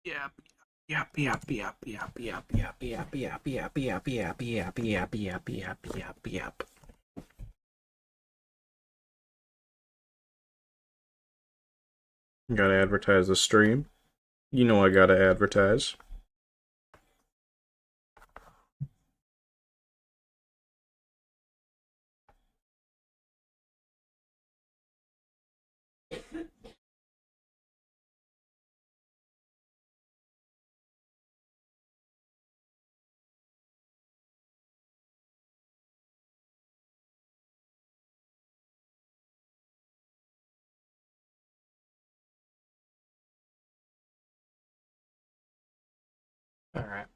Yep. Yep. Yep. Yep. Yep. Yep. Yep. Yep. Yep. Yep. Yep. Yep. Yep. Yep. Yep. Yep. Yep. Yep. Gotta advertise the stream. You know I gotta advertise. Alright.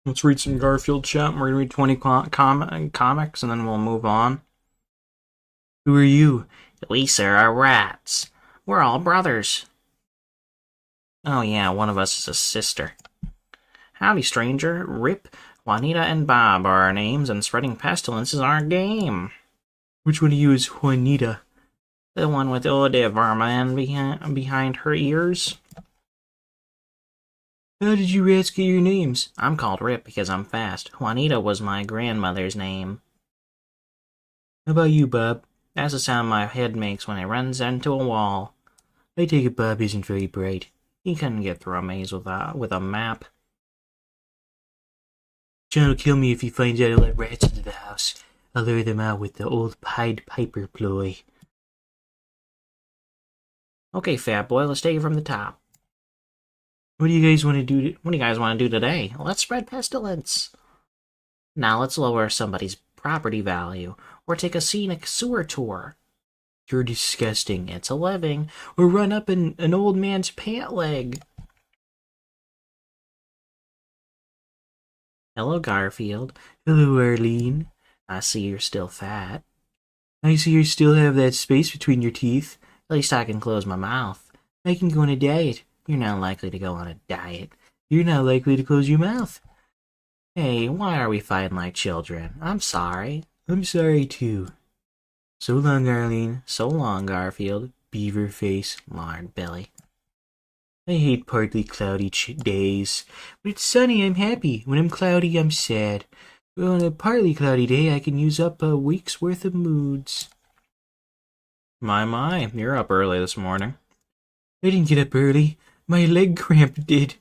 Let's read some Garfield chat. We're gonna read 20 comics and then we'll move on. Who are you? We, sir, are rats. We're all brothers. Oh yeah, one of us is a sister. Howdy, stranger. Rip, Juanita, and Bob are our names, and spreading pestilence is our game. Which one of you is Juanita? The one with Ode vermin behind her ears. How did you rats get your names? I'm called Rip because I'm fast. Juanita was my grandmother's name. How about you, Bob? That's the sound my head makes when it runs into a wall. I take it Bob isn't very bright. He couldn't get through a maze with a map. John will kill me if he finds out I let rats into the house. I'll lure them out with the old Pied Piper ploy. Okay, fat boy, let's take it from the top. What do you guys want to do? What do you guys want to do today? Let's spread pestilence. Now let's lower somebody's property value, or take a scenic sewer tour. You're disgusting. It's a living. Or run up an old man's pant leg. Hello, Garfield. Hello, Arlene. I see you're still fat. I see you still have that space between your teeth. At least I can close my mouth. I can go on a diet. You're not likely to go on a diet. You're not likely to close your mouth. Hey, why are we fighting like children? I'm sorry. I'm sorry, too. So long, Arlene. So long, Garfield. Beaver face. Lard Billy. I hate partly cloudy days. When it's sunny, I'm happy. When I'm cloudy, I'm sad. But on a partly cloudy day, I can use up a week's worth of moods. My, you're up early this morning. I didn't get up early. My leg cramp did.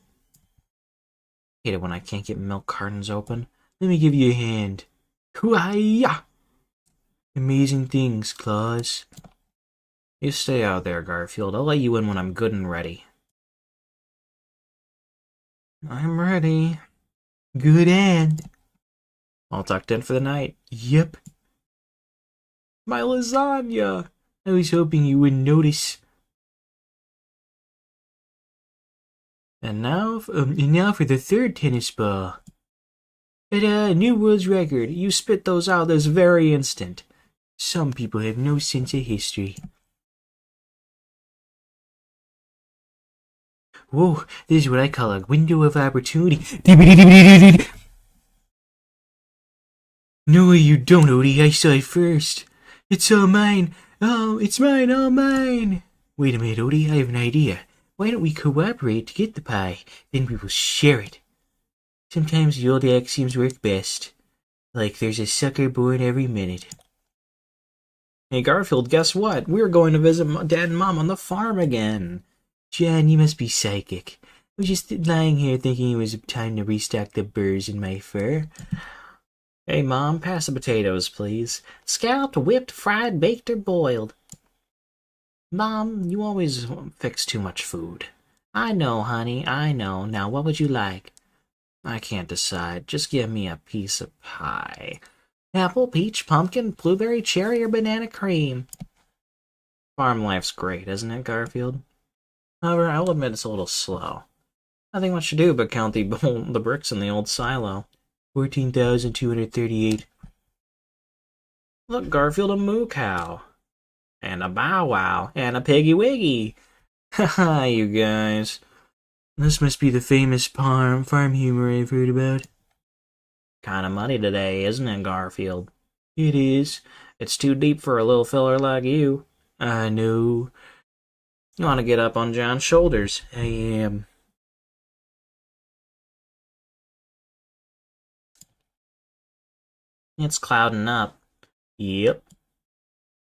Hate it when I can't get milk cartons open. Let me give you a hand. Hoo-ha-ya! Amazing things, Claus. You stay out there, Garfield. I'll let you in when I'm good and ready. I'm ready. Good and. All tucked in for the night. Yep. My lasagna! I was hoping you wouldn't notice. And now for the third tennis ball. Ta-da! New world's record. You spit those out this very instant. Some people have no sense of history. Whoa, this is what I call a window of opportunity. No, you don't, Odie. I saw it first. It's all mine. Oh, it's mine, all mine. Wait a minute, Odie. I have an idea. Why don't we cooperate to get the pie? Then we will share it. Sometimes the old axioms work best. Like there's a sucker born every minute. Hey, Garfield, guess what? We're going to visit Dad and Mom on the farm again. John, you must be psychic. I was just lying here thinking it was time to restock the burrs in my fur. Hey, Mom, pass the potatoes, please. Scalloped, whipped, fried, baked, or boiled. Mom, you always fix too much food. I know, honey, I know. Now, what would you like? I can't decide. Just give me a piece of pie. Apple, peach, pumpkin, blueberry, cherry, or banana cream. Farm life's great, isn't it, Garfield? However, I'll admit it's a little slow. Nothing much to do but count the bricks in the old silo. 14,238. Look, Garfield, a moo cow. And a bow wow. And a piggy wiggy. Haha, you guys. This must be the famous farm humor I've heard about. Kinda muddy today, isn't it, Garfield? It is. It's too deep for a little filler like you. I know. You want to get up on John's shoulders. I am. It's clouding up. Yep.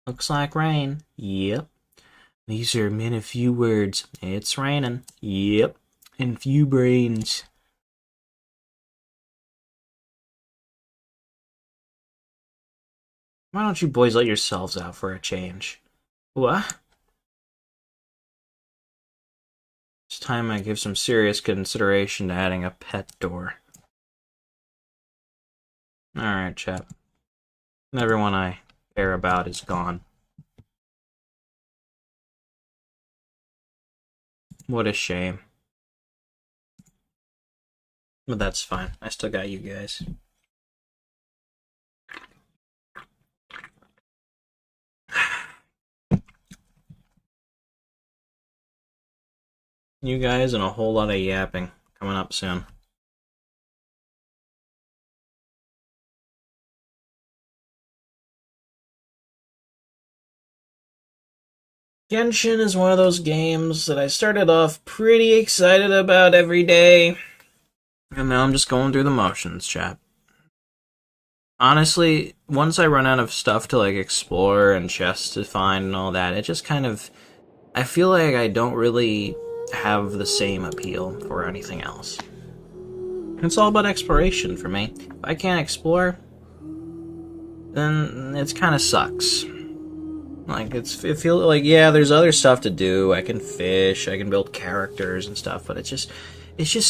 Looks like rain. Yep. These are men of few words. It's raining. Yep. And few brains. Why don't you boys let yourselves out for a change? What? It's time I give some serious consideration to adding a pet door. Alright, chap. Everyone I care about is gone. What a shame. But that's fine. I still got you guys. You guys and a whole lot of yapping coming up soon. Genshin is one of those games that I started off pretty excited about every day. And now I'm just going through the motions, chap. Honestly, once I run out of stuff to like explore and chests to find and all that, it just kind of... I feel like I don't really have the same appeal for anything else. It's all about exploration for me. If I can't explore, then it kind of sucks. Like, it feels like, yeah, there's other stuff to do. I can fish, I can build characters and stuff, but it's just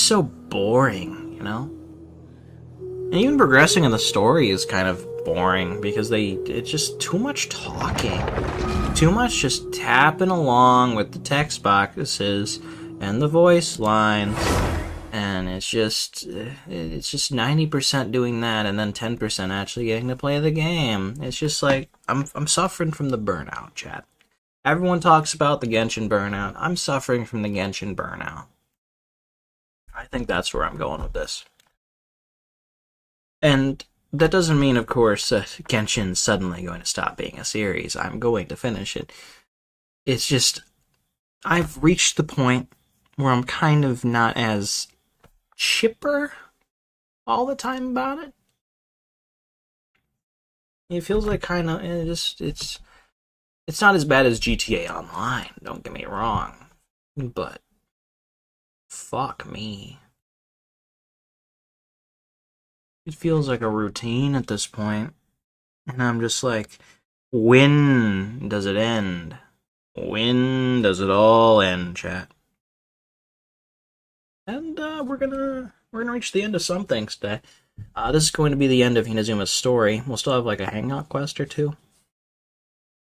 so boring, you know? And even progressing in the story is kind of boring, because it's just too much talking. Too much just tapping along with the text boxes and the voice lines. And it's just 90% doing that, and then 10% actually getting to play the game. It's just like, I'm suffering from the burnout, chat. Everyone talks about the Genshin burnout. I'm suffering from the Genshin burnout. I think that's where I'm going with this. And that doesn't mean, of course, that Genshin's suddenly going to stop being a series. I'm going to finish it. It's just, I've reached the point where I'm kind of not as chipper all the time about it. It feels like kind of, it's not as bad as GTA Online, don't get me wrong, but fuck me. It feels like a routine at this point, and I'm just like, when does it end? When does it all end, chat? And we're gonna reach the end of some things today. This is going to be the end of Inazuma's story. We'll still have like a hangout quest or two.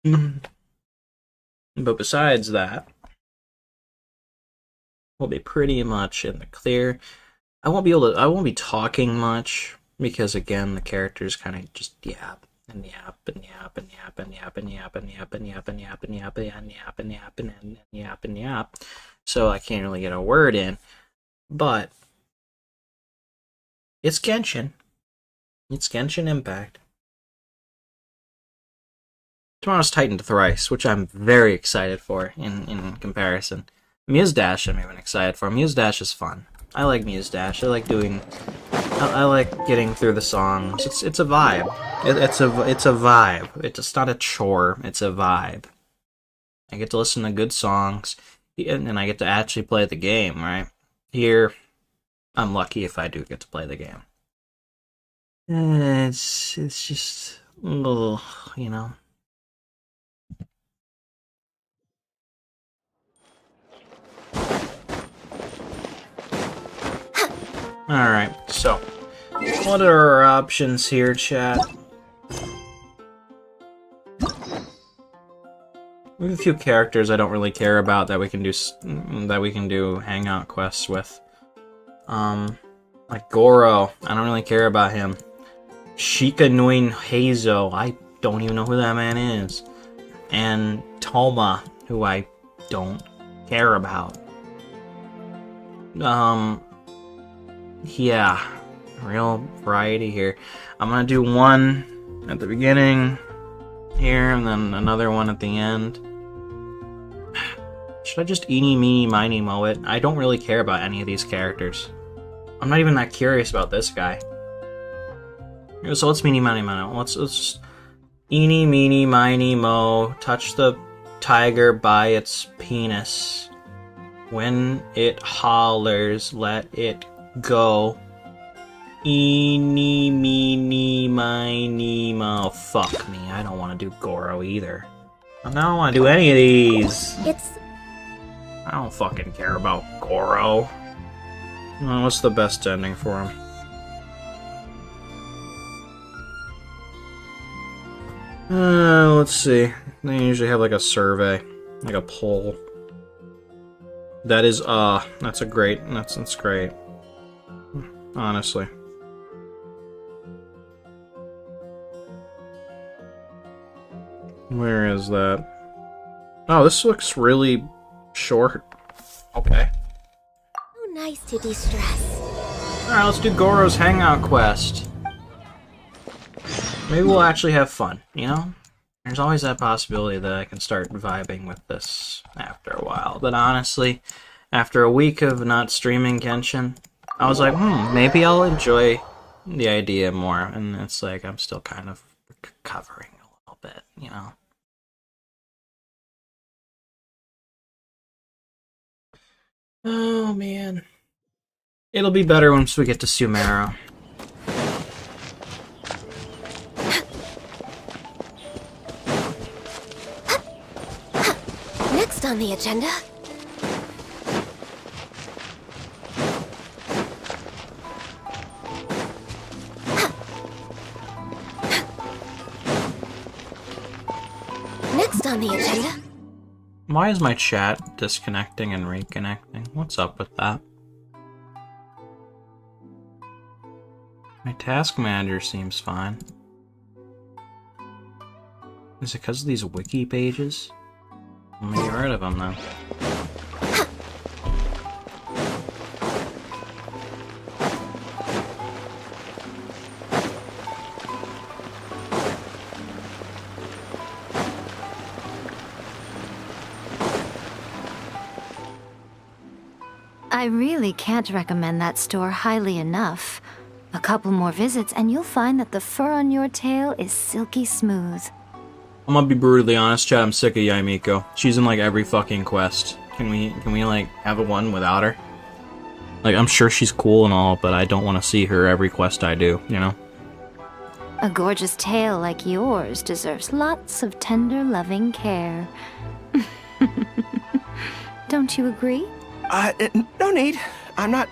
But besides that, we'll be pretty much in the clear. I won't be talking much, because again, the characters kind of just yap and yap and yap and yap and yap and yap and yap and yap and yap and yap and yap and yap and yap and yap. So I can't really get a word in. But it's Genshin. It's Genshin Impact. Tomorrow's Titan Thrice, which I'm very excited for in comparison. Muse Dash I'm even excited for. Muse Dash is fun. I like Muse Dash. I like getting through the songs. It's a vibe. It's a vibe. It's not a chore. It's a vibe. I get to listen to good songs, and I get to actually play the game, right? Here, I'm lucky if I do get to play the game. It's just, ugh, you know. Alright, so, what are our options here, chat? We have a few characters I don't really care about that we can do hangout quests with. Like Goro, I don't really care about him. Shikanuin Heizo, I don't even know who that man is. And Toma, who I don't care about. Yeah, real variety here. I'm gonna do one at the beginning here, and then another one at the end. Should I just eeny, meeny, miny, moe it? I don't really care about any of these characters. I'm not even that curious about this guy. So let's meeny, miny, moe. Let's eeny, meeny, miny, moe. Touch the tiger by its penis. When it hollers, let it go. Eeny, meeny, miny, moe. Fuck me, I don't want to do Goro either. I don't want to do any of these. I don't fucking care about Goro. What's the best ending for him? Let's see. They usually have like a survey, like a poll. That is, that's great. That's great. Honestly. Where is that? Oh, this looks really short. Okay. So nice to de-stress. Alright, let's do Goro's Hangout quest. Maybe we'll actually have fun, you know? There's always that possibility that I can start vibing with this after a while. But honestly, after a week of not streaming Genshin, I was like, maybe I'll enjoy the idea more. And it's like, I'm still kind of recovering a little bit, you know? Oh, man. It'll be better once we get to Sumeru. Next on the agenda. Next on the agenda. Why is my chat disconnecting and reconnecting? What's up with that? My task manager seems fine. Is it because of these wiki pages? I'm gonna get rid of them then. I really can't recommend that store highly enough. A couple more visits and you'll find that the fur on your tail is silky smooth. I'm gonna be brutally honest, chat, I'm sick of Yaimiko. She's in like every fucking quest. Can we like have a one without her? Like, I'm sure she's cool and all, but I don't want to see her every quest I do, you know? A gorgeous tail like yours deserves lots of tender, loving care. Don't you agree? No need. I'm not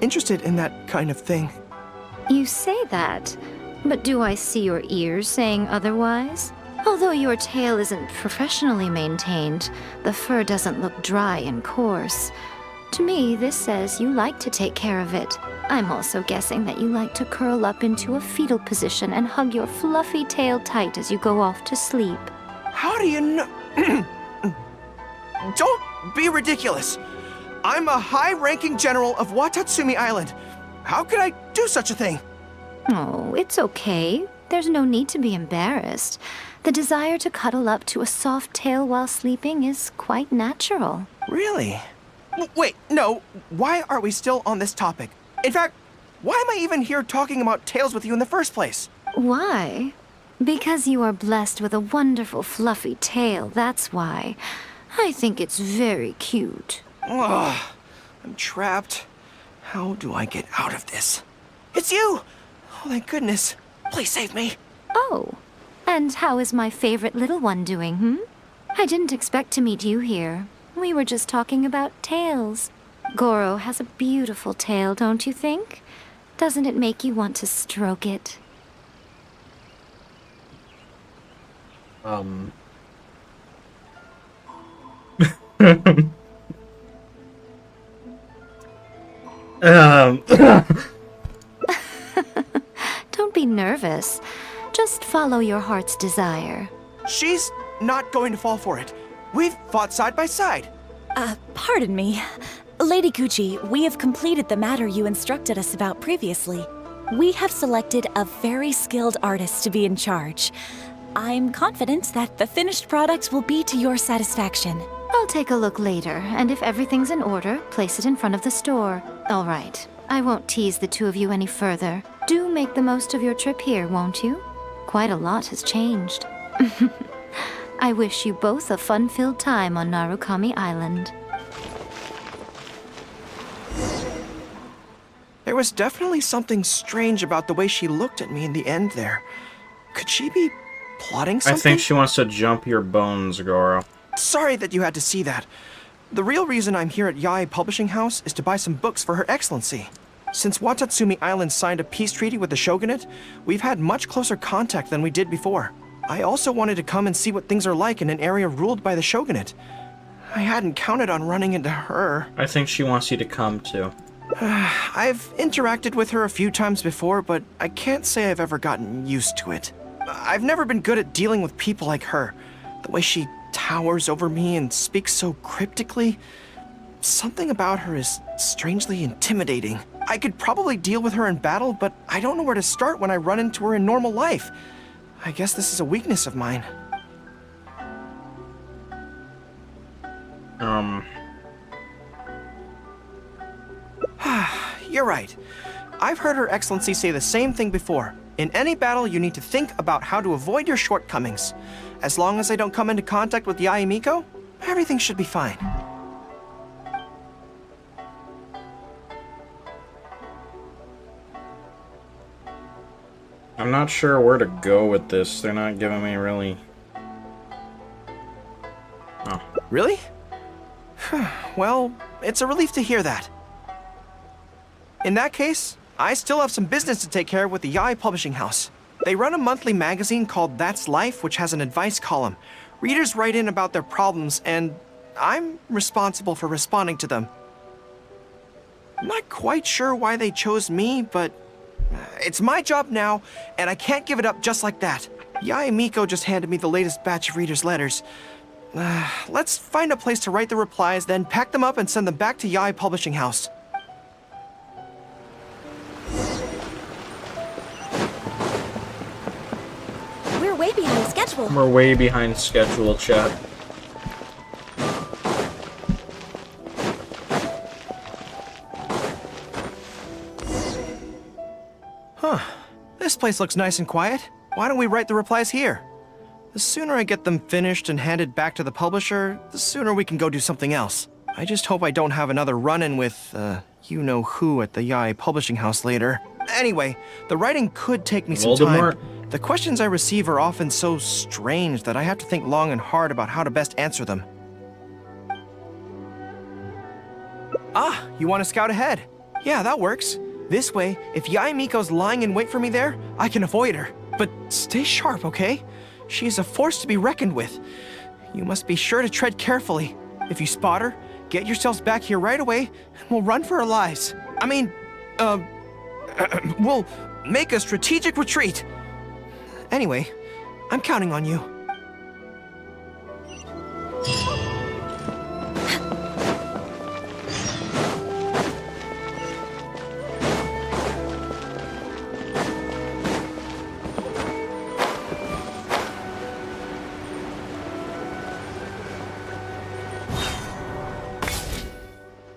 interested in that kind of thing. You say that, but do I see your ears saying otherwise? Although your tail isn't professionally maintained, the fur doesn't look dry and coarse. To me, this says you like to take care of it. I'm also guessing that you like to curl up into a fetal position and hug your fluffy tail tight as you go off to sleep. How do you know? Don't be ridiculous. I'm a high-ranking general of Watatsumi Island. How could I do such a thing? Oh, it's okay. There's no need to be embarrassed. The desire to cuddle up to a soft tail while sleeping is quite natural. Really? Wait, no. Why are we still on this topic? In fact, why am I even here talking about tails with you in the first place? Why? Because you are blessed with a wonderful fluffy tail, that's why. I think it's very cute. Ugh, I'm trapped. How do I get out of this? It's you! Oh, thank goodness. Please save me. Oh, and how is my favorite little one doing, I didn't expect to meet you here. We were just talking about tails. Goro has a beautiful tail, don't you think? Doesn't it make you want to stroke it? Don't be nervous. Just follow your heart's desire. She's not going to fall for it. We've fought side by side. Pardon me. Lady Gucci, we have completed the matter you instructed us about previously. We have selected a very skilled artist to be in charge. I'm confident that the finished product will be to your satisfaction. I'll take a look later, and if everything's in order, place it in front of the store. All right. I won't tease the two of you any further. Do make the most of your trip here, won't you? Quite a lot has changed. I wish you both a fun-filled time on Narukami Island. There was definitely something strange about the way she looked at me in the end there. Could she be plotting something? I think she wants to jump your bones, Goro. Sorry that you had to see that. The real reason I'm here at Yae Publishing House is to buy some books for Her Excellency. Since Watatsumi Island signed a peace treaty with the shogunate, we've had much closer contact than we did before. I also wanted to come and see what things are like in an area ruled by the shogunate. I hadn't counted on running into her. I think she wants you to come too. I've interacted with her a few times before, but I can't say I've ever gotten used to it. I've never been good at dealing with people like her. The way she towers over me and speaks so cryptically. Something about her is strangely intimidating. I could probably deal with her in battle, but I don't know where to start when I run into her in normal life. I guess this is a weakness of mine. You're right. I've heard Her Excellency say the same thing before. In any battle, you need to think about how to avoid your shortcomings. As long as I don't come into contact with Yae Miko, everything should be fine. I'm not sure where to go with this. They're not giving me really... Oh. Really? Well, it's a relief to hear that. In that case, I still have some business to take care of with the Yae Publishing House. They run a monthly magazine called That's Life, which has an advice column. Readers write in about their problems, and I'm responsible for responding to them. I'm not quite sure why they chose me, but it's my job now, and I can't give it up just like that. Yae Miko just handed me the latest batch of readers' letters. Let's find a place to write the replies, then pack them up and send them back to Yae Publishing House. We're way behind schedule. We're way behind schedule, chat. This place looks nice and quiet. Why don't we write the replies here? The sooner I get them finished and handed back to the publisher, the sooner we can go do something else. I just hope I don't have another run-in with, you-know-who at the Yae Publishing House later. Anyway, the writing could take me some Voldemort. time. The questions I receive are often so strange that I have to think long and hard about how to best answer them. Ah, you want to scout ahead? Yeah, that works. This way, if Yae Miko's lying in wait for me there, I can avoid her. But stay sharp, okay? She is a force to be reckoned with. You must be sure to tread carefully. If you spot her, get yourselves back here right away, and we'll run for our lives. I mean, we'll make a strategic retreat. Anyway, I'm counting on you.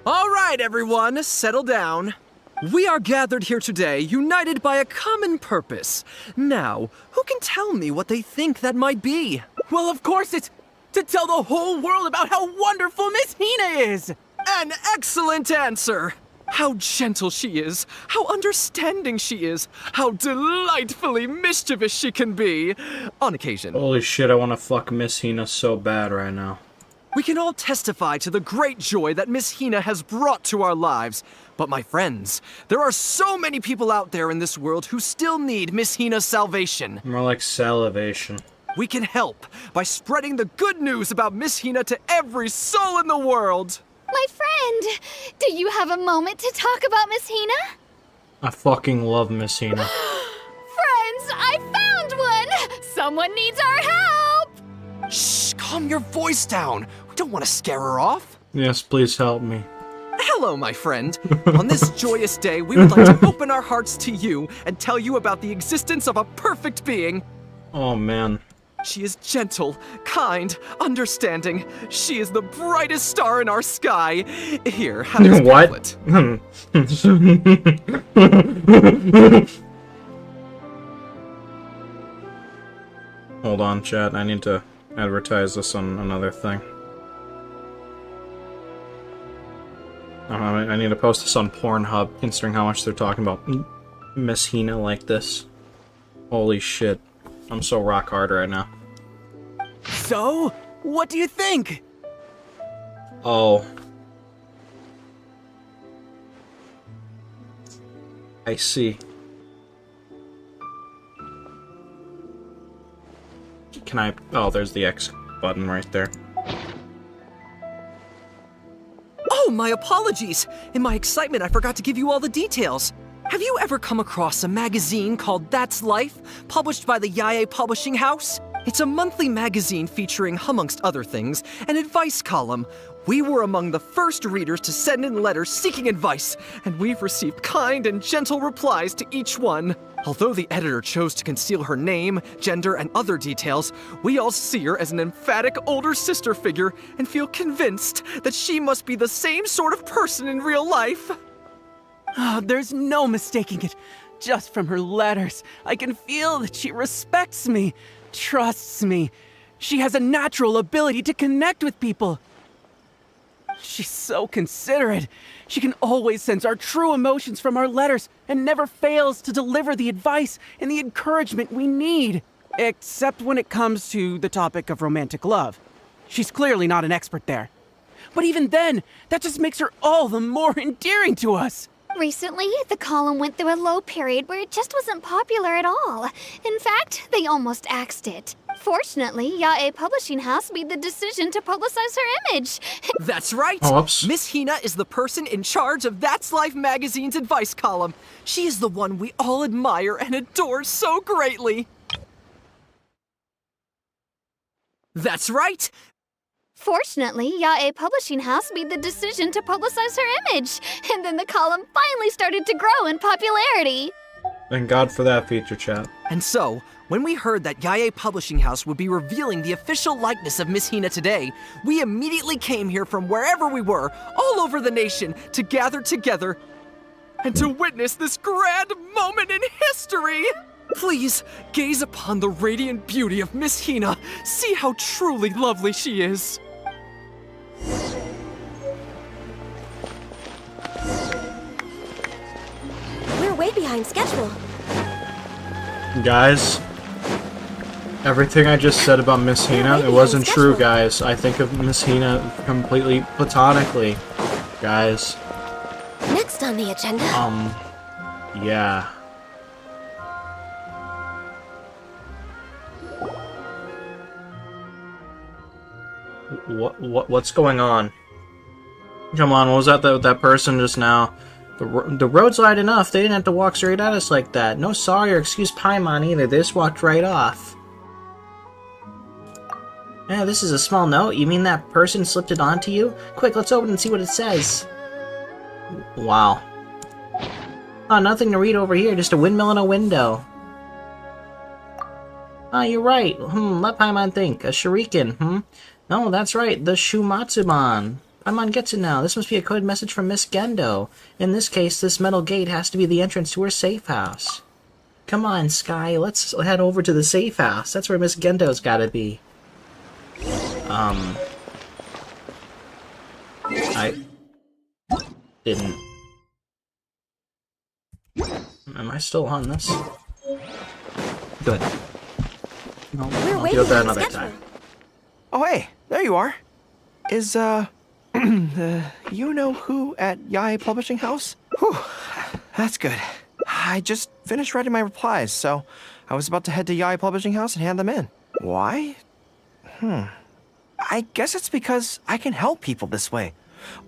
All right, everyone, settle down. We are gathered here today, united by a common purpose. Now, who can tell me what they think that might be? Well, of course it's to tell the whole world about how wonderful Miss Hina is! An excellent answer! How gentle she is, how understanding she is, how delightfully mischievous she can be, on occasion. Holy shit, I want to fuck Miss Hina so bad right now. We can all testify to the great joy that Miss Hina has brought to our lives. But my friends, there are so many people out there in this world who still need Miss Hina's salvation. More like salivation. We can help by spreading the good news about Miss Hina to every soul in the world. My friend, do you have a moment to talk about Miss Hina? I fucking love Miss Hina. Friends, I found one! Someone needs our help! Shh, calm your voice down. We don't want to scare her off. Yes, please help me. Hello, my friend. On this joyous day, we would like to open our hearts to you and tell you about the existence of a perfect being. Oh, man. She is gentle, kind, understanding. She is the brightest star in our sky. Here, have this What? pamphlet. Hold on, chat. I need to advertise this on another thing. I need to post this on Pornhub, considering how much they're talking about Miss Hina like this. Holy shit. I'm so rock hard right now. So, what do you think? Oh. I see. Can I... Oh, there's the X button right there. Oh, my apologies! In my excitement, I forgot to give you all the details. Have you ever come across a magazine called That's Life, published by the YA Publishing House? It's a monthly magazine featuring, amongst other things, an advice column. We were among the first readers to send in letters seeking advice, and we've received kind and gentle replies to each one. Although the editor chose to conceal her name, gender, and other details, we all see her as an emphatic older sister figure and feel convinced that she must be the same sort of person in real life. There's no mistaking it. Just from her letters, I can feel that she respects me, trusts me. She has a natural ability to connect with people. She's so considerate. She can always sense our true emotions from our letters and never fails to deliver the advice and the encouragement we need. Except when it comes to the topic of romantic love. She's clearly not an expert there. But even then, that just makes her all the more endearing to us. Recently, the column went through a low period where it just wasn't popular at all. In fact, they almost axed it. Fortunately, YA Publishing House made the decision to publicize her image. That's right! Oh, whoops. Miss Hina is the person in charge of That's Life magazine's advice column. She is the one we all admire and adore so greatly. That's right! Fortunately, YA Publishing House made the decision to publicize her image, and then the column finally started to grow in popularity. Thank God for that feature, chat. And so, when we heard that YA Publishing House would be revealing the official likeness of Miss Hina today, we immediately came here from wherever we were, all over the nation, to gather together and to witness this grand moment in history! Please, gaze upon the radiant beauty of Miss Hina. See how truly lovely she is. We're way behind schedule. Guys, everything I just said about Miss Hina, it wasn't true, guys. I think of Miss Hina completely platonically, guys. Next on the agenda. Yeah. What's going on? Come on, what was that person just now? The road's wide enough. They didn't have to walk straight at us like that. No sorry or excuse Paimon either. They just walked right off. Yeah, this is a small note. You mean that person slipped it onto you? Quick, let's open and see what it says. Wow. Oh, nothing to read over here. Just a windmill and a window. Oh, you're right. Let Paimon think. A shuriken, No, that's right. The Shumatsuban. Paimon gets it now. This must be a code message from Miss Gendo. In this case, this metal gate has to be the entrance to her safe house. Come on, Sky. Let's head over to the safe house. That's where Miss Gendo's gotta be. I didn't. Am I still on this? Good. No, I'll deal with that another time. Oh, hey, there you are. Is, you know who at YA Publishing House? Whew, that's good. I just finished writing my replies, so I was about to head to YA Publishing House and hand them in. Why? I guess it's because I can help people this way.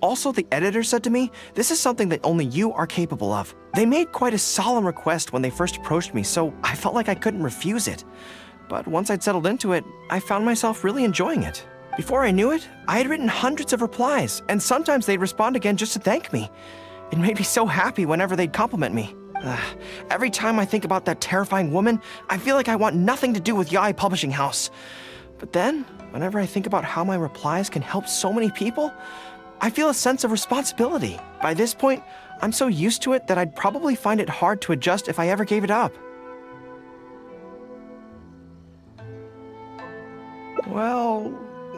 Also, the editor said to me, this is something that only you are capable of. They made quite a solemn request when they first approached me, so I felt like I couldn't refuse it. But once I'd settled into it, I found myself really enjoying it. Before I knew it, I had written hundreds of replies, and sometimes they'd respond again just to thank me. It made me so happy whenever they'd compliment me. Every time I think about that terrifying woman, I feel like I want nothing to do with YAI Publishing House. But then, whenever I think about how my replies can help so many people, I feel a sense of responsibility. By this point, I'm so used to it that I'd probably find it hard to adjust if I ever gave it up. Well,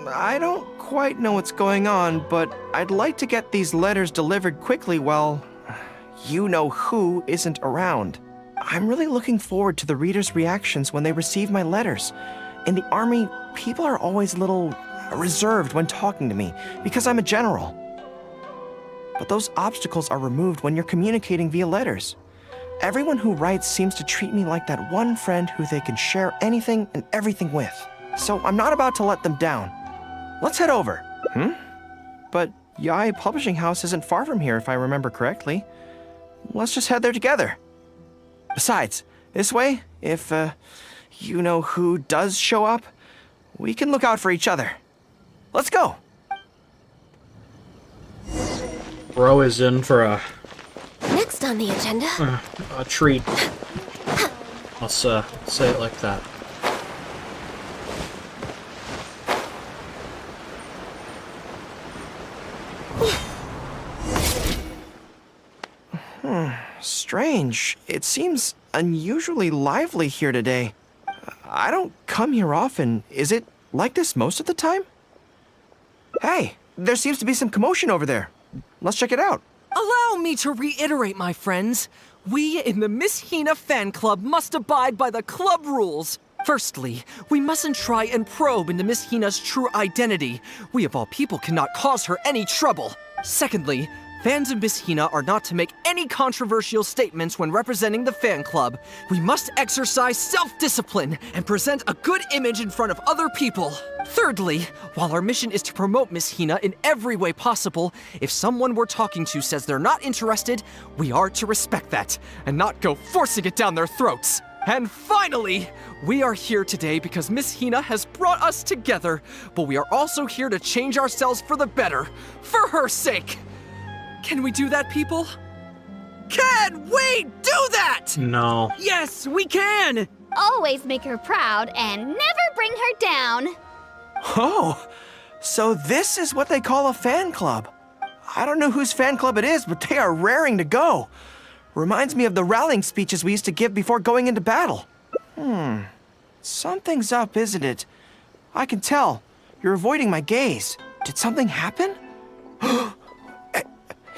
I don't quite know what's going on, but I'd like to get these letters delivered quickly while you-know-who isn't around. I'm really looking forward to the readers' reactions when they receive my letters. In the army, people are always a little reserved when talking to me because I'm a general. But those obstacles are removed when you're communicating via letters. Everyone who writes seems to treat me like that one friend who they can share anything and everything with. So I'm not about to let them down. Let's head over. But YAI Publishing House isn't far from here if I remember correctly. Let's just head there together. Besides, this way, if you-know-who does show up, we can look out for each other. Let's go! Bro is in for a Next on the agenda. a treat. Let's say it like that. Strange. It seems unusually lively here today. I don't come here often. Is it like this most of the time? Hey, there seems to be some commotion over there. Let's check it out. Allow me to reiterate, my friends. We in the Miss Hina fan club must abide by the club rules. Firstly, we mustn't try and probe into Miss Hina's true identity. We of all people cannot cause her any trouble. Secondly, fans of Miss Hina are not to make any controversial statements when representing the fan club. We must exercise self-discipline and present a good image in front of other people. Thirdly, while our mission is to promote Miss Hina in every way possible, if someone we're talking to says they're not interested, we are to respect that and not go forcing it down their throats. And finally, we are here today because Miss Hina has brought us together, but we are also here to change ourselves for the better, for her sake. Can we do that, people? Can we do that? No. Yes, we can! Always make her proud and never bring her down. Oh, so this is what they call a fan club. I don't know whose fan club it is, but they are raring to go. Reminds me of the rallying speeches we used to give before going into battle. Something's up, isn't it? I can tell. You're avoiding my gaze. Did something happen?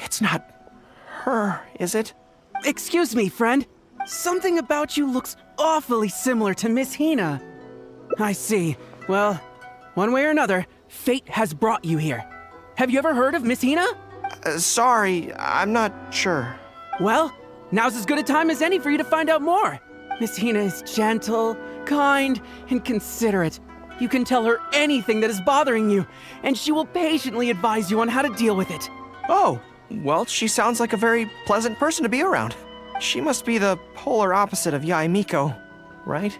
It's not her, is it? Excuse me, friend. Something about you looks awfully similar to Miss Hina. I see. Well, one way or another, fate has brought you here. Have you ever heard of Miss Hina? Sorry, I'm not sure. Well, now's as good a time as any for you to find out more. Miss Hina is gentle, kind, and considerate. You can tell her anything that is bothering you, and she will patiently advise you on how to deal with it. Oh, well, she sounds like a very pleasant person to be around. She must be the polar opposite of Yae Miko, right?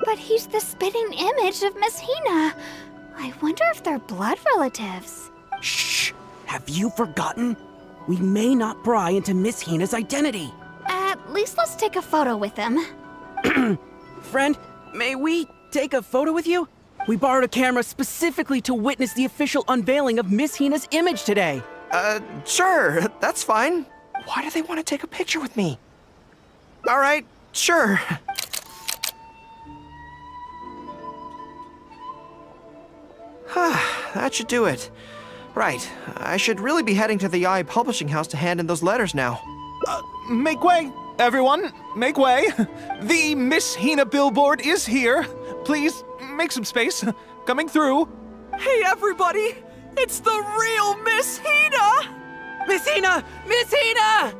But he's the spitting image of Miss Hina. I wonder if they're blood relatives. Shh! Have you forgotten? We may not pry into Miss Hina's identity. At least let's take a photo with him. Friend, may we take a photo with you? We borrowed a camera specifically to witness the official unveiling of Miss Hina's image today. Sure, that's fine. Why do they want to take a picture with me? All right, sure. That should do it. Right, I should really be heading to the YAI Publishing House to hand in those letters now. Make way, everyone! Make way! The Miss Hina billboard is here! Please, make some space. Coming through. Hey, everybody! It's the real Miss Hina! Miss Hina! Miss Hina!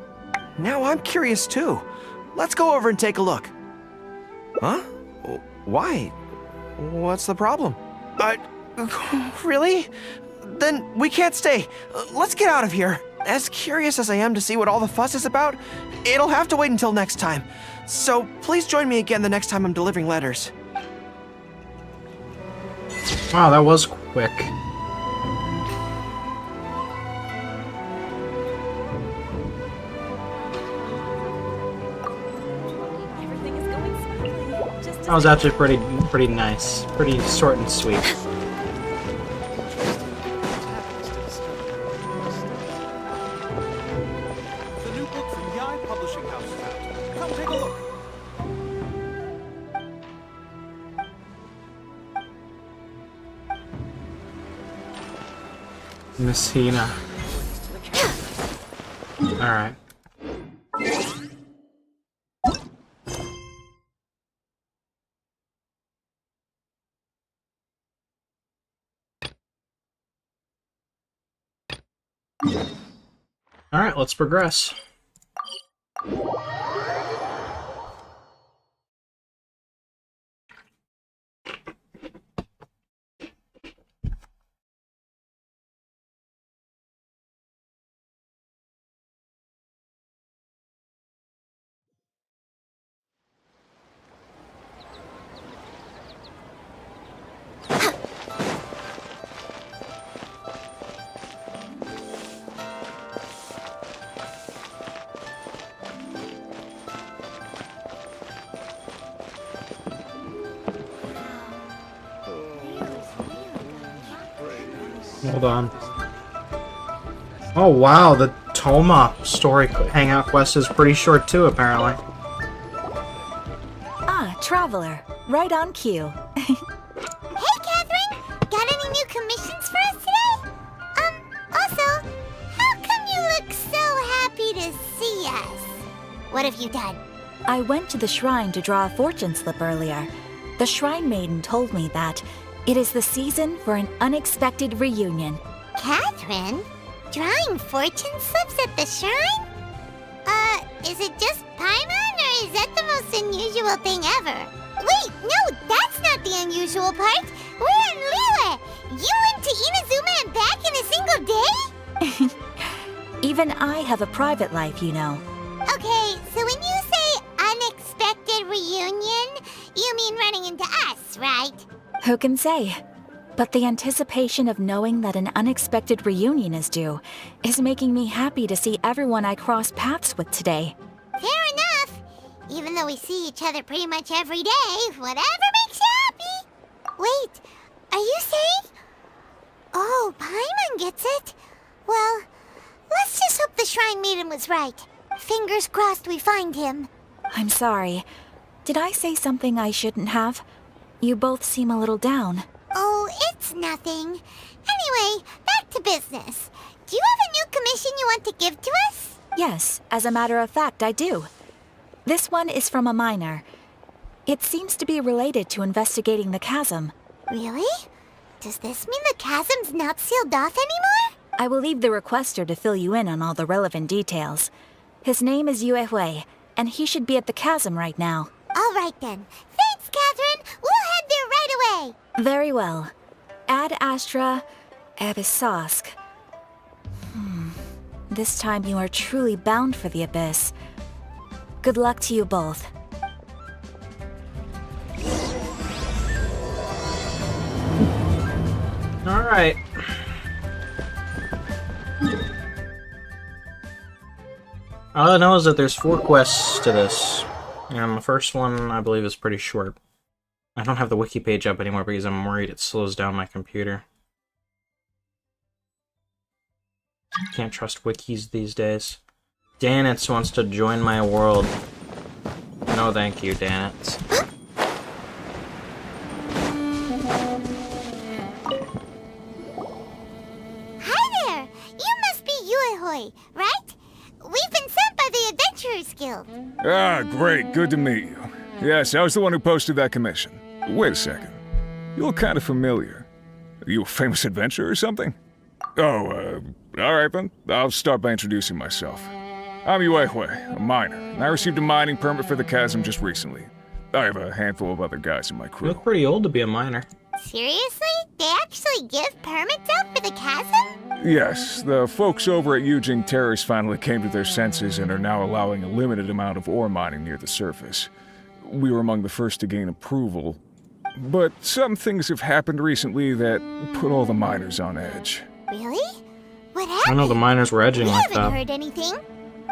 Now I'm curious too. Let's go over and take a look. Huh? Why? What's the problem? Really? Then we can't stay. Let's get out of here. As curious as I am to see what all the fuss is about, it'll have to wait until next time. So please join me again the next time I'm delivering letters. Wow, that was quick. That was actually pretty nice. Pretty short and sweet. The new book from YAI Publishing House is out. Come take a look. Miss Hina. Alright. Alright, let's progress. Hold on. Oh wow, the Toma story hangout quest is pretty short too, apparently. Ah, Traveler. Right on cue. Hey, Catherine! Got any new commissions for us today? Also, how come you look so happy to see us? What have you done? I went to the shrine to draw a fortune slip earlier. The shrine maiden told me that it is the season for an unexpected reunion. Catherine? Drawing fortune slips at the shrine? Is it just Paimon, or is that the most unusual thing ever? Wait, no, that's not the unusual part. We're in Liyue. You went to Inazuma and back in a single day? Even I have a private life, you know. Okay, so when you say unexpected reunion, you mean running into us, right? Who can say? But the anticipation of knowing that an unexpected reunion is due is making me happy to see everyone I cross paths with today. Fair enough. Even though we see each other pretty much every day, whatever makes you happy. Wait, are you saying? Oh, Paimon gets it. Well, let's just hope the Shrine Maiden was right. Fingers crossed we find him. I'm sorry. Did I say something I shouldn't have? You both seem a little down. Oh, it's nothing. Anyway, back to business. Do you have a new commission you want to give to us? Yes, as a matter of fact, I do. This one is from a miner. It seems to be related to investigating the chasm. Really? Does this mean the chasm's not sealed off anymore? I will leave the requester to fill you in on all the relevant details. His name is Yue Hui, and he should be at the chasm right now. All right then. Thanks, Catherine. We'll head there right away. Very well. Ad Astra Abyssosque. This time you are truly bound for the abyss. Good luck to you both. Alright. All I know is that there's 4 quests to this. And the first one, I believe, is pretty short. I don't have the wiki page up anymore because I'm worried it slows down my computer. Can't trust wikis these days. Danitz wants to join my world. No thank you, Danitz. Hi there. You must be Yue Hui, right? We've been sent by the Adventurers Guild. Ah, great. Good to meet you. Yes, I was the one who posted that commission. Wait a second. You look kind of familiar. Are you a famous adventurer or something? Oh, alright then. I'll start by introducing myself. I'm Yue Hui, a miner, and I received a mining permit for the chasm just recently. I have a handful of other guys in my You crew. look pretty old to be a miner. Seriously? They actually give permits out for the chasm? Yes, the folks over at Yujing Terrace finally came to their senses and are now allowing a limited amount of ore mining near the surface. We were among the first to gain approval, but some things have happened recently that put all the miners on edge. Really? What I happened? know the miners were edging We like haven't that. heard anything.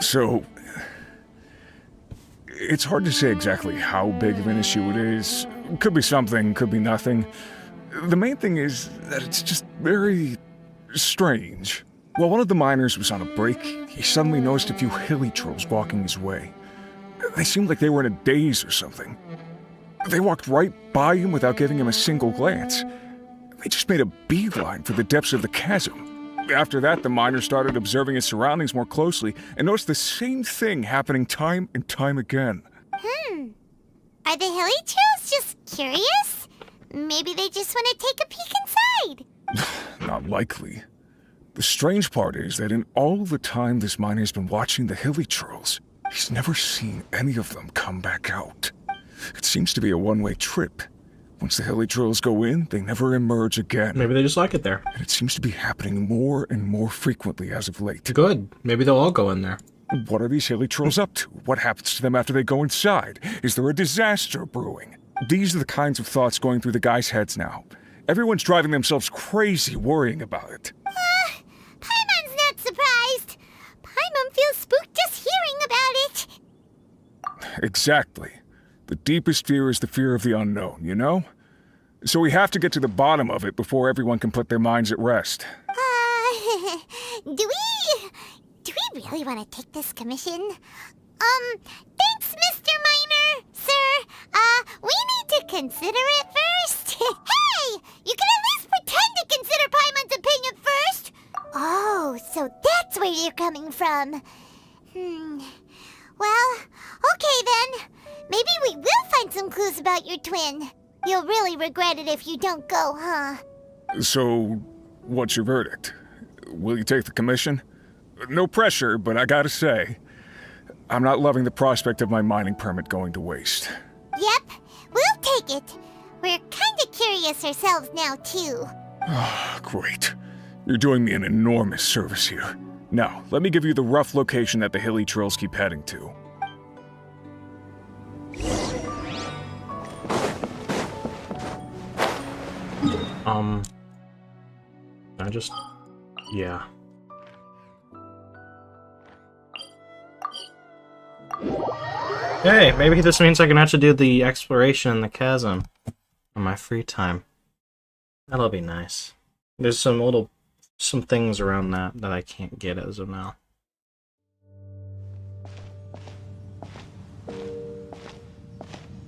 So, It's hard to say exactly how big of an issue it is. Could be something, could be nothing. The main thing is that it's just very strange. While one of the miners was on a break, he suddenly noticed a few hilly trolls walking his way. They seemed like they were in a daze or something. They walked right by him without giving him a single glance. They just made a beeline for the depths of the chasm. After that, the miner started observing his surroundings more closely and noticed the same thing happening time and time again. Are the hilly trolls just curious? Maybe they just want to take a peek inside. Not likely. The strange part is that in all the time this miner's been watching the hilly trolls, he's never seen any of them come back out. It seems to be a one-way trip. Once the hilly trolls go in, they never emerge again. Maybe they just like it there. And it seems to be happening more and more frequently as of late. Good. Maybe they'll all go in there. What are these hilly trolls up to? What happens to them after they go inside? Is there a disaster brewing? These are the kinds of thoughts going through the guys' heads now. Everyone's driving themselves crazy worrying about it. Paimon's not surprised. Paimon feels spooked just hearing about it. Exactly. The deepest fear is the fear of the unknown, you know? So we have to get to the bottom of it before everyone can put their minds at rest. Do we really want to take this commission? Thanks, Mr. Miner, sir. We need to consider it first. Hey, you can at least pretend to consider Paimon's opinion first. Oh, so that's where you're coming from. Well, okay then. Maybe we will find some clues about your twin. You'll really regret it if you don't go, huh? So, what's your verdict? Will you take the commission? No pressure, but I gotta say, I'm not loving the prospect of my mining permit going to waste. Yep, we'll take it. We're kinda curious ourselves now, too. Great. You're doing me an enormous service here. Now, let me give you the rough location that the hilly trolls keep heading to. Yeah. Hey, maybe this means I can actually do the exploration in the chasm on my free time. That'll be nice. There's some things around that I can't get as of now.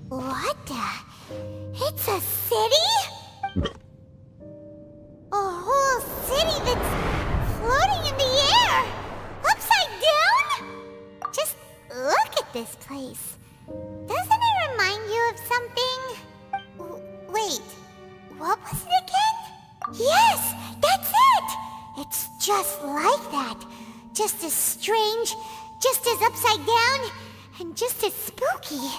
What the? It's a city? A whole city that's floating in the air! Upside down? Just look at this place. Doesn't it remind you of something? Wait, what was it again? Yes, that's it! It's just like that. Just as strange, just as upside down, and just as spooky.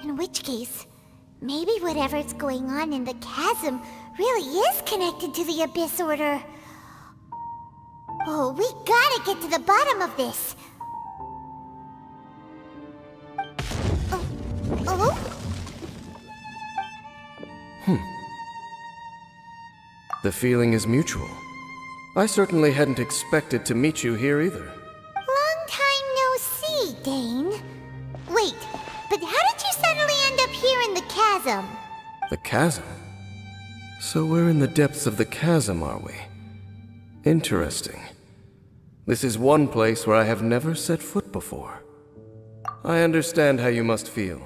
In which case, maybe whatever's going on in the chasm really is connected to the Abyss Order. Oh, we gotta get to the bottom of this. Oh? The feeling is mutual. I certainly hadn't expected to meet you here either. Long time no see, Dane. Wait, but how did you suddenly end up here in the chasm? The chasm? So we're in the depths of the chasm, are we? Interesting. This is one place where I have never set foot before. I understand how you must feel.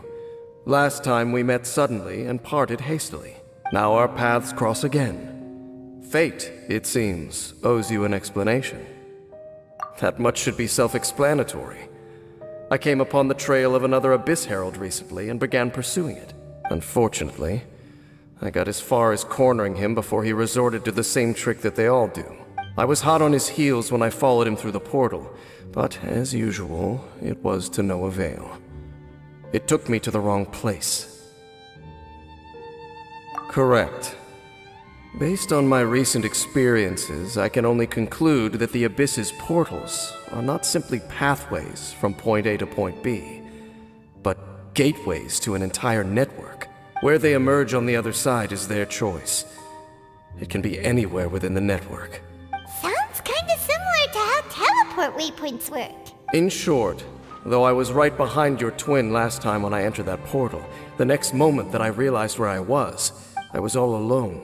Last time we met suddenly and parted hastily. Now our paths cross again. Fate, it seems, owes you an explanation. That much should be self-explanatory. I came upon the trail of another Abyss Herald recently and began pursuing it. Unfortunately, I got as far as cornering him before he resorted to the same trick that they all do. I was hot on his heels when I followed him through the portal, but as usual, it was to no avail. It took me to the wrong place. Correct. Based on my recent experiences, I can only conclude that the Abyss's portals are not simply pathways from point A to point B, but gateways to an entire network. Where they emerge on the other side is their choice. It can be anywhere within the network. Sounds kinda similar to how teleport waypoints work. In short, Though I was right behind your twin last time when I entered that portal, the next moment that I realized where I was all alone.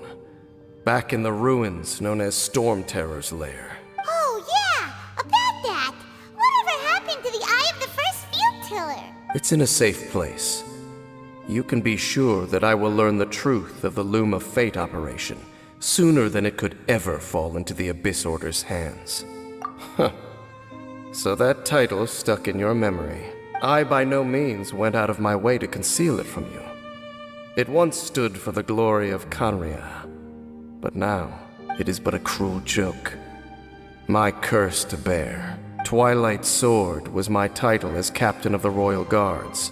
Back in the ruins known as Storm Terror's lair. Oh, yeah! About that! Whatever happened to the Eye of the First Field Tiller? It's in a safe place. You can be sure that I will learn the truth of the Loom of Fate operation sooner than it could ever fall into the Abyss Order's hands. Huh. So that title stuck in your memory. I by no means went out of my way to conceal it from you. It once stood for the glory of Kanria, but now it is but a cruel joke. My curse to bear. Twilight Sword was my title as captain of the Royal Guards,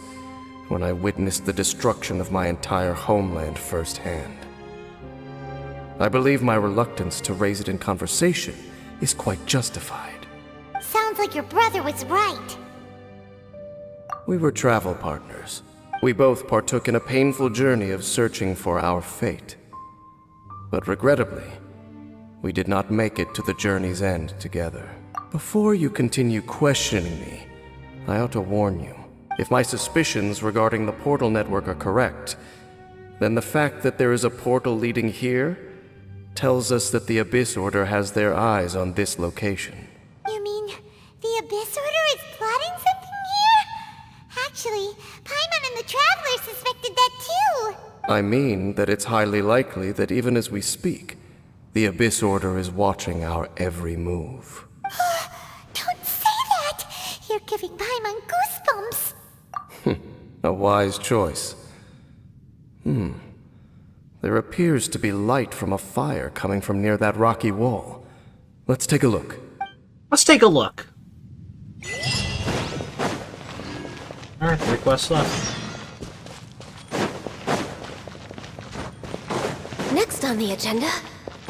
when I witnessed the destruction of my entire homeland firsthand. I believe my reluctance to raise it in conversation is quite justified. Sounds like your brother was right. We were travel partners. We both partook in a painful journey of searching for our fate. But regrettably, we did not make it to the journey's end together. Before you continue questioning me, I ought to warn you. If my suspicions regarding the portal network are correct, then the fact that there is a portal leading here tells us that the Abyss Order has their eyes on this location. You mean the Abyss Order is plotting something here? Actually, Paimon and the Traveler suspected that too. I mean that it's highly likely that even as we speak, the Abyss Order is watching our every move. Don't say that! You're giving Paimon goosebumps. A wise choice. There appears to be light from a fire coming from near that rocky wall. Let's take a look. Let's take a look. Alright, 3 quests left. Next on the agenda,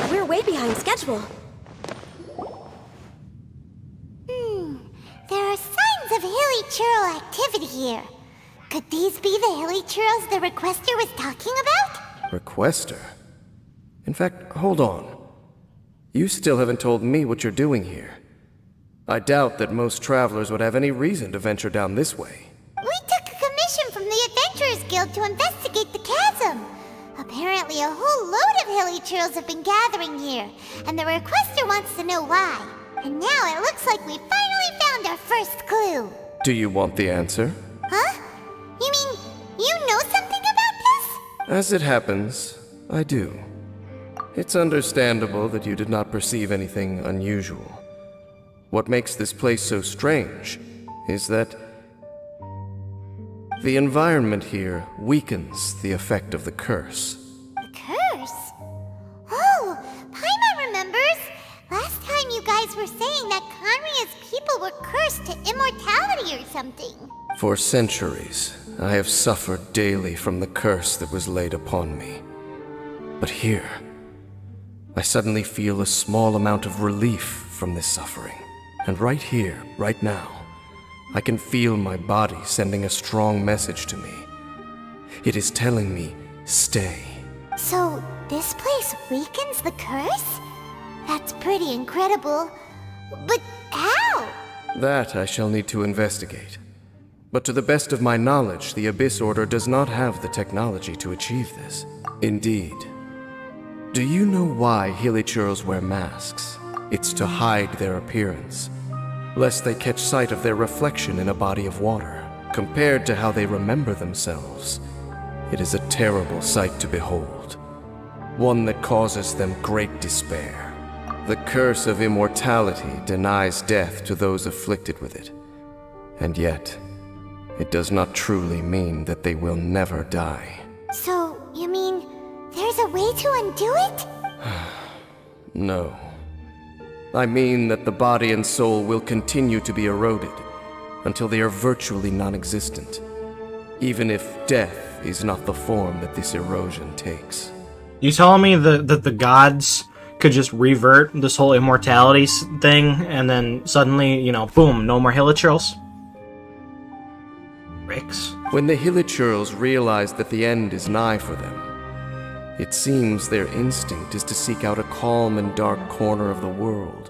we're way behind schedule. There are signs of hilly churl activity here. Could these be the hilly churls the requester was talking about? Requester? In fact, hold on. You still haven't told me what you're doing here. I doubt that most travelers would have any reason to venture down this way. We took a commission from the Adventurers Guild to investigate the chasm. Apparently a whole load of hilly churls have been gathering here, and the requester wants to know why. And now it looks like we finally found our first clue. Do you want the answer? Huh? You mean, you know something about this? As it happens, I do. It's understandable that you did not perceive anything unusual. What makes this place so strange is that the environment here weakens the effect of the curse. The curse? Oh, Paimon remembers. Last time you guys were saying that Kanria's people were cursed to immortality or something. For centuries, I have suffered daily from the curse that was laid upon me. But here, I suddenly feel a small amount of relief from this suffering. And right here, right now, I can feel my body sending a strong message to me. It is telling me, stay. So, this place weakens the curse? That's pretty incredible. But how? That I shall need to investigate. But to the best of my knowledge, the Abyss Order does not have the technology to achieve this. Indeed. Do you know why Hilichurls wear masks? It's to hide their appearance, lest they catch sight of their reflection in a body of water. Compared to how they remember themselves, it is a terrible sight to behold. One that causes them great despair. The curse of immortality denies death to those afflicted with it. And yet, it does not truly mean that they will never die. So, you mean there's a way to undo it? No. I mean that the body and soul will continue to be eroded until they are virtually non-existent, even if death is not the form that this erosion takes. You telling me that the gods could just revert this whole immortality thing, and then suddenly, you know, boom, no more Hilichurls? Ricks. When the Hilichurls realize that the end is nigh for them, it seems their instinct is to seek out a calm and dark corner of the world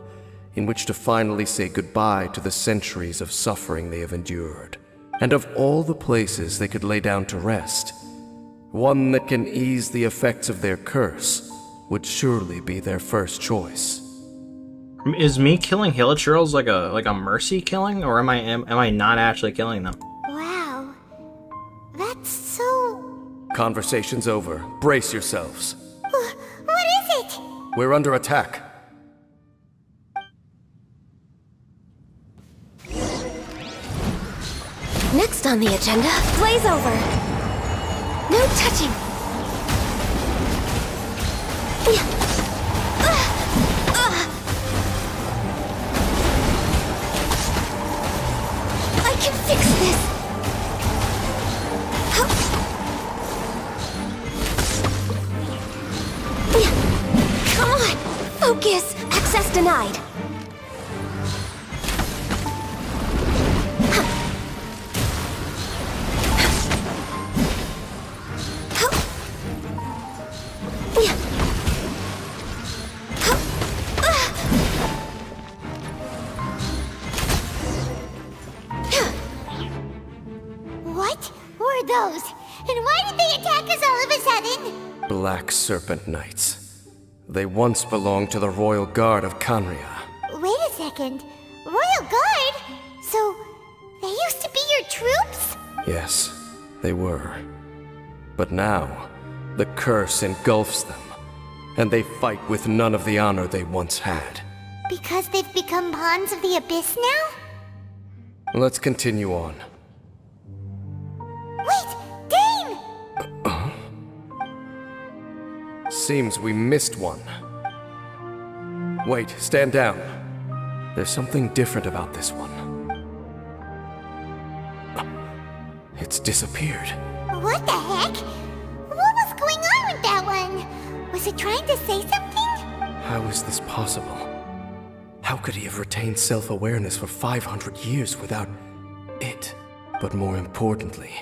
in which to finally say goodbye to the centuries of suffering they have endured. And of all the places they could lay down to rest, one that can ease the effects of their curse would surely be their first choice. Is me killing Hilichurls like a mercy killing, or am I not actually killing them? Wow. That's so... Conversation's over. Brace yourselves. What is it? We're under attack. Next on the agenda, blaze over. No touching. I can fix this. Come on, focus. Access denied. What were those? And why did they attack us all of a sudden? Black Serpent Knights. They once belonged to the Royal Guard of Canria. Wait a second. Royal Guard? So, they used to be your troops? Yes, they were. But now, the curse engulfs them, and they fight with none of the honor they once had. Because they've become pawns of the Abyss now? Let's continue on. Wait! Dane! Seems we missed one. Wait, stand down. There's something different about this one. It's disappeared. What the heck? What was going on with that one? Was it trying to say something? How is this possible? How could he have retained self-awareness for 500 years without it? But more importantly,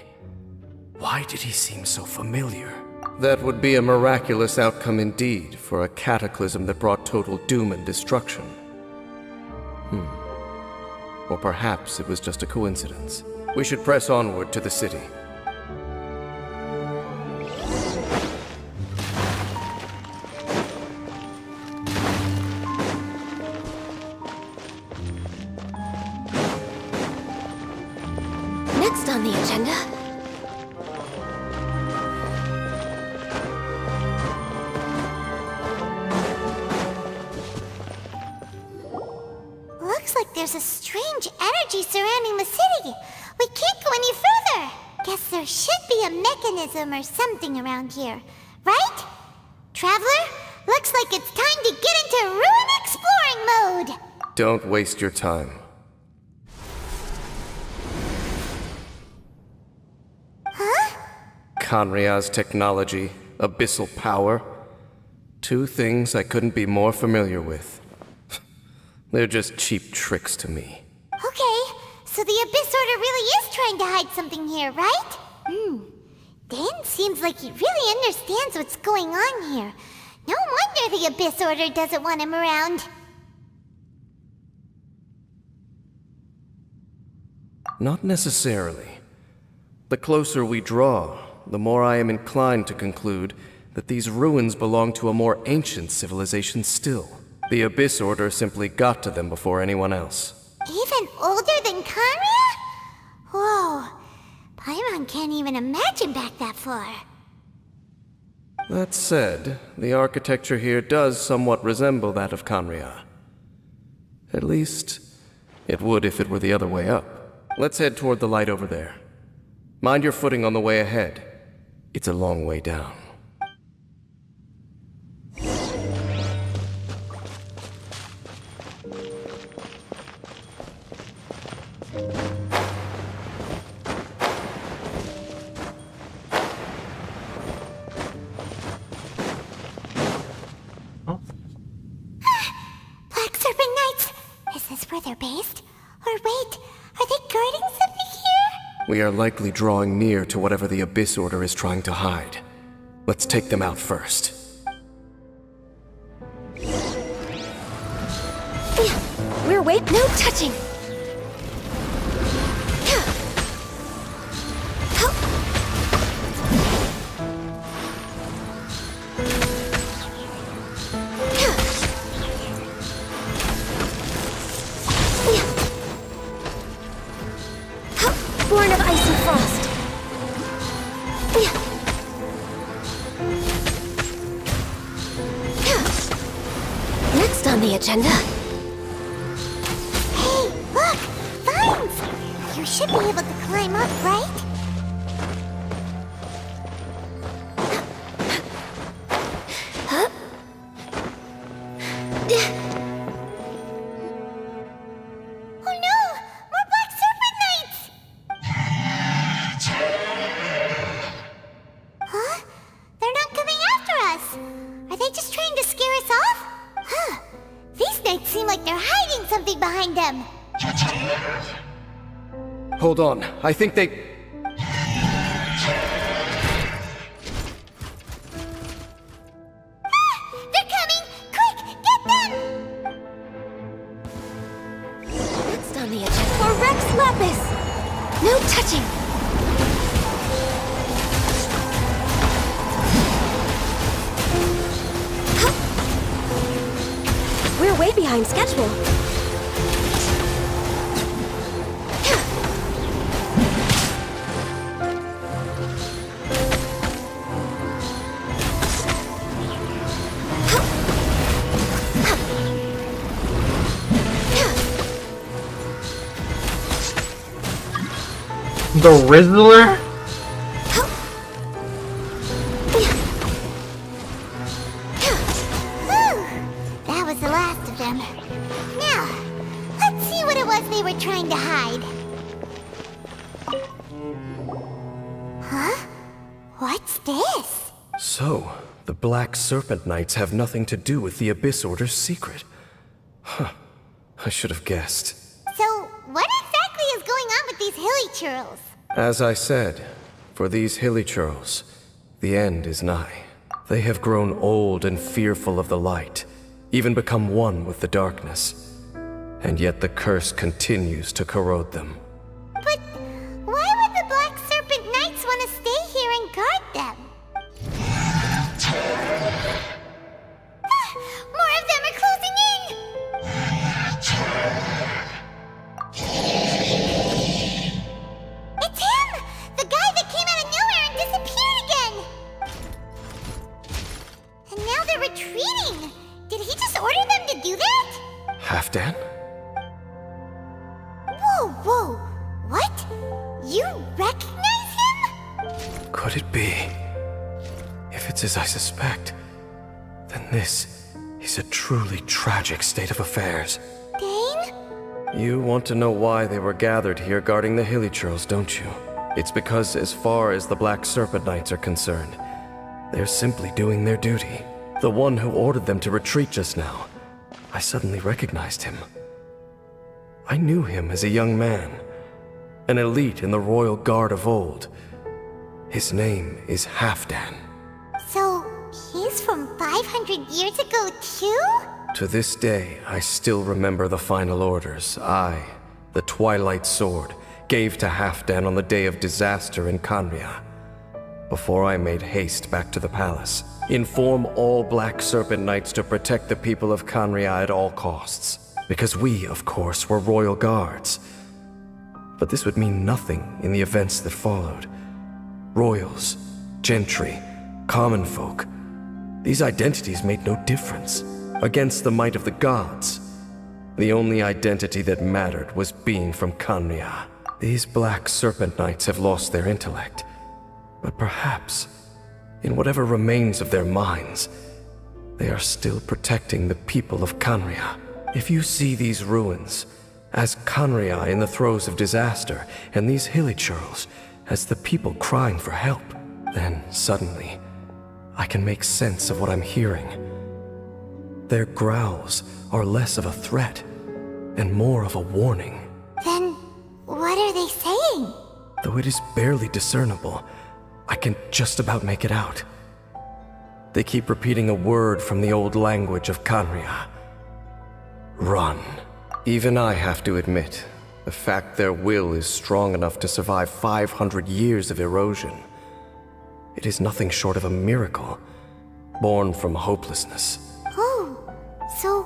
why did he seem so familiar? That would be a miraculous outcome indeed for a cataclysm that brought total doom and destruction. Or perhaps it was just a coincidence. We should press onward to the city. Next on the agenda, Looks like there's a strange energy surrounding the city. We can't go any further. Guess there should be a mechanism or something around here, right? Traveler, looks like it's time to get into ruin exploring mode. Don't waste your time. Huh? Canria's technology, abyssal power. Two things I couldn't be more familiar with. They're just cheap tricks to me. Okay, so the Abyss Order really is trying to hide something here, right? Dan seems like he really understands what's going on here. No wonder the Abyss Order doesn't want him around. Not necessarily. The closer we draw, the more I am inclined to conclude that these ruins belong to a more ancient civilization still. The Abyss Order simply got to them before anyone else. Even older than Canria? Whoa, Paimon can't even imagine back that far. That said, the architecture here does somewhat resemble that of Canria. At least, it would if it were the other way up. Let's head toward the light over there. Mind your footing on the way ahead. It's a long way down. Black Serpent Knights! Is this where they're based? Or wait, are they guarding something here? We are likely drawing near to whatever the Abyss Order is trying to hide. Let's take them out first. wait, no touching! Born of ice and frost. Next on the agenda. Hey, look! Vines! You should be able to climb up, right? Oh no! More black serpent knights! Huh? They're not coming after us! Are they just trying to scare us off? Huh. These knights seem like they're hiding something behind them. Hold on, I think they... They're coming! Quick, get them! Next on the agenda. For Rex Lapis! No touching! We're way behind schedule. The Riddler? That was the last of them. Now, let's see what it was they were trying to hide. Huh? What's this? So, the Black Serpent Knights have nothing to do with the Abyss Order's secret. Huh. I should have guessed. So, what exactly is going on with these hilly churls? As I said, for these hilly churls, the end is nigh. They have grown old and fearful of the light, even become one with the darkness. And yet the curse continues to corrode them. But why would the Black Serpent Knights want to stay here and guard them? More of them are closing in! It's him! The guy that came out of nowhere and disappeared again! And now they're retreating! Did he just order them to do that? Halfdan? Whoa, whoa! What? You recognize him? Could it be? If it's as I suspect, then this is a truly tragic state of affairs. Dane? You want to know why they were gathered here guarding the hilly churls, don't you? It's because as far as the Black Serpent Knights are concerned, they're simply doing their duty. The one who ordered them to retreat just now, I suddenly recognized him. I knew him as a young man, an elite in the royal guard of old. His name is Halfdan. So, he's from 500 years ago too? To this day, I still remember the final orders I, the Twilight Sword, gave to Halfdan on the day of disaster in Kanria. Before I made haste back to the palace, inform all Black Serpent Knights to protect the people of Kanria at all costs. Because we, of course, were royal guards. But this would mean nothing in the events that followed. Royals, gentry, common folk, these identities made no difference. Against the might of the gods, the only identity that mattered was being from Kanria. These Black Serpent Knights have lost their intellect, but perhaps, in whatever remains of their minds, they are still protecting the people of Kanria. If you see these ruins as Kanria in the throes of disaster, and these hilly churls as the people crying for help, then suddenly I can make sense of what I'm hearing. Their growls are less of a threat and more of a warning. Then, what are they saying? Though it is barely discernible, I can just about make it out. They keep repeating a word from the old language of Kanria. Run. Even I have to admit, the fact their will is strong enough to survive 500 years of erosion. It is nothing short of a miracle, born from hopelessness. Oh, so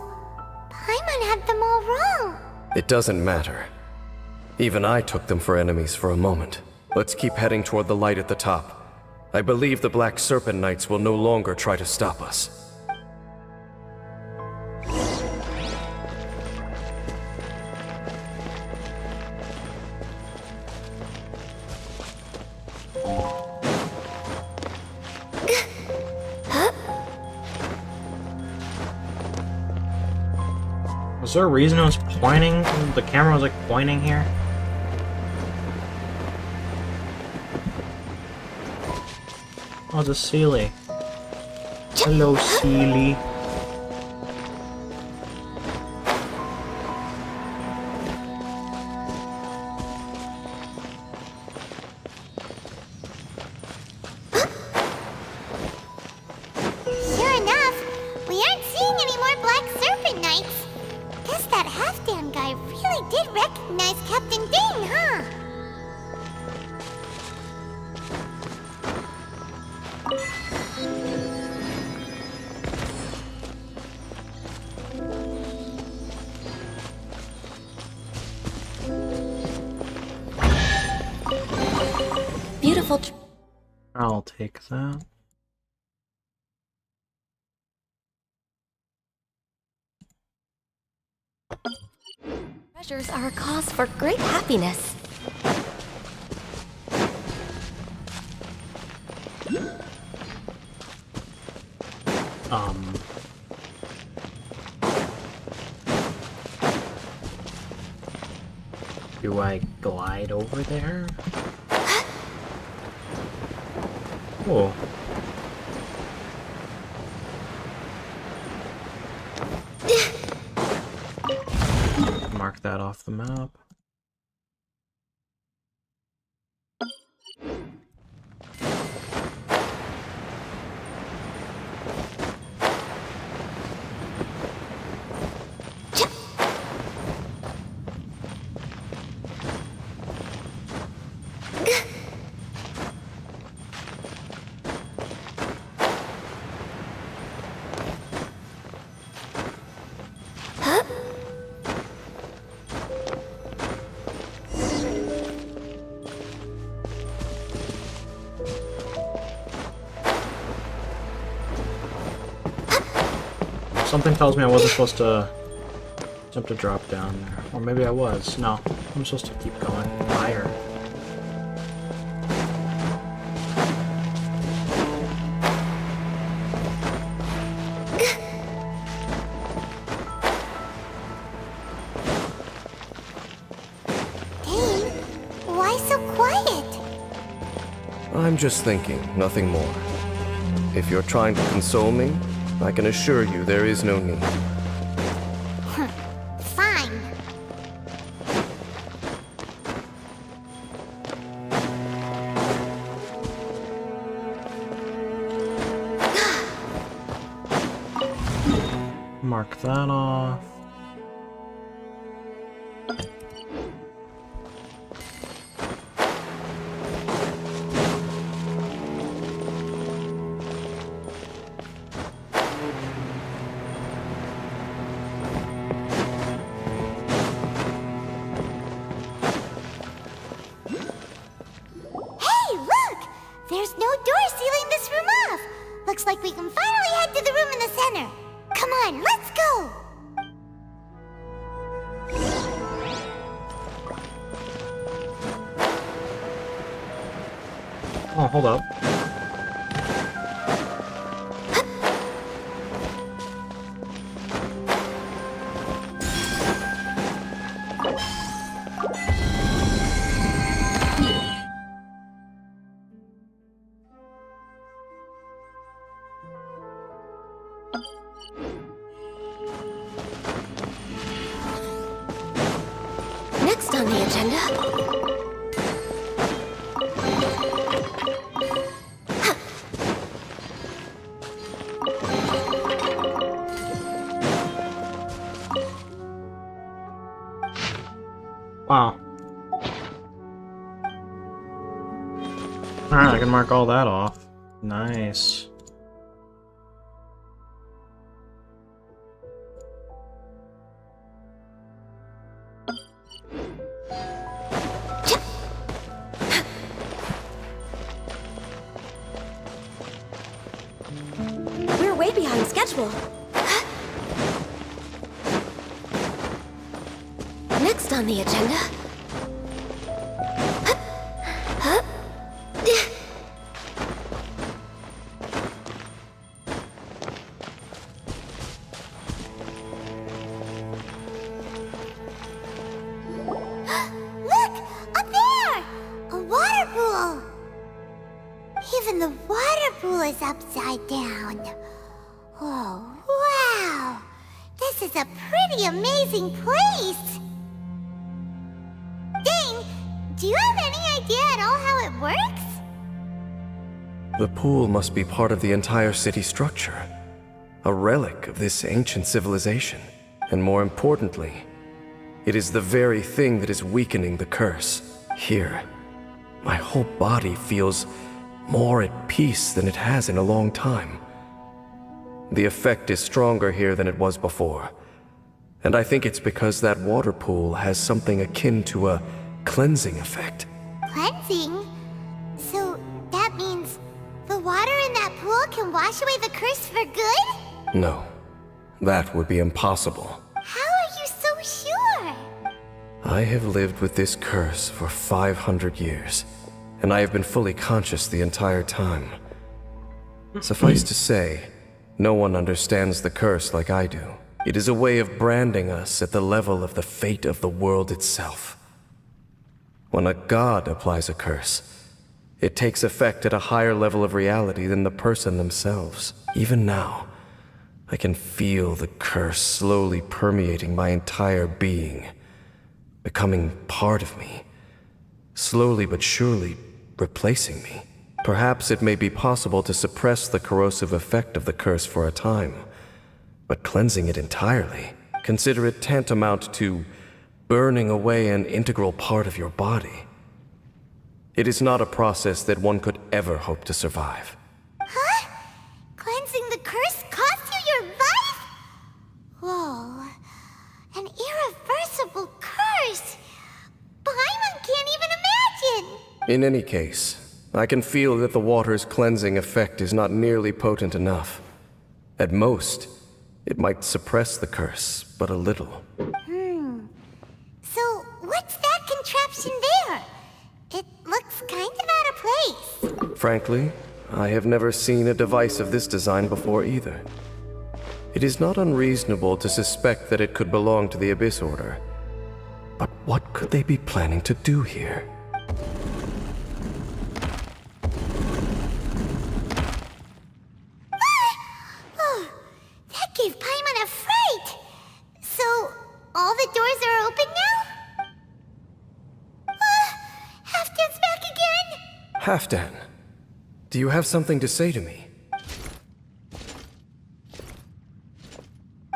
Paimon had them all wrong. It doesn't matter. Even I took them for enemies for a moment. Let's keep heading toward the light at the top. I believe the Black Serpent Knights will no longer try to stop us. Was there a reason it was pointing? The camera was like pointing here? Oh, it's a Sealy. Hello, Sealy. Sure enough, we aren't seeing any more Black Serpent Knights. Guess that half-damn guy really did recognize Captain Ding, huh? Beautiful. I'll take that. Treasures are a cause for great happiness. Do I glide over there? Whoa. Mark that off the map. Something tells me I wasn't supposed to jump to drop down there. Or maybe I was. No, I'm supposed to keep going higher. Dane, why so quiet? I'm just thinking, nothing more. If you're trying to console me, I can assure you there is no need. Fine. Mark that off. Hey, look! There's no door sealing this room off. Looks like we can finally head to the room in the center. Come on, let's go! Oh, hold up. Next on the agenda. Wow. Alright, I can mark all that off. Nice. We're way behind schedule. Next on the agenda. Look! Up there! A water pool! Even the water pool is upside down. Oh, wow! This is a pretty amazing place! Dang! Do you have any idea at all how it works? The pool must be part of the entire city structure. A relic of this ancient civilization. And more importantly, it is the very thing that is weakening the curse. Here, my whole body feels more at peace than it has in a long time. The effect is stronger here than it was before. And I think it's because that water pool has something akin to a cleansing effect. Cleansing? So that means the water in that pool can wash away the curse for good? No, that would be impossible. How are you so sure? I have lived with this curse for 500 years, and I have been fully conscious the entire time. Suffice to say, no one understands the curse like I do. It is a way of branding us at the level of the fate of the world itself. When a god applies a curse, it takes effect at a higher level of reality than the person themselves. Even now, I can feel the curse slowly permeating my entire being, becoming part of me, slowly but surely replacing me. Perhaps it may be possible to suppress the corrosive effect of the curse for a time, but cleansing it entirely, consider it tantamount to burning away an integral part of your body. It is not a process that one could ever hope to survive. Huh? Cleansing the curse cost you your life? Whoa. An irreversible curse! Paimon can't even imagine! In any case, I can feel that the water's cleansing effect is not nearly potent enough. At most, it might suppress the curse, but a little. So, what's that contraption there? It looks kind of out of place. Frankly, I have never seen a device of this design before either. It is not unreasonable to suspect that it could belong to the Abyss Order. But what could they be planning to do here? Oh, that gave Paimon a fright! So, all the doors are open now? Halfdan's back again! Halfdan, do you have something to say to me?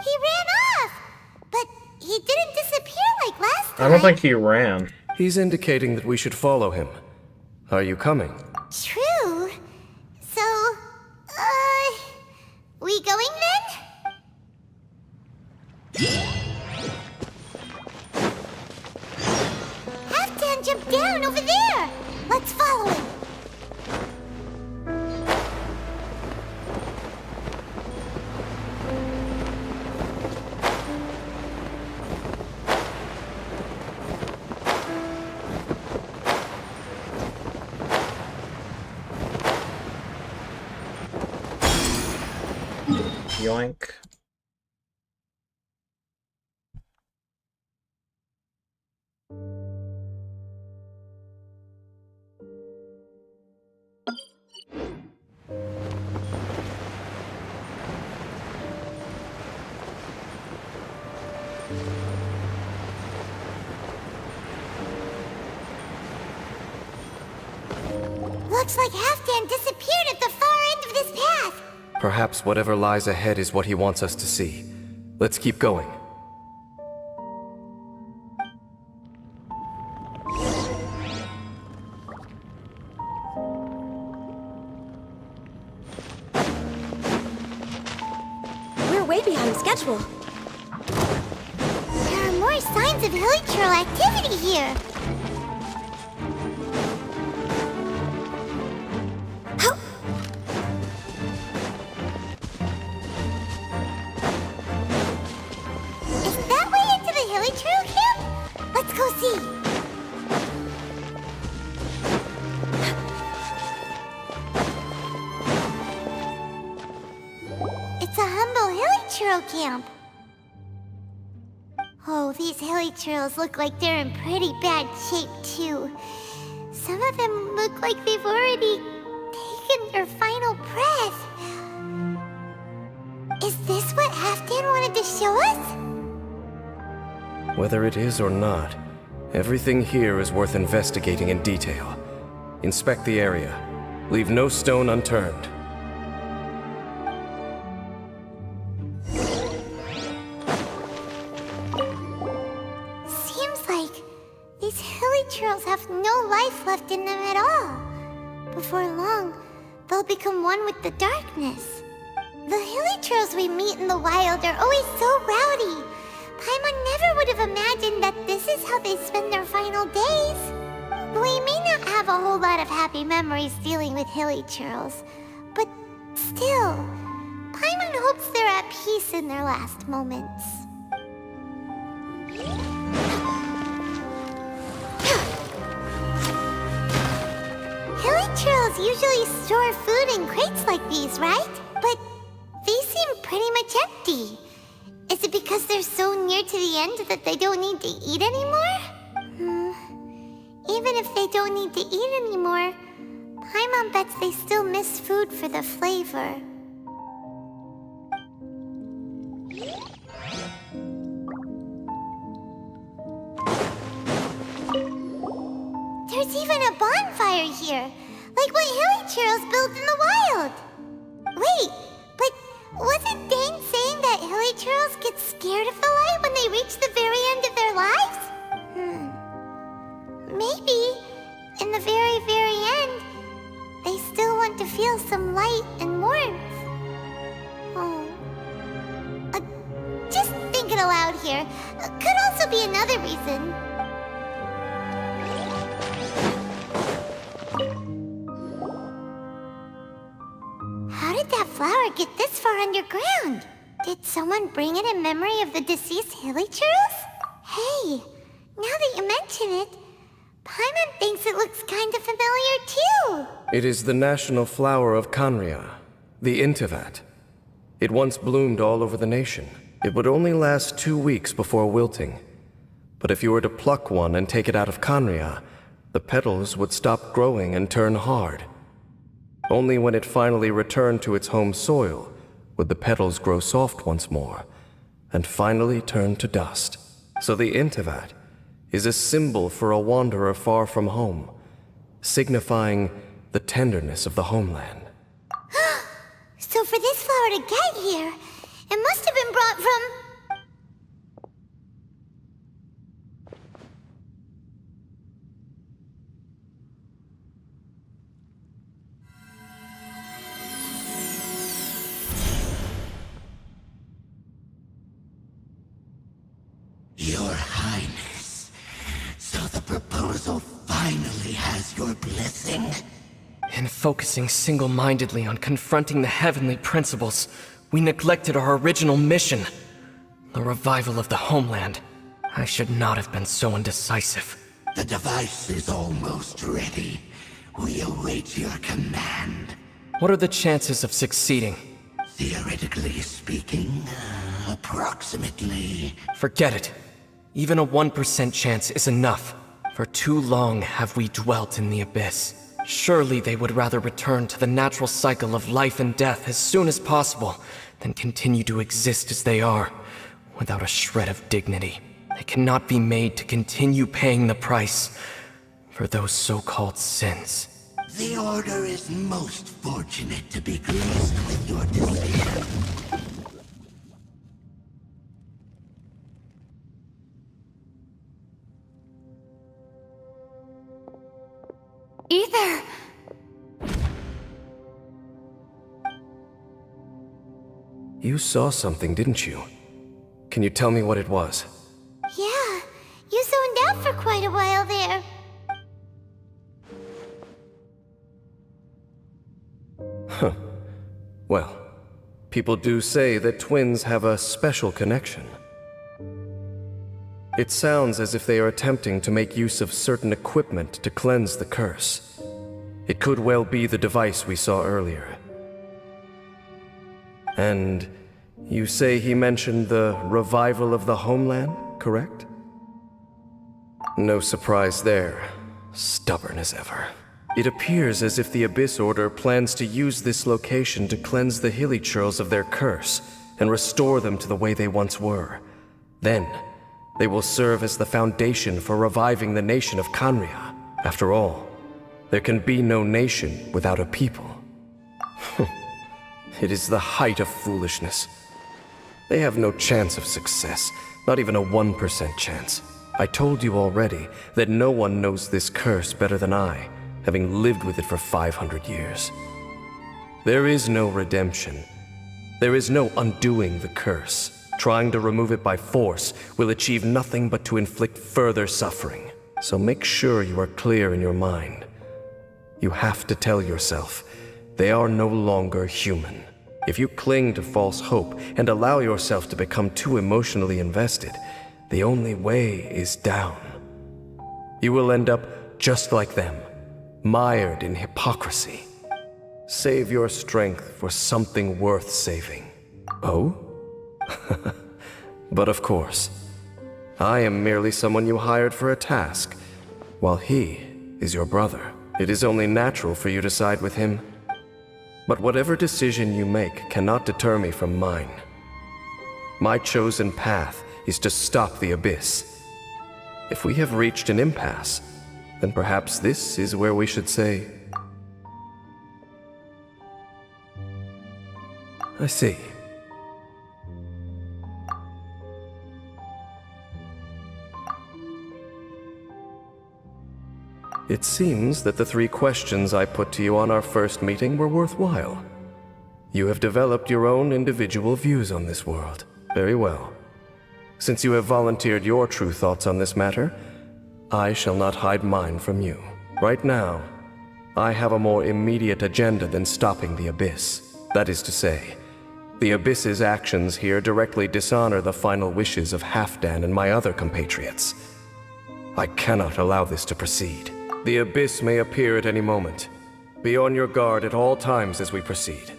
He ran off! But he didn't disappear like last time. I don't think he ran. He's indicating that we should follow him. Are you coming? True. So, we going then? Halfdan jumped down over there! Let's follow him! Yoink. Looks like Halfdan disappeared at the far end of this path. Perhaps whatever lies ahead is what he wants us to see. Let's keep going. way behind schedule. There are more signs of hilichurl activity here. Is that way into the hilichurl camp? Let's go see. It's a humble hilichurl camp. Oh, these hilichurls look like they're in pretty bad shape, too. Some of them look like they've already taken their final breath. Is this what Halfdan wanted to show us? Whether it is or not, everything here is worth investigating in detail. Inspect the area. Leave no stone unturned. Seems like these hilichurls have no life left in them at all. Before long, they'll become one with the darkness. The hilichurls we meet in the wild are always so rowdy. Paimon never would have imagined that this is how they spend their final days. We may not have a whole lot of happy memories dealing with hilichurls, but still, Paimon hopes they're at peace in their last moments. Hilichurls usually store food in crates like these, right? But these seem pretty much empty. Is it because they're so near to the end that they don't need to eat anymore? Even if they don't need to eat anymore, Paimon bets they still miss food for the flavor. There's even a bonfire here, like what hilichurls build in the wild. Wait, but wasn't Dane saying that hilichurls get scared of the light when they reach the very end of their lives? Maybe, in the very, very end, they still want to feel some light and warmth. Oh. Just thinking aloud here. Could also be another reason. How did that flower get this far underground? Did someone bring it in memory of the deceased hilichurls? Hey, now that you mention it, Paimon thinks it looks kind of familiar too. It is the national flower of Kanria, the Intivat. It once bloomed all over the nation. It would only last 2 weeks before wilting. But if you were to pluck one and take it out of Kanria, the petals would stop growing and turn hard. Only when it finally returned to its home soil would the petals grow soft once more, and finally turn to dust. So the Intivat is a symbol for a wanderer far from home, signifying the tenderness of the homeland. So for this flower to get here, it must have been brought from... Your Highness, so the proposal finally has your blessing? In focusing single-mindedly on confronting the heavenly principles, we neglected our original mission, the revival of the homeland. I should not have been so indecisive. The device is almost ready. We await your command. What are the chances of succeeding? Theoretically speaking, approximately. Forget it. Even a 1% chance is enough. For too long have we dwelt in the abyss. Surely they would rather return to the natural cycle of life and death as soon as possible than continue to exist as they are, without a shred of dignity. They cannot be made to continue paying the price for those so-called sins. The Order is most fortunate to be graced with your decision. Ether! You saw something, didn't you? Can you tell me what it was? Yeah, you zoned out for quite a while there. Huh. Well, people do say that twins have a special connection. It sounds as if they are attempting to make use of certain equipment to cleanse the curse. It could well be the device we saw earlier. And you say he mentioned the revival of the homeland, correct? No surprise there. Stubborn as ever. It appears as if the Abyss Order plans to use this location to cleanse the Hilichurls of their curse and restore them to the way they once were. Then, they will serve as the foundation for reviving the nation of Kanria. After all, there can be no nation without a people. It is the height of foolishness. They have no chance of success, not even a 1% chance. I told you already that no one knows this curse better than I, having lived with it for 500 years. There is no redemption. There is no undoing the curse. Trying to remove it by force will achieve nothing but to inflict further suffering. So make sure you are clear in your mind. You have to tell yourself, they are no longer human. If you cling to false hope and allow yourself to become too emotionally invested, the only way is down. You will end up just like them, mired in hypocrisy. Save your strength for something worth saving. Oh? But of course, I am merely someone you hired for a task, while he is your brother. It is only natural for you to side with him. But whatever decision you make cannot deter me from mine. My chosen path is to stop the Abyss. If we have reached an impasse, then perhaps this is where we should say, I see. It seems that the 3 questions I put to you on our first meeting were worthwhile. You have developed your own individual views on this world. Very well. Since you have volunteered your true thoughts on this matter, I shall not hide mine from you. Right now, I have a more immediate agenda than stopping the Abyss. That is to say, the Abyss's actions here directly dishonor the final wishes of Halfdan and my other compatriots. I cannot allow this to proceed. The Abyss may appear at any moment. Be on your guard at all times as we proceed.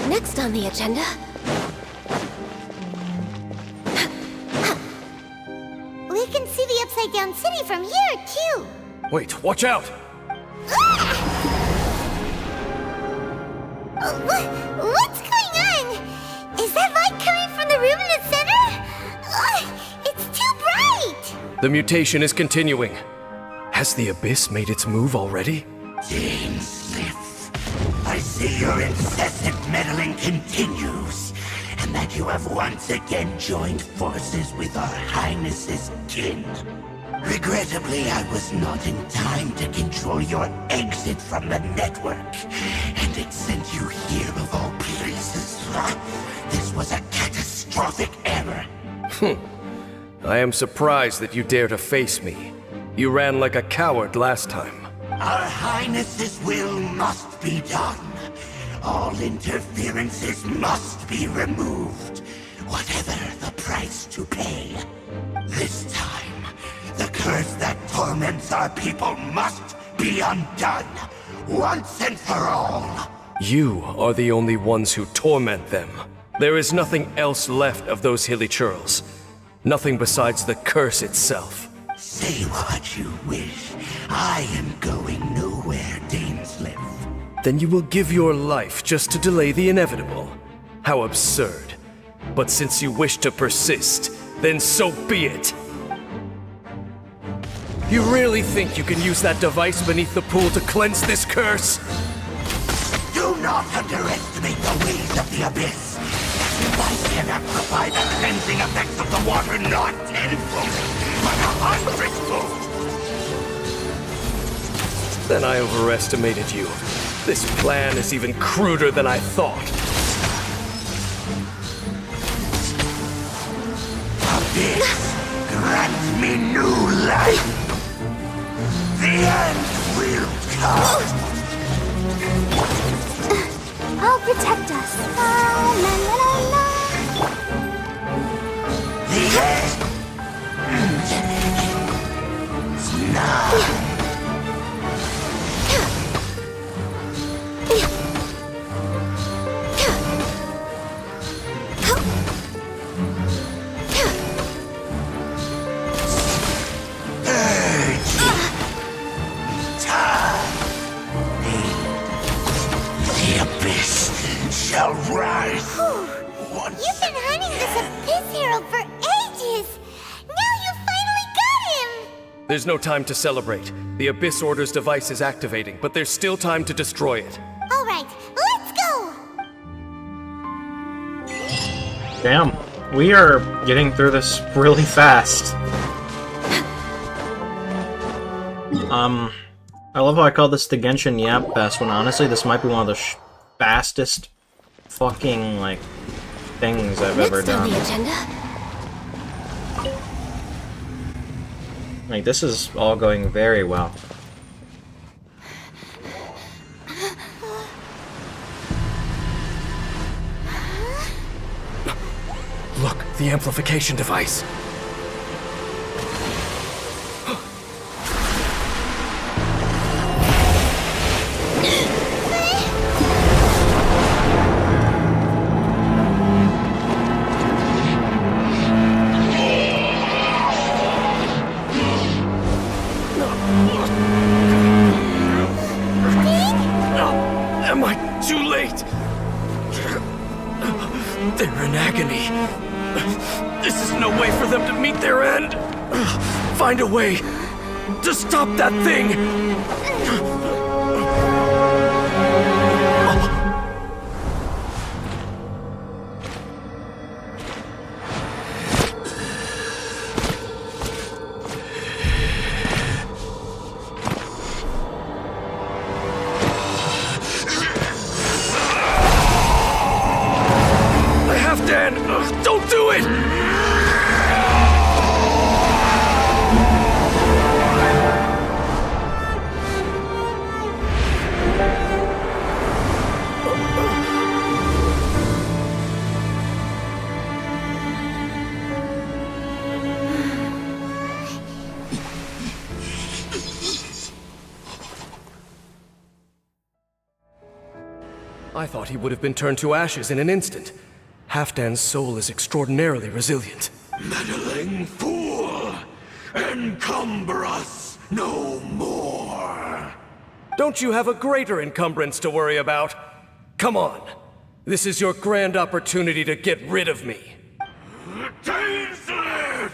Next on the agenda... We can see the Upside Down City from here, too. Wait, watch out! What's going on? Is that light coming from the room in the center? It's too bright! The mutation is continuing. Has the Abyss made its move already? Dainsliff, I see your incessant meddling continues, and that you have once again joined forces with our Highness's kin. Regrettably, I was not in time to control your exit from the network, and it sent you here of all places. This was a catastrophic error. I am surprised that you dare to face me. You ran like a coward last time. Our Highness's will must be done. All interferences must be removed, whatever the price to pay. This time, the curse that torments our people must be undone, once and for all. You are the only ones who torment them. There is nothing else left of those Hilichurls. Nothing besides the curse itself. Say what you wish. I am going nowhere, Dainsliff. Then you will give your life just to delay the inevitable. How absurd. But since you wish to persist, then so be it. You really think you can use that device beneath the pool to cleanse this curse? Do not underestimate the ways of the Abyss. That device can amplify the cleansing effects of the water not tenfold, but 100-fold. Then I overestimated you. This plan is even cruder than I thought. Abyss, grant me new life. The end will come. I'll protect us. La la la la. The end is now. Shall rise. You've been hunting this Abyss hero for ages. Now you finally got him. There's no time to celebrate. The Abyss Order's device is activating, but there's still time to destroy it. All right, let's go. Damn, we are getting through this really fast. I love how I call this the Genshin YAPFEST, when honestly this might be one of the fastest fucking, like, things I've ever done. Next on the agenda. Like, this is all going very well. Look, the amplification device. Am I too late? They're in agony. This is no way for them to meet their end. Find a way to stop that thing. Don't do it! I thought he would have been turned to ashes in an instant. Halfdan's soul is extraordinarily resilient. Meddling fool! Encumber us no more! Don't you have a greater encumbrance to worry about? Come on. This is your grand opportunity to get rid of me. Dainsleif!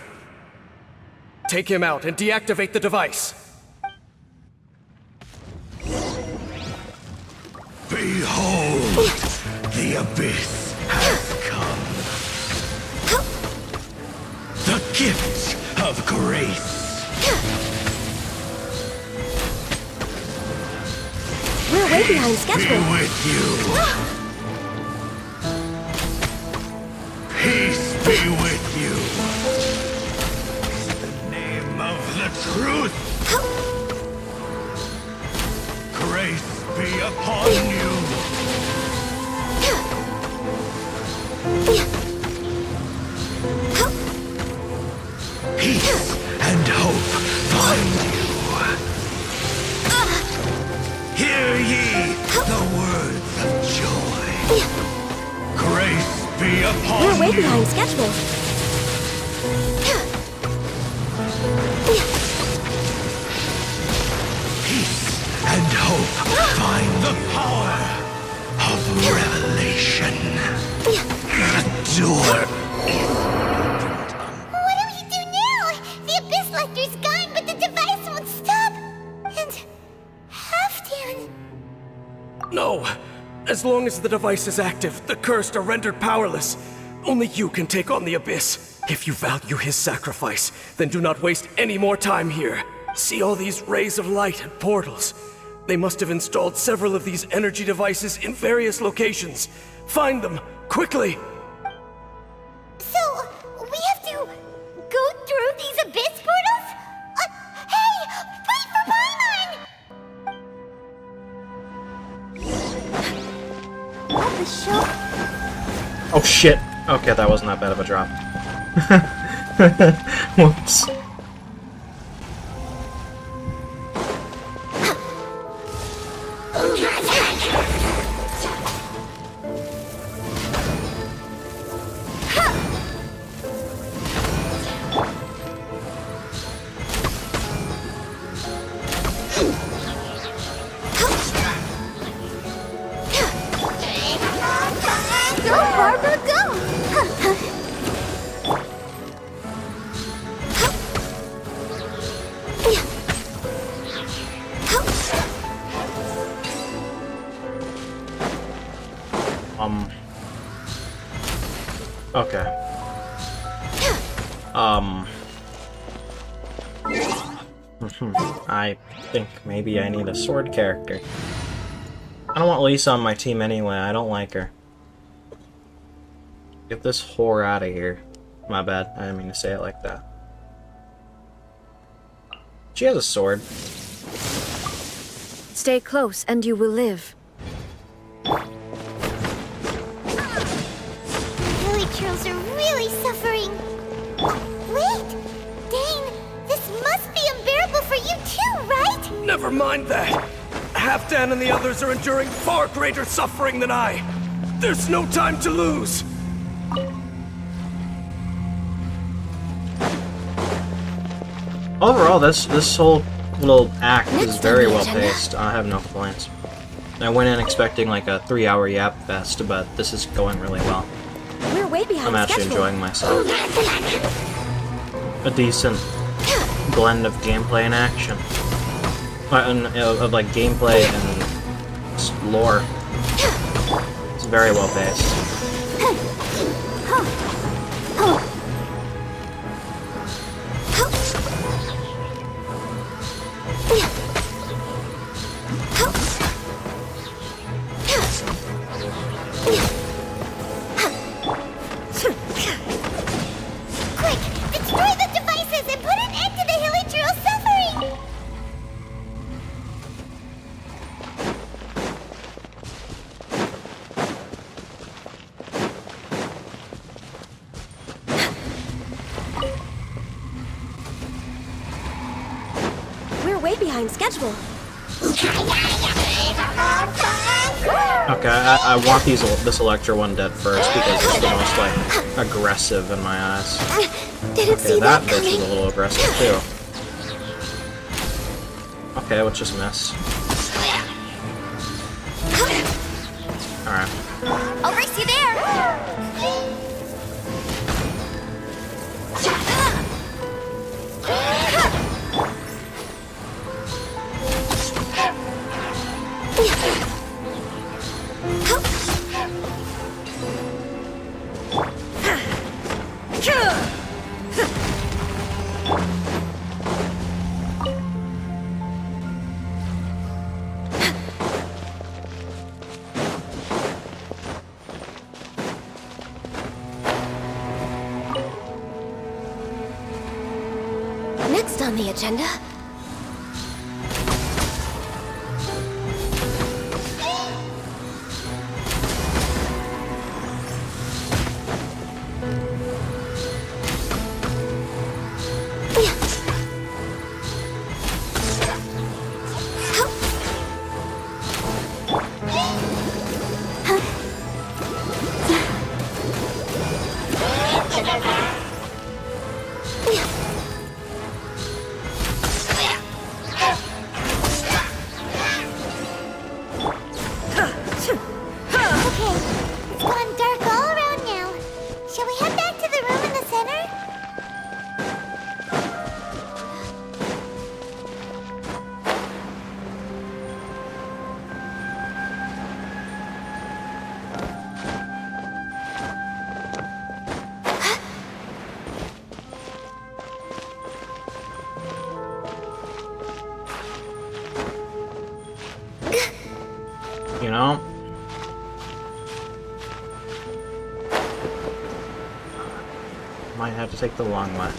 Take him out and deactivate the device. Behold! The Abyss has come. The gift of grace. We're way behind Peace schedule. be with you. Peace be with you. In the name of the truth. Grace be upon you. Peace and hope find you. Hear ye the words of joy. Grace be upon you. We're way behind schedule. Peace and hope find the power of revelation. The door is What do we do now? The Abyss Lecter's gone, but the device won't stop. And Halfdan. No. As long as the device is active, the cursed are rendered powerless. Only you can take on the Abyss. If you value his sacrifice, then do not waste any more time here. See all these rays of light and portals. They must have installed several of these energy devices in various locations. Find them, quickly! So, we have to go through these abyss portals? Hey! Wait for Paimon! At the show... Oh shit! Okay, that wasn't that bad of a drop. Whoops. Go, Barbara, go! Okay. I think maybe I need a sword character. I don't want Lisa on my team anyway, I don't like her. Get this whore out of here. My bad, I didn't mean to say it like that. She has a sword. Stay close and you will live. Villagers are really suffering. Wait! Dane, this must be unbearable for you too, right? Never mind that! Halfdan and the others are enduring far greater suffering than I! There's no time to lose! Overall, this whole little act is very well paced. I have no complaints. I went in expecting like a 3-hour YAPFEST, but this is going really well. We're way behind I'm actually schedule. enjoying myself. A decent blend of gameplay and action. Of like gameplay and lore. It's very well paced. Quick! Destroy the devices and put an end to the Hilichurl's suffering! We're way behind schedule. Okay, I want this Electra one dead first because it's the most like aggressive in my eyes. Didn't Okay, see that that bitch is coming. a little aggressive too. Okay, let's just miss. Alright. I'll race you there! Next on the agenda... Might have to take the long way.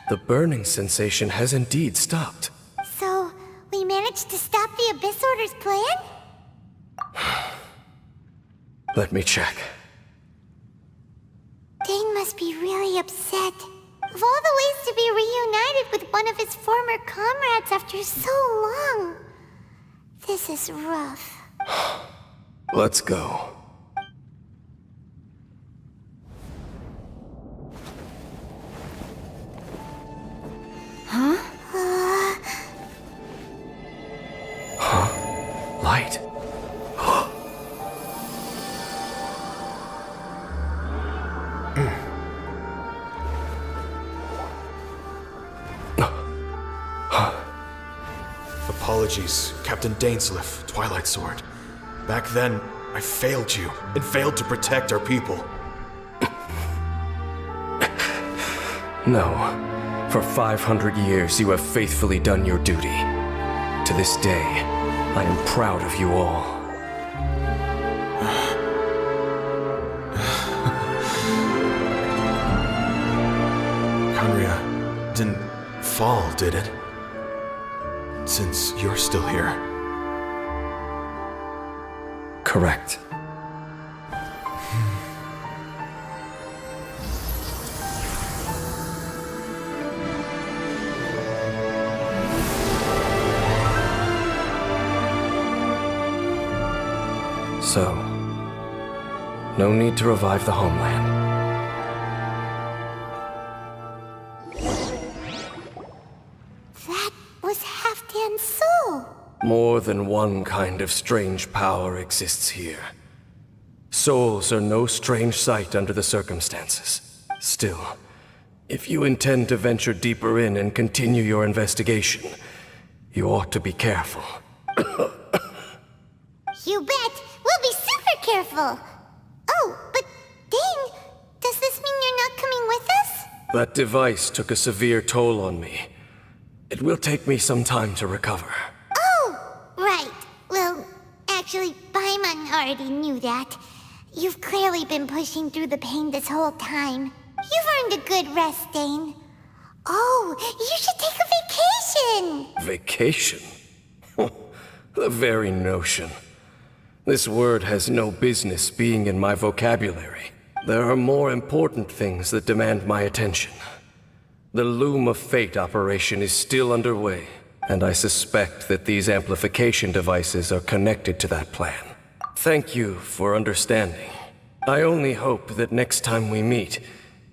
The burning sensation has indeed stopped. So, we managed to stop the Abyss Order's plan? Let me check. Dane must be really upset. Of all the ways to be reunited with one of his former comrades after so long, this is rough. Let's go. Huh? Huh? Light. Apologies, Captain Dainsleif, Twilight Sword. Back then, I failed you, and failed to protect our people. No. For 500 years, you have faithfully done your duty. To this day, I am proud of you all. Conria didn't fall, did it? Since you're still here. Correct. So, no need to revive the homeland. That was Halfdan's soul! More than one kind of strange power exists here. Souls are no strange sight under the circumstances. Still, if you intend to venture deeper in and continue your investigation, you ought to be careful. You bet! We'll be super careful! Oh, but Dane, does this mean you're not coming with us? That device took a severe toll on me. It will take me some time to recover. Oh, right. Well, actually, Paimon already knew that. You've clearly been pushing through the pain this whole time. You've earned a good rest, Dane. Oh, you should take a vacation! Vacation? The very notion. This word has no business being in my vocabulary. There are more important things that demand my attention. The Loom of Fate operation is still underway, and I suspect that these amplification devices are connected to that plan. Thank you for understanding. I only hope that next time we meet,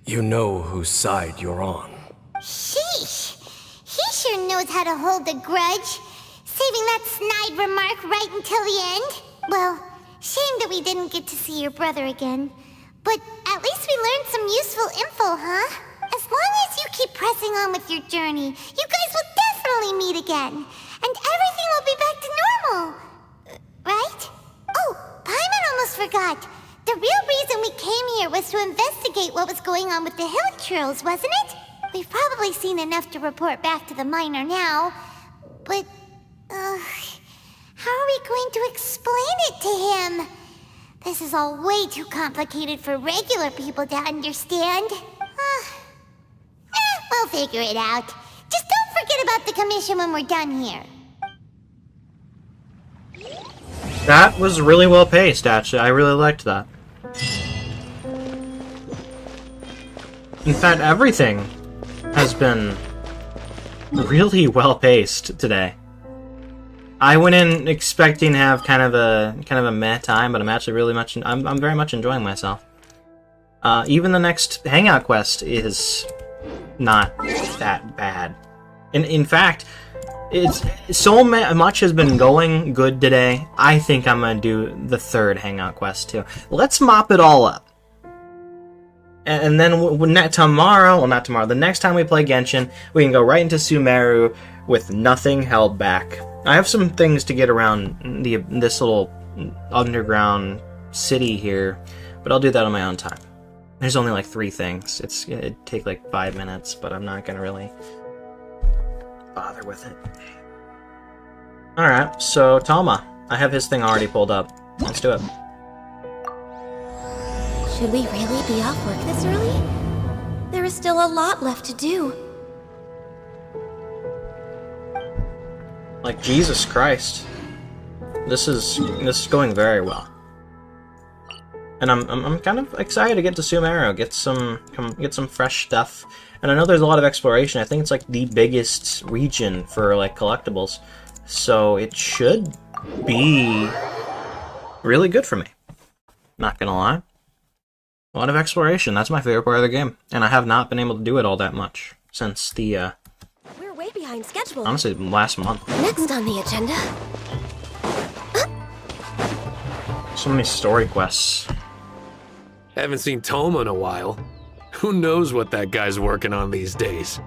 you know whose side you're on. Sheesh! He sure knows how to hold a grudge. Saving that snide remark right until the end. Well, shame that we didn't get to see your brother again. But at least we learned some useful info, huh? As long as you keep pressing on with your journey, you guys will definitely meet again. And everything will be back to normal. Right? Oh, Paimon almost forgot. The real reason we came here was to investigate what was going on with the hill trills, wasn't it? We've probably seen enough to report back to the miner now. But, how are we going to explain it to him? This is all way too complicated for regular people to understand. We'll figure it out. Just don't forget about the commission when we're done here. That was really well paced, actually. I really liked that. In fact, everything has been really well paced today. I went in expecting to have kind of a meh time, but I'm actually really I'm very much enjoying myself. Even the next Hangout quest is not that bad. In fact, it's so much has been going good today. I think I'm gonna do the third Hangout quest too. Let's mop it all up. And then the next time we play Genshin, we can go right into Sumeru with nothing held back. I have some things to get around this little underground city here, but I'll do that on my own time. There's only like 3 things. It'd take like 5 minutes, but I'm not gonna really bother with it. Alright, so Toma. I have his thing already pulled up. Let's do it. Should we really be off work this early? There is still a lot left to do. Like, Jesus Christ. This is going very well. And I'm kind of excited to get to Sumeru, get some fresh stuff. And I know there's a lot of exploration. I think it's like the biggest region for like collectibles. So it should be really good for me. Not gonna lie. A lot of exploration. That's my favorite part of the game. And I have not been able to do it all that much since the We're way behind schedule. honestly last month. Next on the agenda. So many story quests. Haven't seen Toma in a while. Who knows what that guy's working on these days?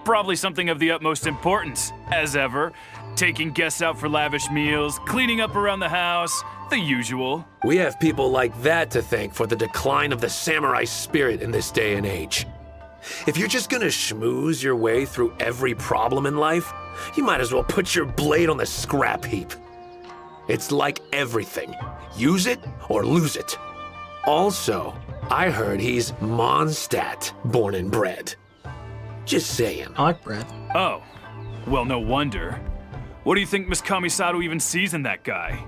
Probably something of the utmost importance, as ever. Taking guests out for lavish meals, cleaning up around the house, the usual. We have people like that to thank for the decline of the samurai spirit in this day and age. If you're just gonna schmooze your way through every problem in life, you might as well put your blade on the scrap heap. It's like everything. Use it or lose it. Also, I heard he's Mondstadt, born and bred. Just saying. I like bread. Oh, well, no wonder. What do you think Miss Kamisato even sees in that guy?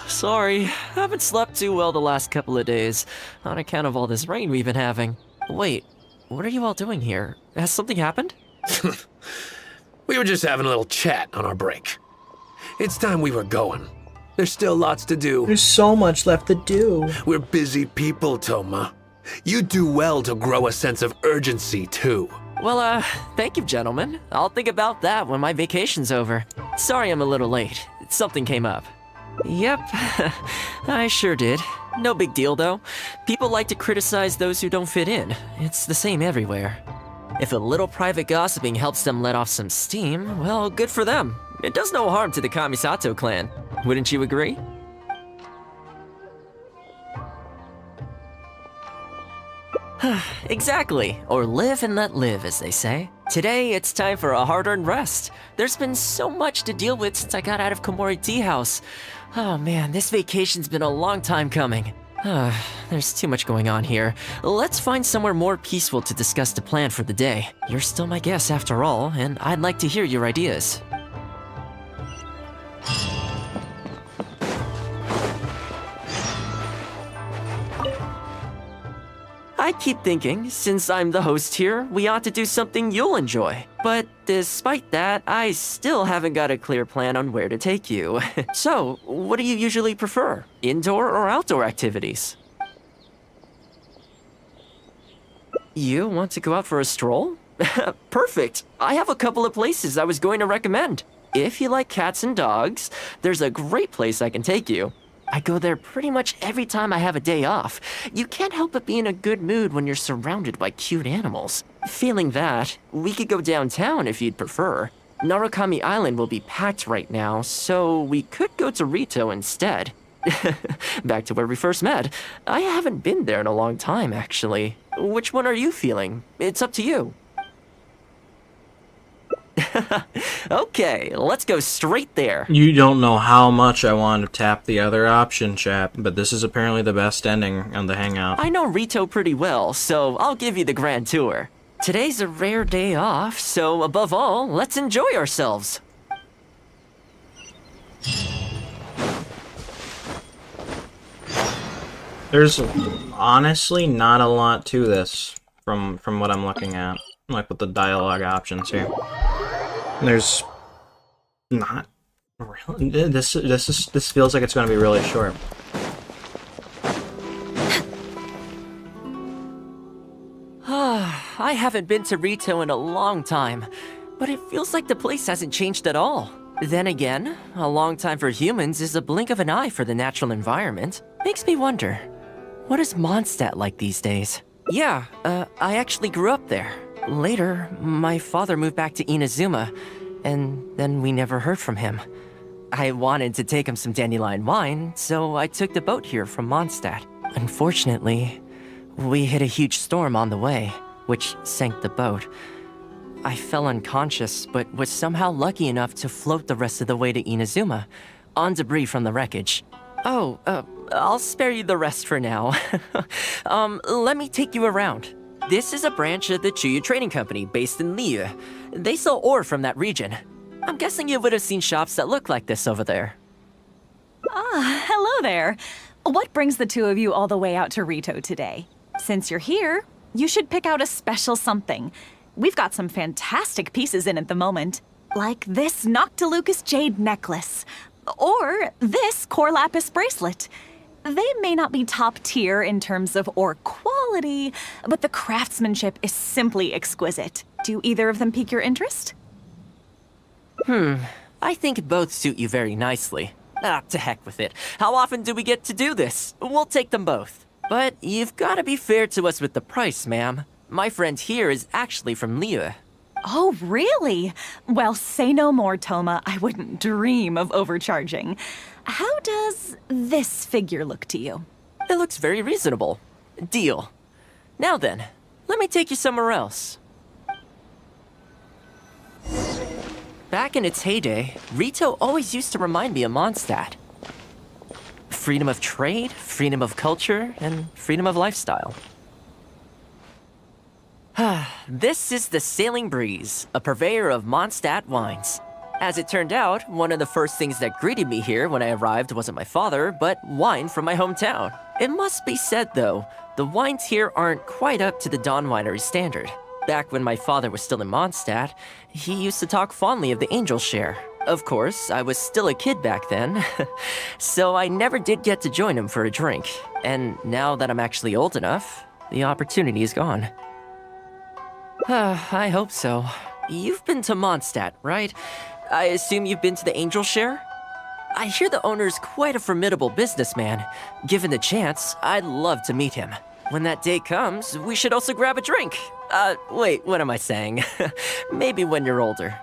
Sorry, haven't slept too well the last couple of days, on account of all this rain we've been having. Wait, what are you all doing here? Has something happened? We were just having a little chat on our break. It's time we were going. There's still lots to do. There's so much left to do. We're busy people, Toma. You do well to grow a sense of urgency, too. Well, thank you, gentlemen. I'll think about that when my vacation's over. Sorry I'm a little late. Something came up. Yep, I sure did. No big deal, though. People like to criticize those who don't fit in. It's the same everywhere. If a little private gossiping helps them let off some steam, well, good for them. It does no harm to the Kamisato clan. Wouldn't you agree? Exactly. Or live and let live, as they say. Today, it's time for a hard-earned rest. There's been so much to deal with since I got out of Komori Tea House. Oh man, this vacation's been a long time coming. There's too much going on here. Let's find somewhere more peaceful to discuss the plan for the day. You're still my guest after all, and I'd like to hear your ideas. I keep thinking, since I'm the host here, we ought to do something you'll enjoy. But despite that, I still haven't got a clear plan on where to take you. So, what do you usually prefer? Indoor or outdoor activities? You want to go out for a stroll? Perfect! I have a couple of places I was going to recommend. If you like cats and dogs, there's a great place I can take you. I go there pretty much every time I have a day off. You can't help but be in a good mood when you're surrounded by cute animals. Failing that, we could go downtown if you'd prefer. Narukami Island will be packed right now, so we could go to Rito instead. Back to where we first met. I haven't been there in a long time, actually. Which one are you feeling? It's up to you. Okay, let's go straight there. You don't know how much I want to tap the other option, chap, but this is apparently the best ending on the Hangout. I know Rito pretty well, so I'll give you the grand tour. Today's a rare day off, so above all, let's enjoy ourselves. There's honestly not a lot to this from what I'm looking at, like with the dialogue options here. There's not really. This feels like it's going to be really short. I haven't been to Rito in a long time, but it feels like the place hasn't changed at all. Then again, a long time for humans is a blink of an eye for the natural environment. Makes me wonder, what is Mondstadt like these days? Yeah, I actually grew up there. Later, my father moved back to Inazuma, and then we never heard from him. I wanted to take him some dandelion wine, so I took the boat here from Mondstadt. Unfortunately, we hit a huge storm on the way, which sank the boat. I fell unconscious, but was somehow lucky enough to float the rest of the way to Inazuma, on debris from the wreckage. Oh, I'll spare you the rest for now. Let me take you around. This is a branch of the Chuyu Trading Company based in Liu. They sell ore from that region. I'm guessing you would have seen shops that look like this over there. Ah, hello there. What brings the two of you all the way out to Rito today? Since you're here, you should pick out a special something. We've got some fantastic pieces in at the moment, like this Noctilucus jade necklace, or this core lapis bracelet. They may not be top tier in terms of ore quality, but the craftsmanship is simply exquisite. Do either of them pique your interest? I think both suit you very nicely. Ah, to heck with it. How often do we get to do this? We'll take them both. But you've got to be fair to us with the price, ma'am. My friend here is actually from Liu. Oh, really? Well, say no more, Toma. I wouldn't dream of overcharging. How does this figure look to you? It looks very reasonable. Deal. Now then, let me take you somewhere else. Back in its heyday, Rito always used to remind me of Mondstadt. Freedom of trade, freedom of culture, and freedom of lifestyle. This is the Sailing Breeze, a purveyor of Mondstadt wines. As it turned out, one of the first things that greeted me here when I arrived wasn't my father, but wine from my hometown. It must be said, though, the wines here aren't quite up to the Dawn Winery standard. Back when my father was still in Mondstadt, he used to talk fondly of the Angel Share. Of course, I was still a kid back then, so I never did get to join him for a drink. And now that I'm actually old enough, the opportunity is gone. I hope so. You've been to Mondstadt, right? I assume you've been to the Angel Share? I hear the owner's quite a formidable businessman. Given the chance, I'd love to meet him. When that day comes, we should also grab a drink. Wait, what am I saying? Maybe when you're older.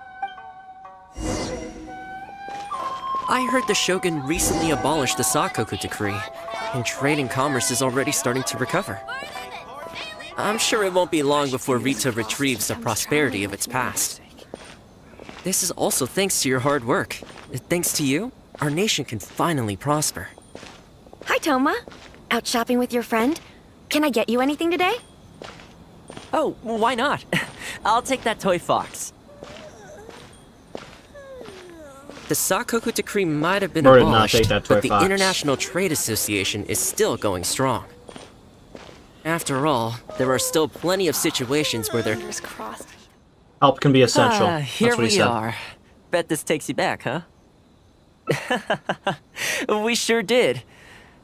I heard the Shogun recently abolished the Sakoku decree, and trade and commerce is already starting to recover. I'm sure it won't be long before Rito retrieves the prosperity of its past. This is also thanks to your hard work. Thanks to you, our nation can finally prosper. Hi, Toma. Out shopping with your friend? Can I get you anything today? Oh, why not? I'll take that toy fox. The Sakoku decree might have been abolished, but the International Trade Association is still going strong. After all, there are still plenty of situations where Fingers crossed. Help can be essential. Here That's what he said. we are. Bet this takes you back, huh? We sure did.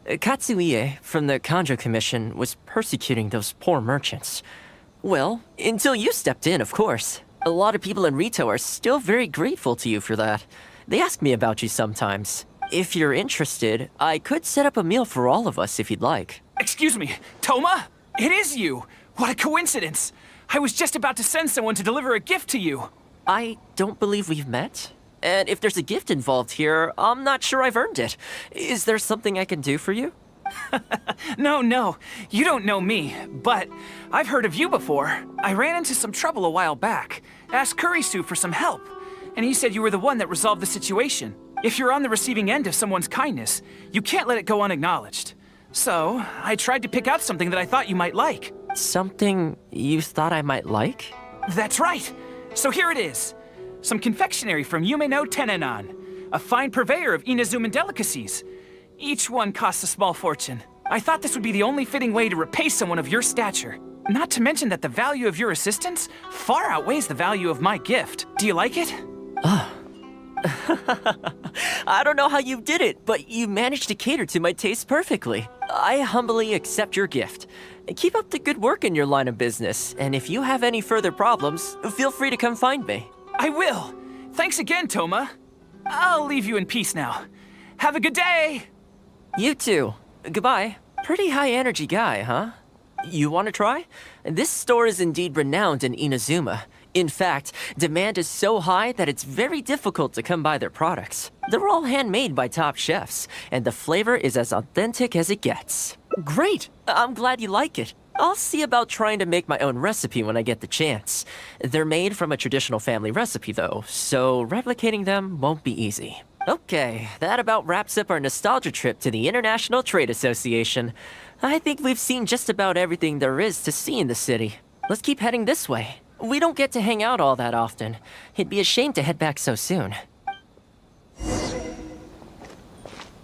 Katsuie from the Kanjo Commission was persecuting those poor merchants. Well, until you stepped in, of course. A lot of people in Rito are still very grateful to you for that. They ask me about you sometimes. If you're interested, I could set up a meal for all of us if you'd like. Excuse me, Toma? It is you! What a coincidence! I was just about to send someone to deliver a gift to you. I don't believe we've met. And if there's a gift involved here, I'm not sure I've earned it. Is there something I can do for you? No, you don't know me, but I've heard of you before. I ran into some trouble a while back. Asked Kurisu for some help, and he said you were the one that resolved the situation. If you're on the receiving end of someone's kindness, you can't let it go unacknowledged. So, I tried to pick out something that I thought you might like. Something you thought I might like? That's right! So here it is. Some confectionery from Yume no Tenenan, a fine purveyor of Inazuman delicacies. Each one costs a small fortune. I thought this would be the only fitting way to repay someone of your stature. Not to mention that the value of your assistance far outweighs the value of my gift. Do you like it? I don't know how you did it, but you managed to cater to my taste perfectly. I humbly accept your gift. Keep up the good work in your line of business, and if you have any further problems, feel free to come find me. I will. Thanks again, Toma. I'll leave you in peace now. Have a good day! You too. Goodbye. Pretty high energy guy, huh? You want to try? This store is indeed renowned in Inazuma. In fact, demand is so high that it's very difficult to come by their products. They're all handmade by top chefs, and the flavor is as authentic as it gets. Great! I'm glad you like it. I'll see about trying to make my own recipe when I get the chance. They're made from a traditional family recipe though, so replicating them won't be easy. Okay, that about wraps up our nostalgia trip to the International Trade Association. I think we've seen just about everything there is to see in the city. Let's keep heading this way. We don't get to hang out all that often. It'd be a shame to head back so soon.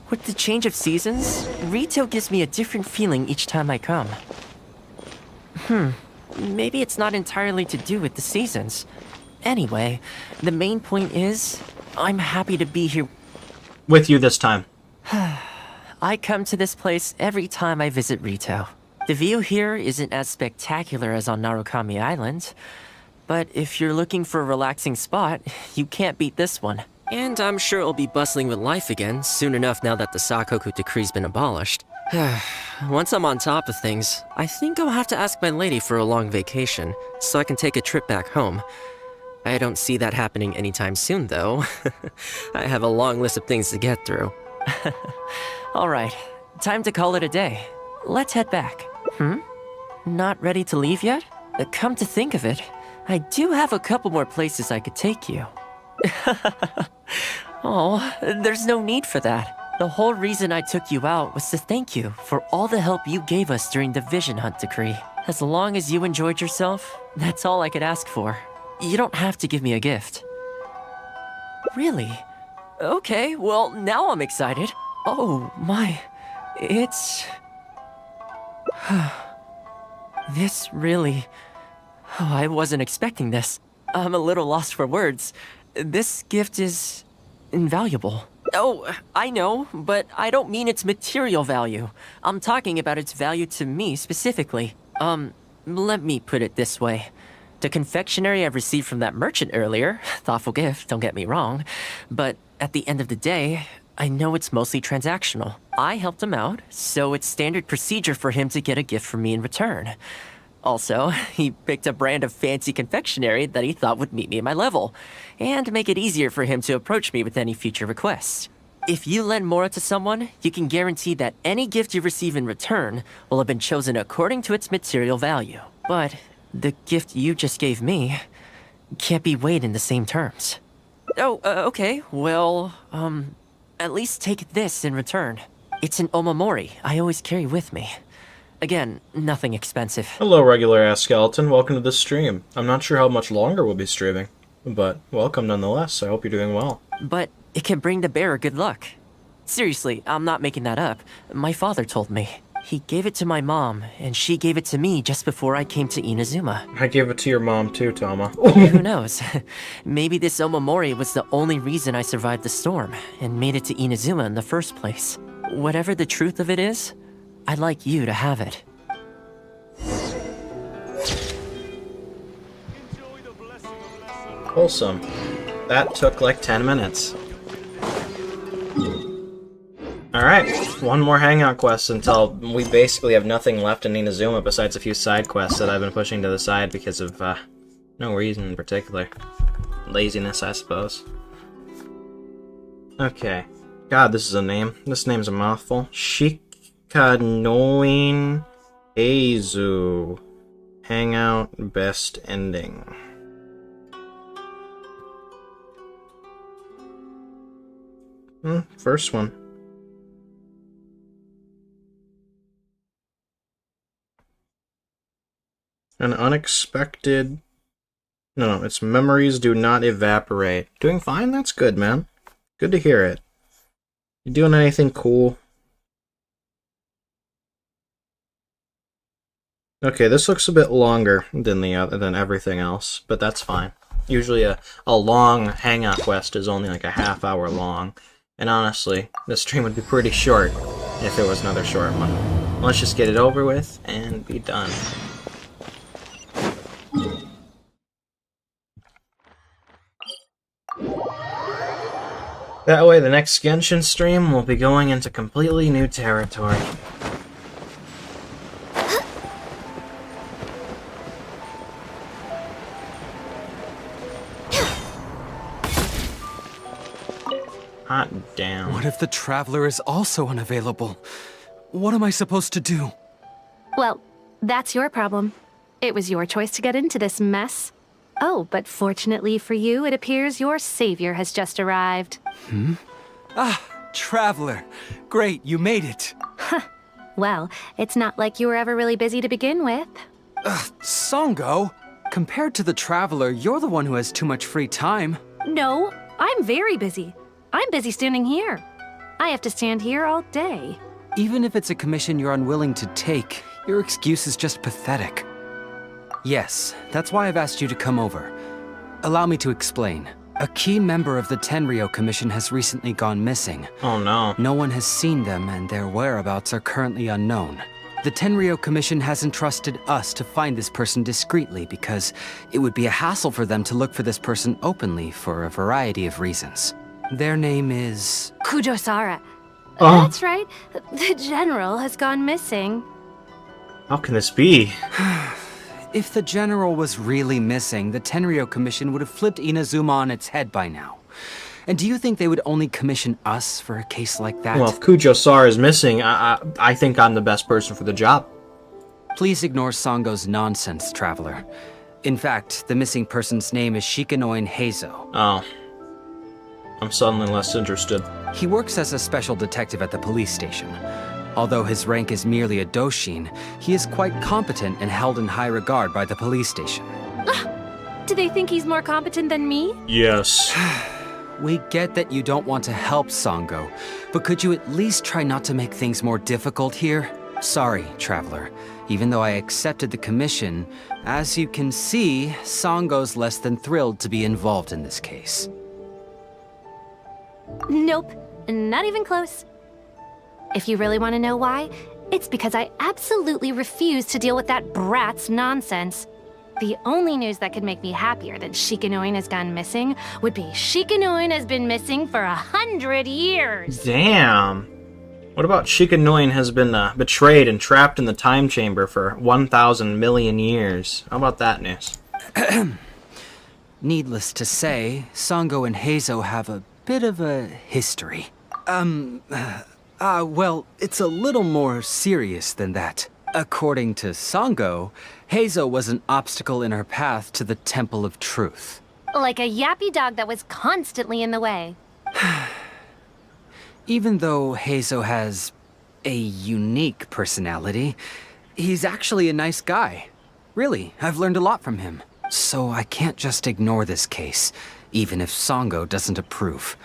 With the change of seasons, Rito gives me a different feeling each time I come. Maybe it's not entirely to do with the seasons. Anyway, the main point is, I'm happy to be here with you this time. I come to this place every time I visit Rito. The view here isn't as spectacular as on Narukami Island, but if you're looking for a relaxing spot, you can't beat this one. And I'm sure it'll be bustling with life again soon enough now that the Sakoku decree's been abolished. Once I'm on top of things, I think I'll have to ask my lady for a long vacation, so I can take a trip back home. I don't see that happening anytime soon, though. I have a long list of things to get through. Alright, time to call it a day. Let's head back. Not ready to leave yet? Come to think of it, I do have a couple more places I could take you. Oh, there's no need for that. The whole reason I took you out was to thank you for all the help you gave us during the Vision Hunt decree. As long as you enjoyed yourself, that's all I could ask for. You don't have to give me a gift. Really? Okay, well, now I'm excited. Oh, my. It's... This really... Oh, I wasn't expecting this. I'm a little lost for words. This gift is... invaluable. Oh, I know, but I don't mean its material value. I'm talking about its value to me specifically. Let me put it this way. The confectionery I received from that merchant earlier, thoughtful gift, don't get me wrong, but at the end of the day, I know it's mostly transactional. I helped him out, so it's standard procedure for him to get a gift from me in return. Also, he picked a brand of fancy confectionery that he thought would meet me at my level, and make it easier for him to approach me with any future requests. If you lend Mora to someone, you can guarantee that any gift you receive in return will have been chosen according to its material value. But the gift you just gave me can't be weighed in the same terms. Oh, okay, well, at least take this in return. It's an omamori I always carry with me. Again, nothing expensive. Hello, regular-ass skeleton. Welcome to the stream. I'm not sure how much longer we'll be streaming, but welcome nonetheless. I hope you're doing well. But it can bring the bearer good luck. Seriously, I'm not making that up. My father told me. He gave it to my mom, and she gave it to me just before I came to Inazuma. I gave it to your mom too, Toma. Who knows? Maybe this omamori was the only reason I survived the storm, and made it to Inazuma in the first place. Whatever the truth of it is, I'd like you to have it. Wholesome. That took like 10 minutes. Alright, one more hangout quest until we basically have nothing left in Inazuma besides a few side quests that I've been pushing to the side because of, no reason in particular. Laziness, I suppose. Okay. God, this is a name. This name's a mouthful. Shikanoin Eizu. Hangout best ending. First one. An unexpected... No, its memories do not evaporate. Doing fine? That's good, man. Good to hear it. You doing anything cool? Okay, this looks a bit longer than than everything else, but that's fine. Usually a long Hangout quest is only like a half hour long, and honestly, this stream would be pretty short if it was another short one. Let's just get it over with and be done. That way the next Genshin stream will be going into completely new territory. Hot damn. What if the Traveler is also unavailable? What am I supposed to do? Well, that's your problem. It was your choice to get into this mess. Oh, but fortunately for you, it appears your savior has just arrived. Hmm? Ah, Traveler. Great, you made it. Well, it's not like you were ever really busy to begin with. Songo, compared to the Traveler, you're the one who has too much free time. No, I'm very busy. I'm busy standing here. I have to stand here all day. Even if it's a commission you're unwilling to take, your excuse is just pathetic. Yes, that's why I've asked you to come over. Allow me to explain. A key member of the Tenryou Commission has recently gone missing. Oh no. No one has seen them, and their whereabouts are currently unknown. The Tenryou Commission has entrusted us to find this person discreetly because it would be a hassle for them to look for this person openly for a variety of reasons. Their name is... Kujo-sara. Oh. That's right. The General has gone missing. How can this be? If the General was really missing, the Tenryou Commission would have flipped Inazuma on its head by now. And do you think they would only commission us for a case like that? Well, if Kujo-sara is missing, I think I'm the best person for the job. Please ignore Songo's nonsense, Traveler. In fact, the missing person's name is Shikanoin Heizo. Oh. I'm suddenly less interested. He works as a special detective at the police station. Although his rank is merely a doshin, he is quite competent and held in high regard by the police station. Do they think he's more competent than me? Yes. We get that you don't want to help Songo, but could you at least try not to make things more difficult here? Sorry, Traveler. Even though I accepted the commission, as you can see, Songo's less than thrilled to be involved in this case. Nope, not even close. If you really want to know why, it's because I absolutely refuse to deal with that brat's nonsense. The only news that could make me happier than Shikanoin has gone missing would be Shikanoin has been missing for 100 years. Damn. What about Shikanoin has been betrayed and trapped in the time chamber for 1,000 million years? How about that news? Needless to say, Songo and Heizo have a bit of a history. Well, it's a little more serious than that. According to Songo, Heizo was an obstacle in her path to the Temple of Truth. Like a yappy dog that was constantly in the way. Even though Heizo has a unique personality, he's actually a nice guy. Really, I've learned a lot from him. So I can't just ignore this case, even if Songo doesn't approve.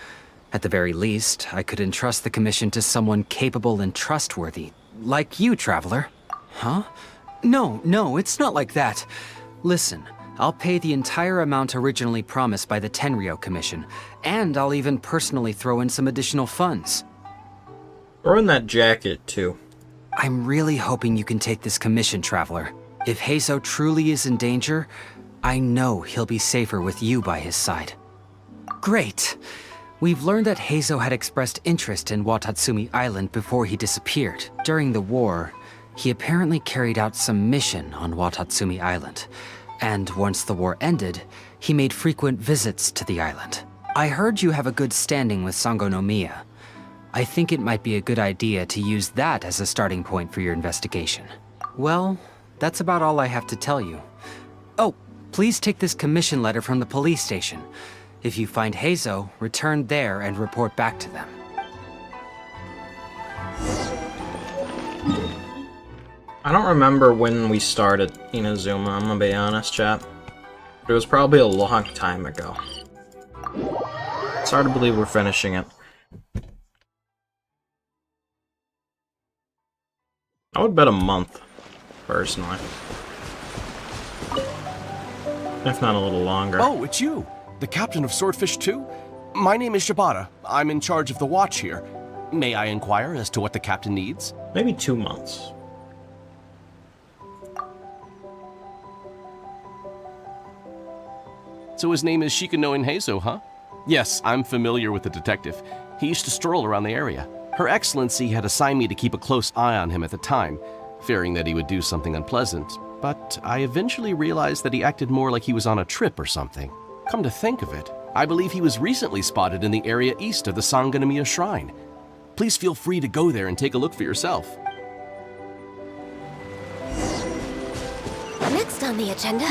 At the very least, I could entrust the commission to someone capable and trustworthy, like you, Traveler. Huh? No, it's not like that. Listen, I'll pay the entire amount originally promised by the Tenryou Commission, and I'll even personally throw in some additional funds. Throw in that jacket, too. I'm really hoping you can take this commission, Traveler. If Heizo truly is in danger, I know he'll be safer with you by his side. Great. We've learned that Heizo had expressed interest in Watatsumi Island before he disappeared. During the war, he apparently carried out some mission on Watatsumi Island. And once the war ended, he made frequent visits to the island. I heard you have a good standing with Sango no Miya. I think it might be a good idea to use that as a starting point for your investigation. Well, that's about all I have to tell you. Oh, please take this commission letter from the police station. If you find Heizo, return there and report back to them. I don't remember when we started Inazuma, I'm gonna be honest, chat. But it was probably a long time ago. It's hard to believe we're finishing it. I would bet a month. personally. If not a little longer. Oh, it's you! The captain of Swordfish 2? My name is Shibata. I'm in charge of the watch here. May I inquire as to what the captain needs? Maybe 2 months. So his name is Shikanoin Heizo, huh? Yes, I'm familiar with the detective. He used to stroll around the area. Her Excellency had assigned me to keep a close eye on him at the time, fearing that he would do something unpleasant. But I eventually realized that he acted more like he was on a trip or something. Come to think of it, I believe he was recently spotted in the area east of the Sanganamiya Shrine. Please feel free to go there and take a look for yourself. Next on the agenda.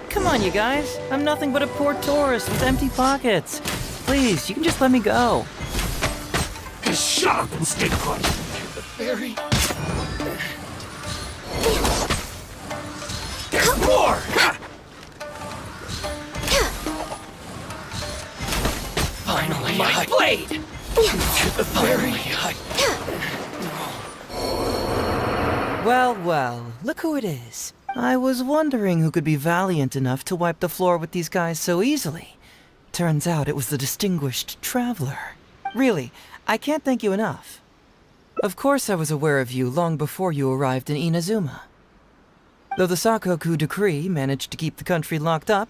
Come on, you guys. I'm nothing but a poor tourist with empty pockets. Please, you can just let me go. Just shut up and stay quiet. The fairy. There's more! Finally, my blade! To the fairy. Well, well, look who it is. I was wondering who could be valiant enough to wipe the floor with these guys so easily. Turns out it was the distinguished traveler. Really, I can't thank you enough. Of course I was aware of you long before you arrived in Inazuma. Though the Sakoku decree managed to keep the country locked up,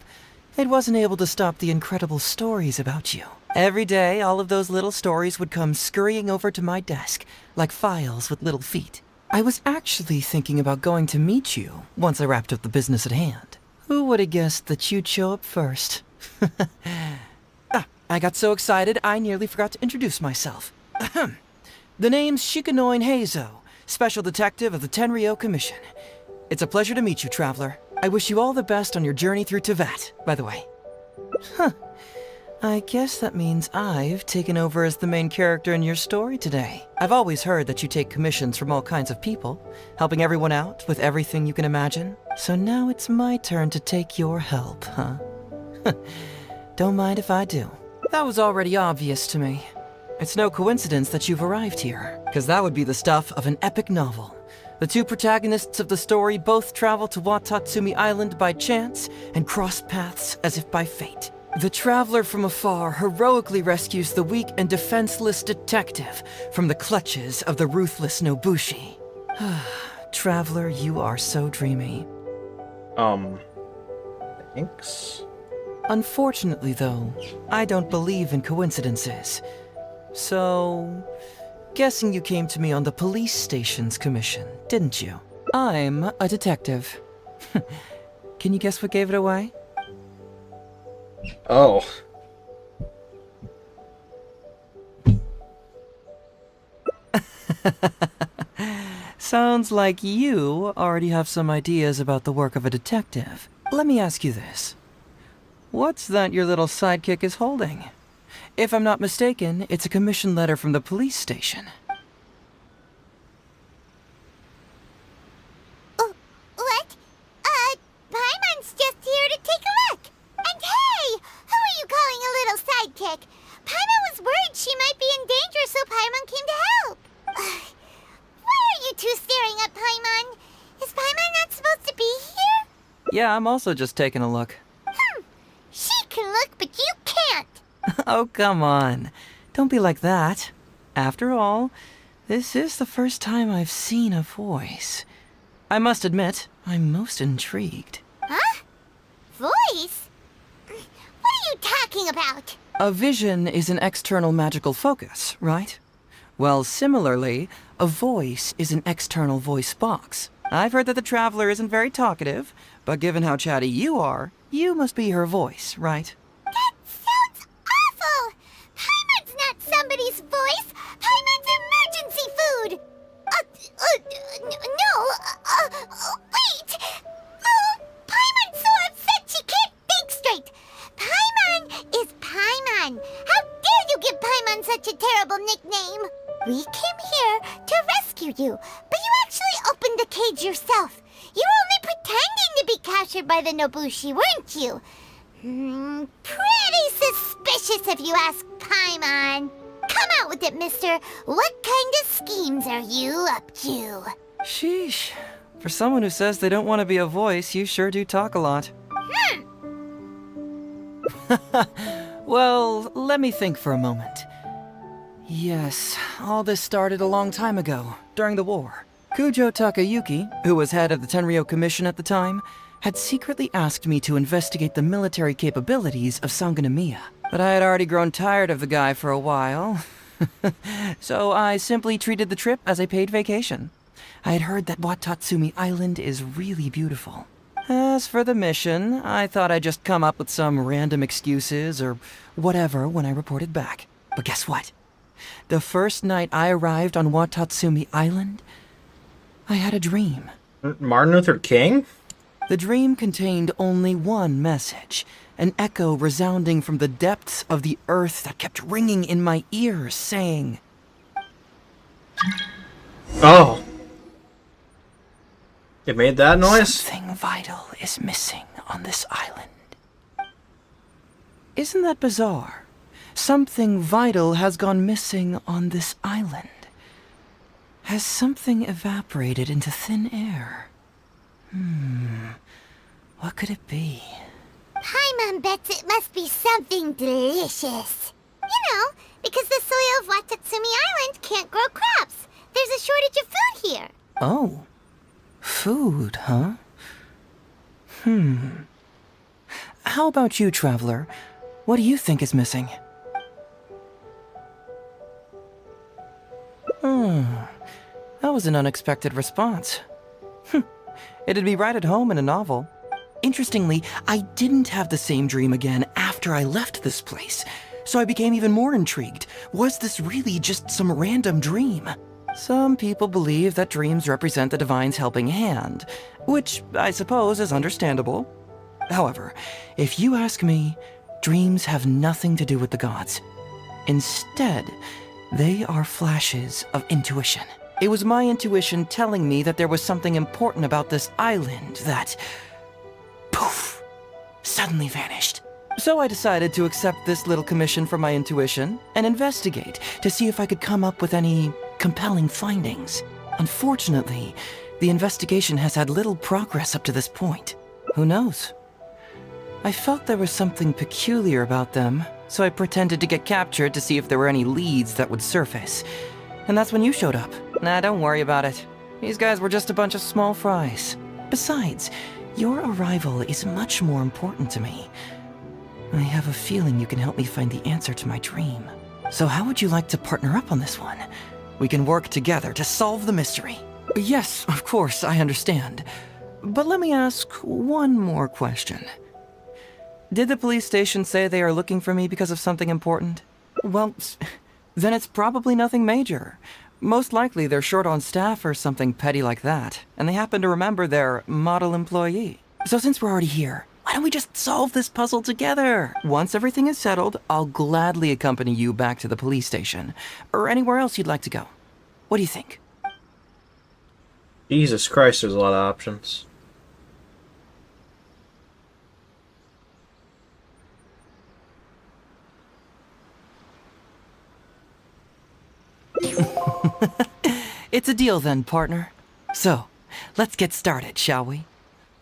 it wasn't able to stop the incredible stories about you. Every day, all of those little stories would come scurrying over to my desk, like files with little feet. I was actually thinking about going to meet you once I wrapped up the business at hand. Who would have guessed that you'd show up first? I got so excited I nearly forgot to introduce myself. The name's Shikanoin Heizo, Special Detective of the Tenryou Commission. It's a pleasure to meet you, traveler. I wish you all the best on your journey through Teyvat, by the way. I guess that means I've taken over as the main character in your story today. I've always heard that you take commissions from all kinds of people, helping everyone out with everything you can imagine. So now it's my turn to take your help, huh? Don't mind if I do. That was already obvious to me. It's no coincidence that you've arrived here, because that would be the stuff of an epic novel. The two protagonists of the story both travel to Watatsumi Island by chance and cross paths as if by fate. The traveler from afar heroically rescues the weak and defenseless detective from the clutches of the ruthless Nobushi. Traveler, you are so dreamy. Thanks? Unfortunately, though, I don't believe in coincidences. So, guessing you came to me on the police station's commission, didn't you? I'm a detective. Can you guess what gave it away? Oh. Sounds like you already have some ideas about the work of a detective. Let me ask you this. What's that your little sidekick is holding? If I'm not mistaken, it's a commission letter from the police station. What? Paimon's just here to take a look. And hey, who are you calling a little sidekick? Paimon was worried she might be in danger, so Paimon came to help. Why are you two staring at Paimon? Is Paimon not supposed to be here? Yeah, I'm also just taking a look. She can look, but you can't. Oh, come on. Don't be like that. After all, this is the first time I've seen a voice. I must admit, I'm most intrigued. Huh? Voice? What are you talking about? A vision is an external magical focus, right? Well, similarly, a voice is an external voice box. I've heard that the traveler isn't very talkative, but given how chatty you are, you must be her voice, right? That sounds awful! Paimon's not somebody's voice! Paimon's emergency food! Wait! Paimon's so upset she can't think straight! Paimon is Paimon! How dare you give Paimon such a terrible nickname? We came here to rescue you, but you actually opened the cage yourself. You were only pretending to be captured by the Nobushi, weren't you? Pretty suspicious if you ask Paimon. Come out with it, mister. What kind of schemes are you up to? Sheesh. For someone who says they don't want to be a voice, you sure do talk a lot. Well, let me think for a moment. Yes, all this started a long time ago, during the war. Kujo Takayuki, who was head of the Tenryo Commission at the time, had secretly asked me to investigate the military capabilities of Sangonomiya. But I had already grown tired of the guy for a while, so I simply treated the trip as a paid vacation. I had heard that Watatsumi Island is really beautiful. As for the mission, I thought I'd just come up with some random excuses or whatever when I reported back. But guess what? The first night I arrived on Watatsumi Island, I had a dream. Martin Luther King? The dream contained only one message, an echo resounding from the depths of the earth that kept ringing in my ears, saying... Oh. It made that noise? Something vital is missing on this island. Isn't that bizarre? Something vital has gone missing on this island. Has something evaporated into thin air? What could it be? Paimon bets it must be something delicious. You know, because the soil of Watatsumi Island can't grow crops. There's a shortage of food here. Oh. Food, huh? How about you, Traveler? What do you think is missing? That was an unexpected response. It'd be right at home in a novel. Interestingly, I didn't have the same dream again after I left this place, so I became even more intrigued. Was this really just some random dream? Some people believe that dreams represent the divine's helping hand, which I suppose is understandable. However, if you ask me, dreams have nothing to do with the gods. Instead, they are flashes of intuition. It was my intuition telling me that there was something important about this island that, poof, suddenly vanished. So I decided to accept this little commission from my intuition and investigate to see if I could come up with any compelling findings. Unfortunately, the investigation has had little progress up to this point. Who knows? I felt there was something peculiar about them, so I pretended to get captured to see if there were any leads that would surface. And that's when you showed up. Nah, don't worry about it. These guys were just a bunch of small fries. Besides, your arrival is much more important to me. I have a feeling you can help me find the answer to my dream. So how would you like to partner up on this one? We can work together to solve the mystery. Yes, of course, I understand. But let me ask one more question. Did the police station say they are looking for me because of something important? Well, then it's probably nothing major. Most likely they're short on staff or something petty like that, and they happen to remember their model employee. So since we're already here, why don't we just solve this puzzle together? Once everything is settled, I'll gladly accompany you back to the police station, or anywhere else you'd like to go. What do you think? Jesus Christ, there's a lot of options. It's a deal then, partner. So, let's get started, shall we?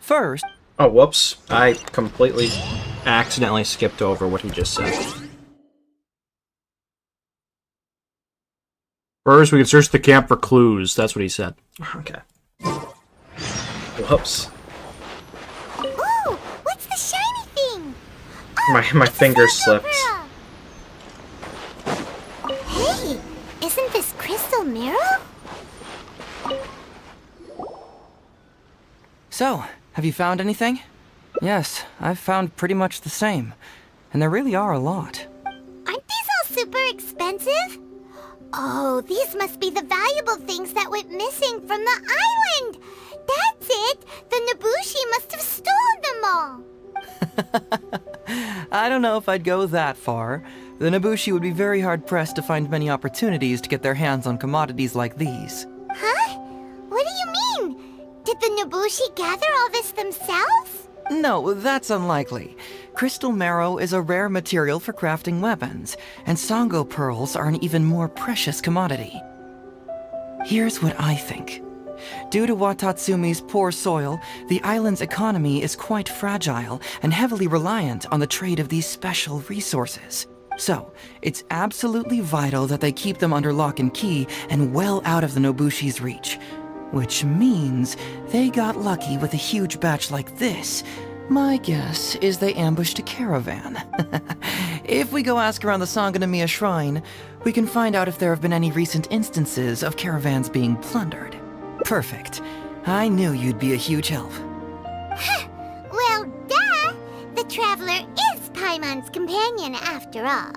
First... Oh, whoops. I completely accidentally skipped over what he just said. First, we can search the camp for clues. That's what he said. Okay. Whoops. Ooh, what's the shiny thing? Oh, My finger slipped. Hey, isn't this crystal mirror? So, have you found anything? Yes, I've found pretty much the same. And there really are a lot. Aren't these all super expensive? Oh, these must be the valuable things that went missing from the island! That's it! The Nobushi must have stolen them all! I don't know if I'd go that far. The Nobushi would be very hard-pressed to find many opportunities to get their hands on commodities like these. Huh? What do you mean? Did Did the Nobushi gather all this themselves? No, that's unlikely. Crystal marrow is a rare material for crafting weapons, and Sango pearls are an even more precious commodity. Here's what I think. Due to Watatsumi's poor soil, the island's economy is quite fragile and heavily reliant on the trade of these special resources. So, it's absolutely vital that they keep them under lock and key and well out of the Nobushi's reach. Which means they got lucky with a huge batch like this. My guess is they ambushed a caravan. If we go ask around the Sangonomiya Shrine, we can find out if there have been any recent instances of caravans being plundered. Perfect. I knew you'd be a huge help. Well, duh! The Traveler is Paimon's companion after all.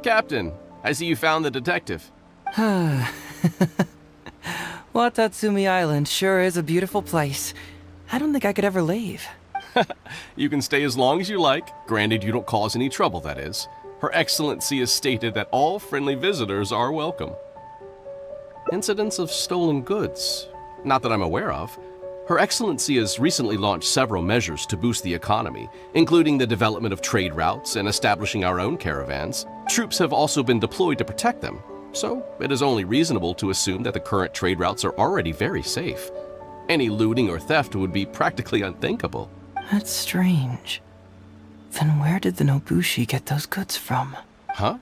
Captain, I see you found the detective. Watatsumi Island sure is a beautiful place. I don't think I could ever leave. You can stay as long as you like, granted you don't cause any trouble, that is. Her Excellency has stated that all friendly visitors are welcome. Incidents of stolen goods? Not that I'm aware of. Her Excellency has recently launched several measures to boost the economy, including the development of trade routes and establishing our own caravans. Troops have also been deployed to protect them, so it is only reasonable to assume that the current trade routes are already very safe. Any looting or theft would be practically unthinkable. That's strange. Then where did the Nobushi get those goods from? Huh?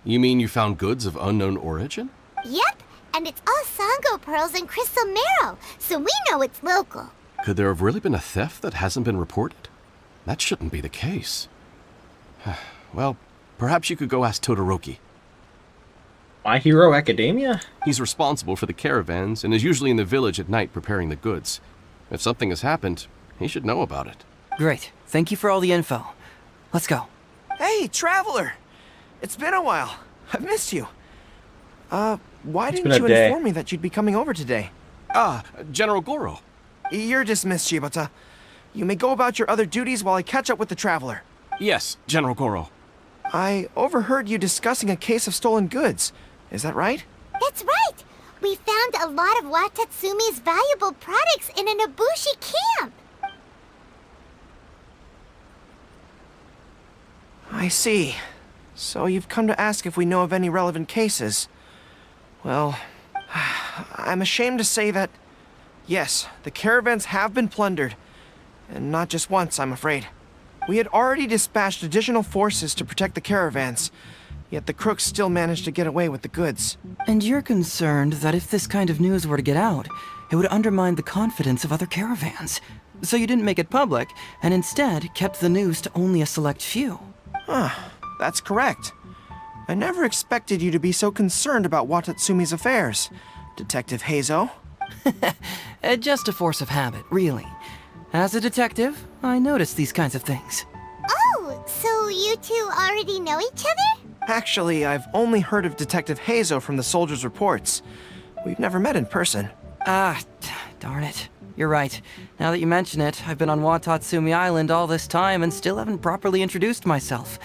You mean you found goods of unknown origin? Yep, and it's all Sango pearls and crystal marrow, so we know it's local. Could there have really been a theft that hasn't been reported? That shouldn't be the case. Well, perhaps you could go ask Todoroki. My Hero Academia? He's responsible for the caravans and is usually in the village at night preparing the goods. If something has happened, he should know about it. Great. Thank you for all the info. Let's go. Hey, Traveler! It's been a while. I've missed you. Why didn't you inform me that you'd be coming over today? General Goro. You're dismissed, Shibata. You may go about your other duties while I catch up with the Traveler. Yes, General Goro. I overheard you discussing a case of stolen goods. Is that right? That's right! We found a lot of Watatsumi's valuable products in a Nobushi camp! I see. So you've come to ask if we know of any relevant cases. Well, I'm ashamed to say that, yes, the caravans have been plundered. And not just once, I'm afraid. We had already dispatched additional forces to protect the caravans, yet the crooks still managed to get away with the goods. And you're concerned that if this kind of news were to get out, it would undermine the confidence of other caravans. So you didn't make it public, and instead kept the news to only a select few. That's correct. I never expected you to be so concerned about Watatsumi's affairs, Detective Heizo. Just a force of habit, really. As a detective, I notice these kinds of things. Oh, so you two already know each other? Actually, I've only heard of Detective Heizo from the soldiers' reports. We've never met in person. Darn it. You're right. Now that you mention it, I've been on Watatsumi Island all this time and still haven't properly introduced myself.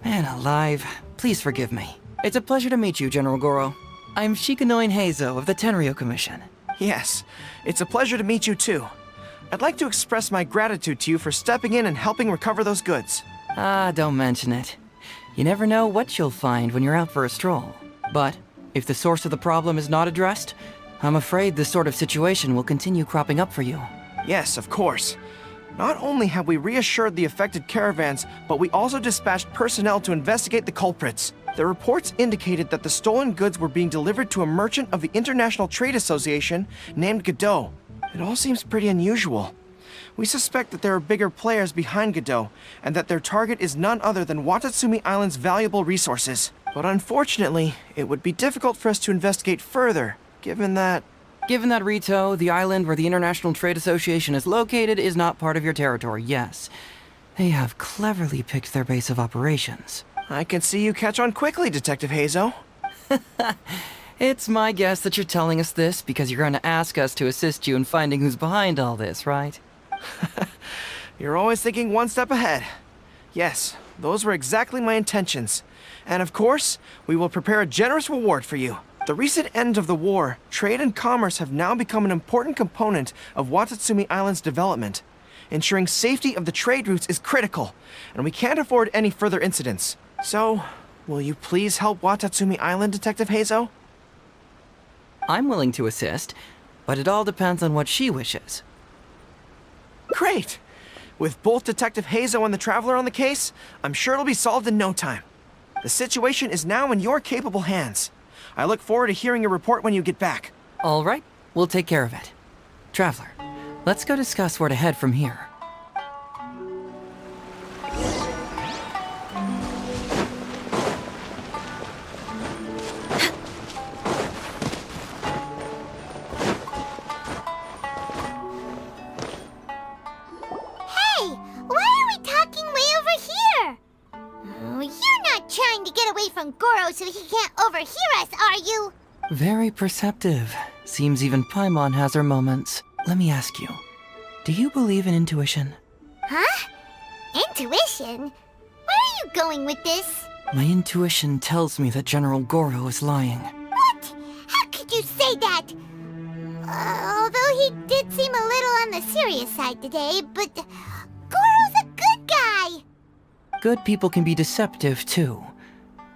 Man alive, please forgive me. It's a pleasure to meet you, General Goro. I'm Shikanoin Heizo of the Tenryo Commission. Yes, it's a pleasure to meet you too. I'd like to express my gratitude to you for stepping in and helping recover those goods. Don't mention it. You never know what you'll find when you're out for a stroll. But if the source of the problem is not addressed, I'm afraid this sort of situation will continue cropping up for you. Yes, of course. Not only have we reassured the affected caravans, but we also dispatched personnel to investigate the culprits. The reports indicated that the stolen goods were being delivered to a merchant of the International Trade Association named Godot. It all seems pretty unusual. We suspect that there are bigger players behind Godot, and that their target is none other than Watatsumi Island's valuable resources. But unfortunately, it would be difficult for us to investigate further, given that, Rito, the island where the International Trade Association is located is not part of your territory, yes. They have cleverly picked their base of operations. I can see you catch on quickly, Detective Heizo. It's my guess that you're telling us this because you're going to ask us to assist you in finding who's behind all this, right? You're always thinking one step ahead. Yes, those were exactly my intentions. And of course, we will prepare a generous reward for you. The recent end of the war, trade and commerce have now become an important component of Watatsumi Island's development. Ensuring safety of the trade routes is critical, and we can't afford any further incidents. So, will you please help Watatsumi Island, Detective Heizo? I'm willing to assist, but it all depends on what she wishes. Great! With both Detective Heizo and the Traveler on the case, I'm sure it'll be solved in no time. The situation is now in your capable hands. I look forward to hearing your report when you get back. All right, we'll take care of it. Traveler, let's go discuss where to head from here. Hey, why are we talking way over here? Oh, you're not trying to get away from Goro so he can't overhear us, are you? Very perceptive. Seems even Paimon has her moments. Let me ask you, do you believe in intuition? Huh? Intuition? Where are you going with this? My intuition tells me that General Goro is lying. What? How could you say that? Although he did seem a little on the serious side today, but Goro's a good guy. Good people can be deceptive, too.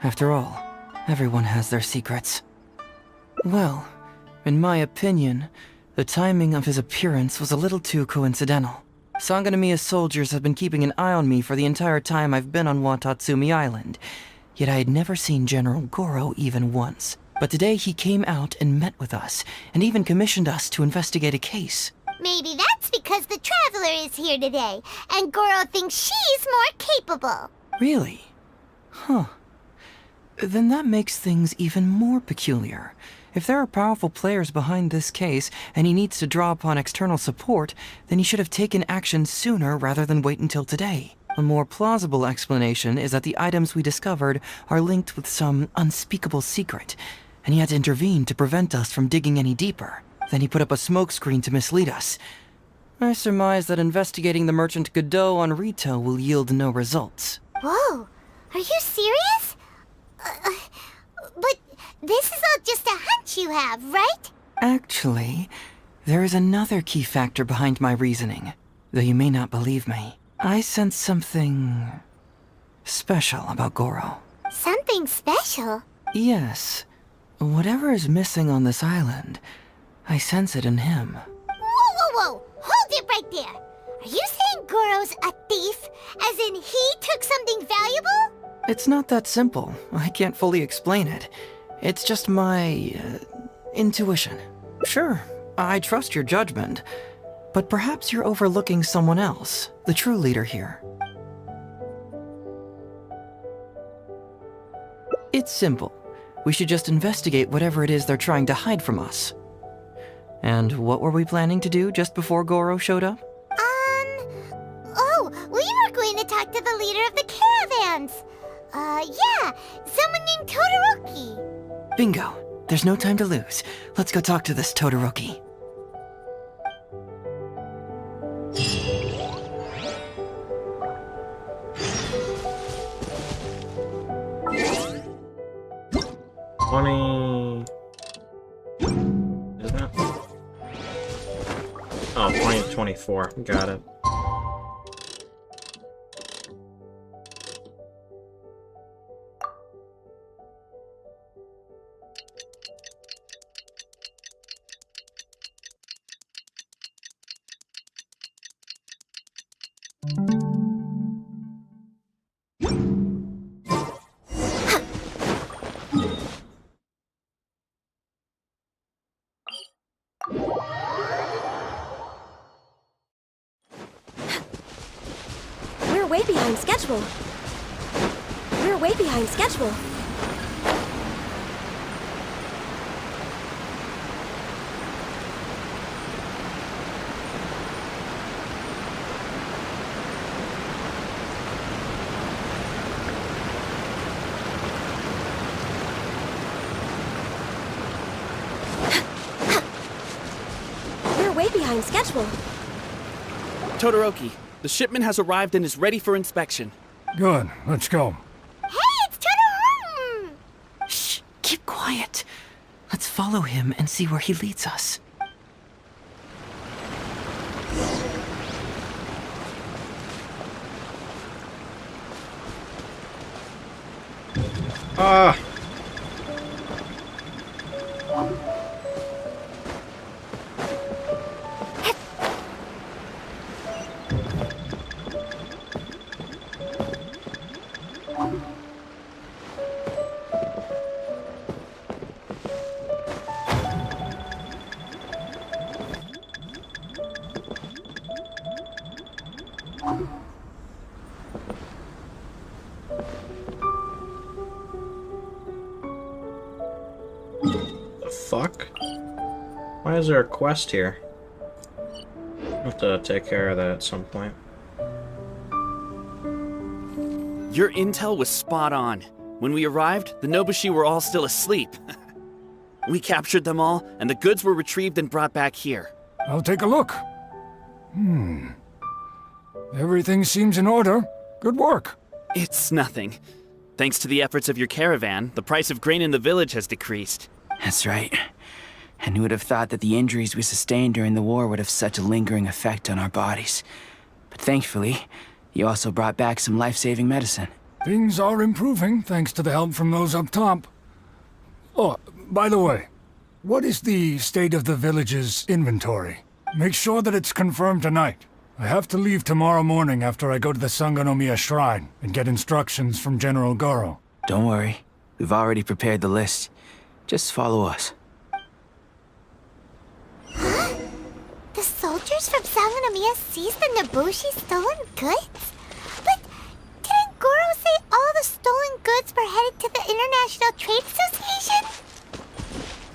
After all, everyone has their secrets. Well, in my opinion, the timing of his appearance was a little too coincidental. Sanganamiya's soldiers have been keeping an eye on me for the entire time I've been on Watatsumi Island, yet I had never seen General Goro even once. But today he came out and met with us, and even commissioned us to investigate a case. Maybe that's because the Traveler is here today, and Goro thinks she's more capable. Really? Huh. Then that makes things even more peculiar. If there are powerful players behind this case, and he needs to draw upon external support, then he should have taken action sooner rather than wait until today. A more plausible explanation is that the items we discovered are linked with some unspeakable secret, and he had to intervene to prevent us from digging any deeper. Then he put up a smokescreen to mislead us. I surmise that investigating the merchant Godot on Rito will yield no results. Whoa, are you serious? But this is all just a hunch you have, right? Actually, there is another key factor behind my reasoning, though you may not believe me. I sense something special about Goro. Something special? Yes. Whatever is missing on this island, I sense it in him. Whoa! Hold it right there! Are you saying Goro's a thief? As in he took something valuable? It's not that simple. I can't fully explain it. It's just my intuition. Sure, I trust your judgment, but perhaps you're overlooking someone else, the true leader here. It's simple. We should just investigate whatever it is they're trying to hide from us. And what were we planning to do just before Goro showed up? Oh, we were going to talk to the leader of the caravans. Yeah, someone named Todoroki. Bingo. There's no time to lose. Let's go talk to this Todoroki. Isn't it? Oh, 20 to 24. Got it. We're way behind schedule. We're way behind schedule. behind schedule. Todoroki, the shipment has arrived and is ready for inspection. Good, let's go. Hey, it's Todoroki! Shh, keep quiet. Let's follow him and see where he leads us. Ah! The fuck? Why is there a quest here? I'll have to take care of that at some point. Your intel was spot on. When we arrived, the Nobushi were all still asleep. We captured them all, and the goods were retrieved and brought back here. I'll take a look. Everything seems in order. Good work. It's nothing. Thanks to the efforts of your caravan, the price of grain in the village has decreased. That's right. And who would have thought that the injuries we sustained during the war would have such a lingering effect on our bodies? But thankfully, you also brought back some life-saving medicine. Things are improving thanks to the help from those up top. Oh, by the way, what is the state of the village's inventory? Make sure that it's confirmed tonight. I have to leave tomorrow morning after I go to the Sangonomiya Shrine and get instructions from General Goro. Don't worry. We've already prepared the list. Just follow us. Huh? The soldiers from Sangonomiya seized the Nobushi stolen goods? But didn't Goro say all the stolen goods were headed to the International Trade Association?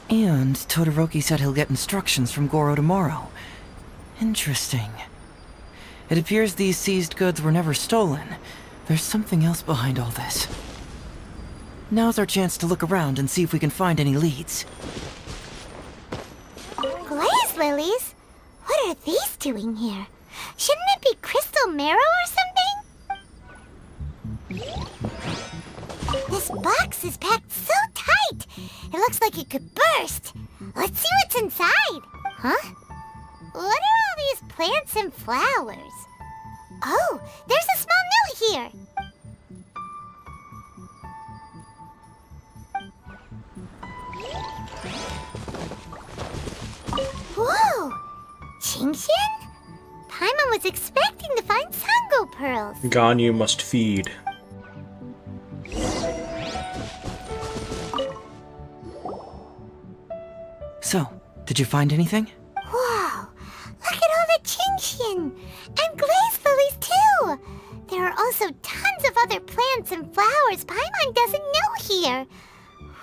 And Todoroki said he'll get instructions from Goro tomorrow. Interesting. It appears these seized goods were never stolen. There's something else behind all this. Now's our chance to look around and see if we can find any leads. Glaze lilies? What are these doing here? Shouldn't it be crystal marrow or something? This box is packed so tight. It looks like it could burst. Let's see what's inside. Huh? What are all these plants and flowers? Oh, there's a small note here. Whoa! Genshin? Paimon was expecting to find Sango pearls. Ganyu must feed. So, did you find anything? Whoa! Look at all the Genshin! And glaze lilies too! There are also tons of other plants and flowers Paimon doesn't know here.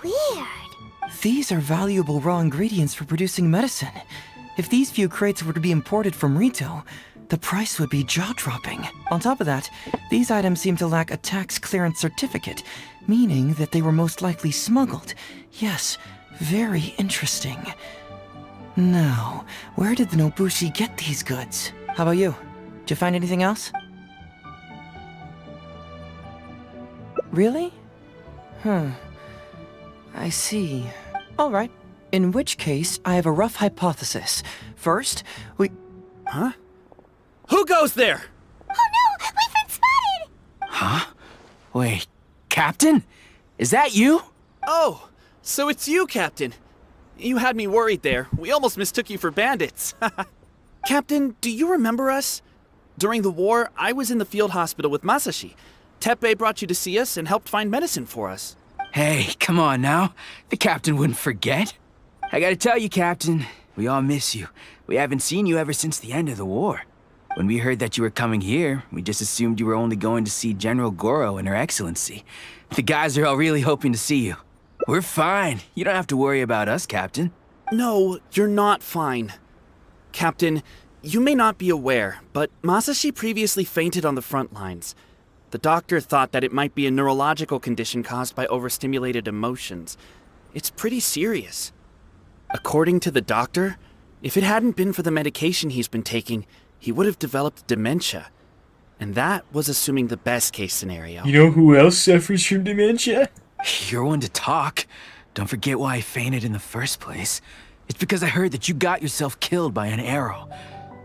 Weird. These are valuable raw ingredients for producing medicine. If these few crates were to be imported from Rito, the price would be jaw-dropping. On top of that, these items seem to lack a tax clearance certificate, meaning that they were most likely smuggled. Yes, very interesting. Now, where did the Nobushi get these goods? How about you? Did you find anything else? Really? I see. All right. In which case, I have a rough hypothesis. First, we... Huh? Who goes there? Oh no! We've been spotted! Huh? Wait, Captain? Is that you? Oh, so it's you, Captain. You had me worried there. We almost mistook you for bandits. Captain, do you remember us? During the war, I was in the field hospital with Masashi. Teppei brought you to see us and helped find medicine for us. Hey, come on now. The captain wouldn't forget. I gotta tell you, Captain, we all miss you. We haven't seen you ever since the end of the war. When we heard that you were coming here, we just assumed you were only going to see General Goro and Her Excellency. The guys are all really hoping to see you. We're fine. You don't have to worry about us, Captain. No, you're not fine. Captain, you may not be aware, but Masashi previously fainted on the front lines. The doctor thought that it might be a neurological condition caused by overstimulated emotions. It's pretty serious. According to the doctor, If it hadn't been for the medication he's been taking, he would have developed dementia. And that was assuming the best case scenario. You know who else suffers from dementia? You're one to talk. Don't forget why I fainted in the first place. It's because I heard that you got yourself killed by an arrow.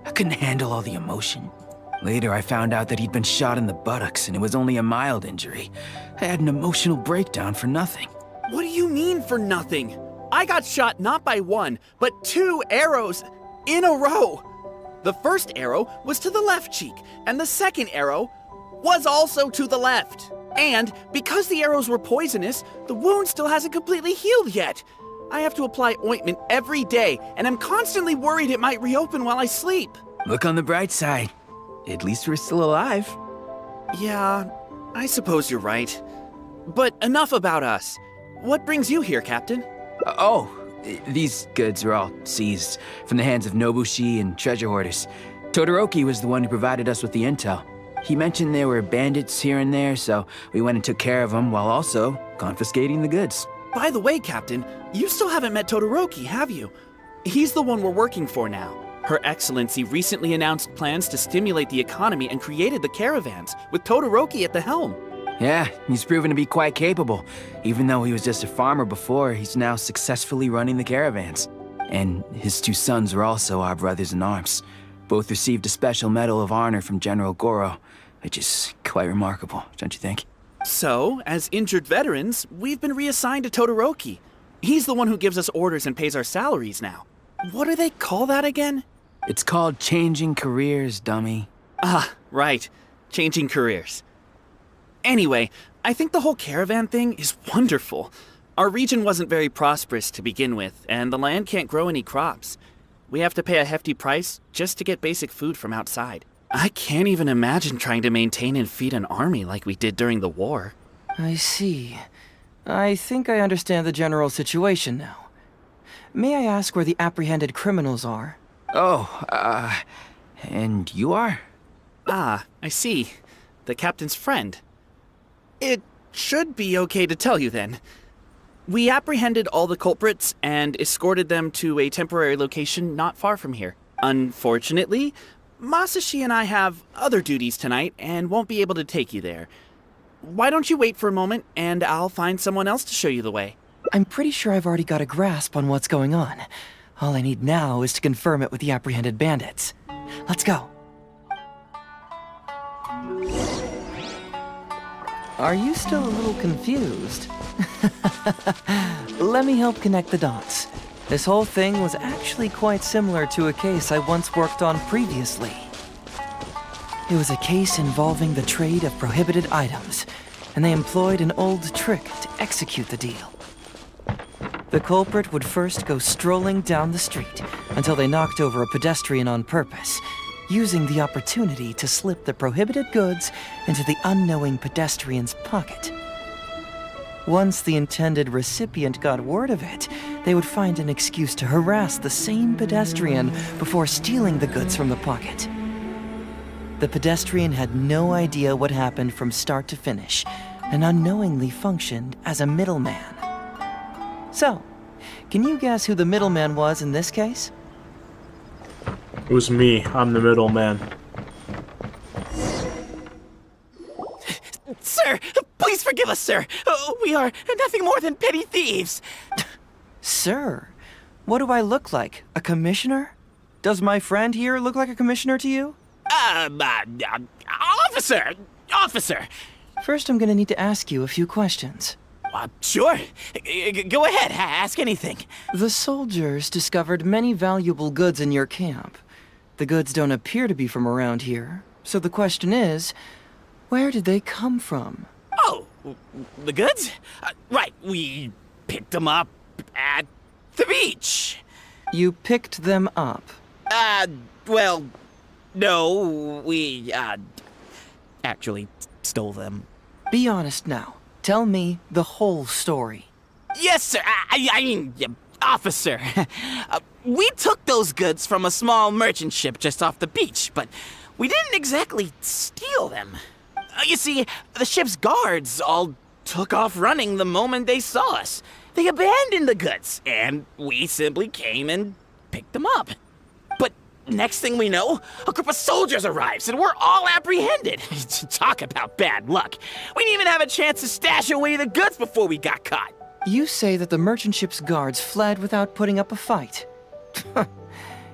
I couldn't handle all the emotion. Later, I found out that he'd been shot in the buttocks and it was only a mild injury. I had an emotional breakdown for nothing. What do you mean for nothing? I got shot not by one, but 2 arrows in a row. The first arrow was to the left cheek, and the second arrow was also to the left. And because the arrows were poisonous, the wound still hasn't completely healed yet. I have to apply ointment every day, and I'm constantly worried it might reopen while I sleep. Look on the bright side. At least we're still alive. Yeah, I suppose you're right. But enough about us. What brings you here, Captain? These goods are all seized from the hands of Nobushi and treasure hoarders. Todoroki was the one who provided us with the intel. He mentioned there were bandits here and there, so we went and took care of them while also confiscating the goods. By the way, Captain, you still haven't met Todoroki, have you? He's the one we're working for now. Her Excellency recently announced plans to stimulate the economy and created the caravans, with Todoroki at the helm. Yeah, he's proven to be quite capable. Even though he was just a farmer before, he's now successfully running the caravans. And his 2 sons are also our brothers in arms. Both received a special medal of honor from General Goro, which is quite remarkable, don't you think? So, as injured veterans, we've been reassigned to Todoroki. He's the one who gives us orders and pays our salaries now. What do they call that again? It's called changing careers, dummy. Ah, right. Changing careers. Anyway, I think the whole caravan thing is wonderful. Our region wasn't very prosperous to begin with, and the land can't grow any crops. We have to pay a hefty price just to get basic food from outside. I can't even imagine trying to maintain and feed an army like we did during the war. I see. I think I understand the general situation now. May I ask where the apprehended criminals are? And you are? Ah, I see. The captain's friend. It should be okay to tell you then. We apprehended all the culprits and escorted them to a temporary location not far from here. Unfortunately, Masashi and I have other duties tonight and won't be able to take you there. Why don't you wait for a moment and I'll find someone else to show you the way. I'm pretty sure I've already got a grasp on what's going on. All I need now is to confirm it with the apprehended bandits. Let's go. Are you still a little confused? Let me help connect the dots. This whole thing was actually quite similar to a case I once worked on previously. It was a case involving the trade of prohibited items, and they employed an old trick to execute the deal. The culprit would first go strolling down the street until they knocked over a pedestrian on purpose, using the opportunity to slip the prohibited goods into the unknowing pedestrian's pocket. Once the intended recipient got word of it, they would find an excuse to harass the same pedestrian before stealing the goods from the pocket. The pedestrian had no idea what happened from start to finish, and unknowingly functioned as a middleman. So, can you guess who the middleman was in this case? It was me. I'm the middleman. Sir, please forgive us, sir. We are nothing more than petty thieves. Sir, what do I look like? A commissioner? Does my friend here look like a commissioner to you? Officer! First, I'm gonna need to ask you a few questions. Sure. Go ahead, ask anything. The soldiers discovered many valuable goods in your camp. The goods don't appear to be from around here, so the question is, where did they come from? Oh, the goods? Right, we picked them up at the beach. You picked them up? Well, no, we, actually stole them. Be honest now. Tell me the whole story. Yes, sir. I mean, officer. We took those goods from a small merchant ship just off the beach, but we didn't exactly steal them. You see, the ship's guards all took off running the moment they saw us. They abandoned the goods, and we simply came and picked them up. Next thing we know, a group of soldiers arrives and we're all apprehended. Talk about bad luck. We didn't even have a chance to stash away the goods before we got caught. You say that the merchant ship's guards fled without putting up a fight.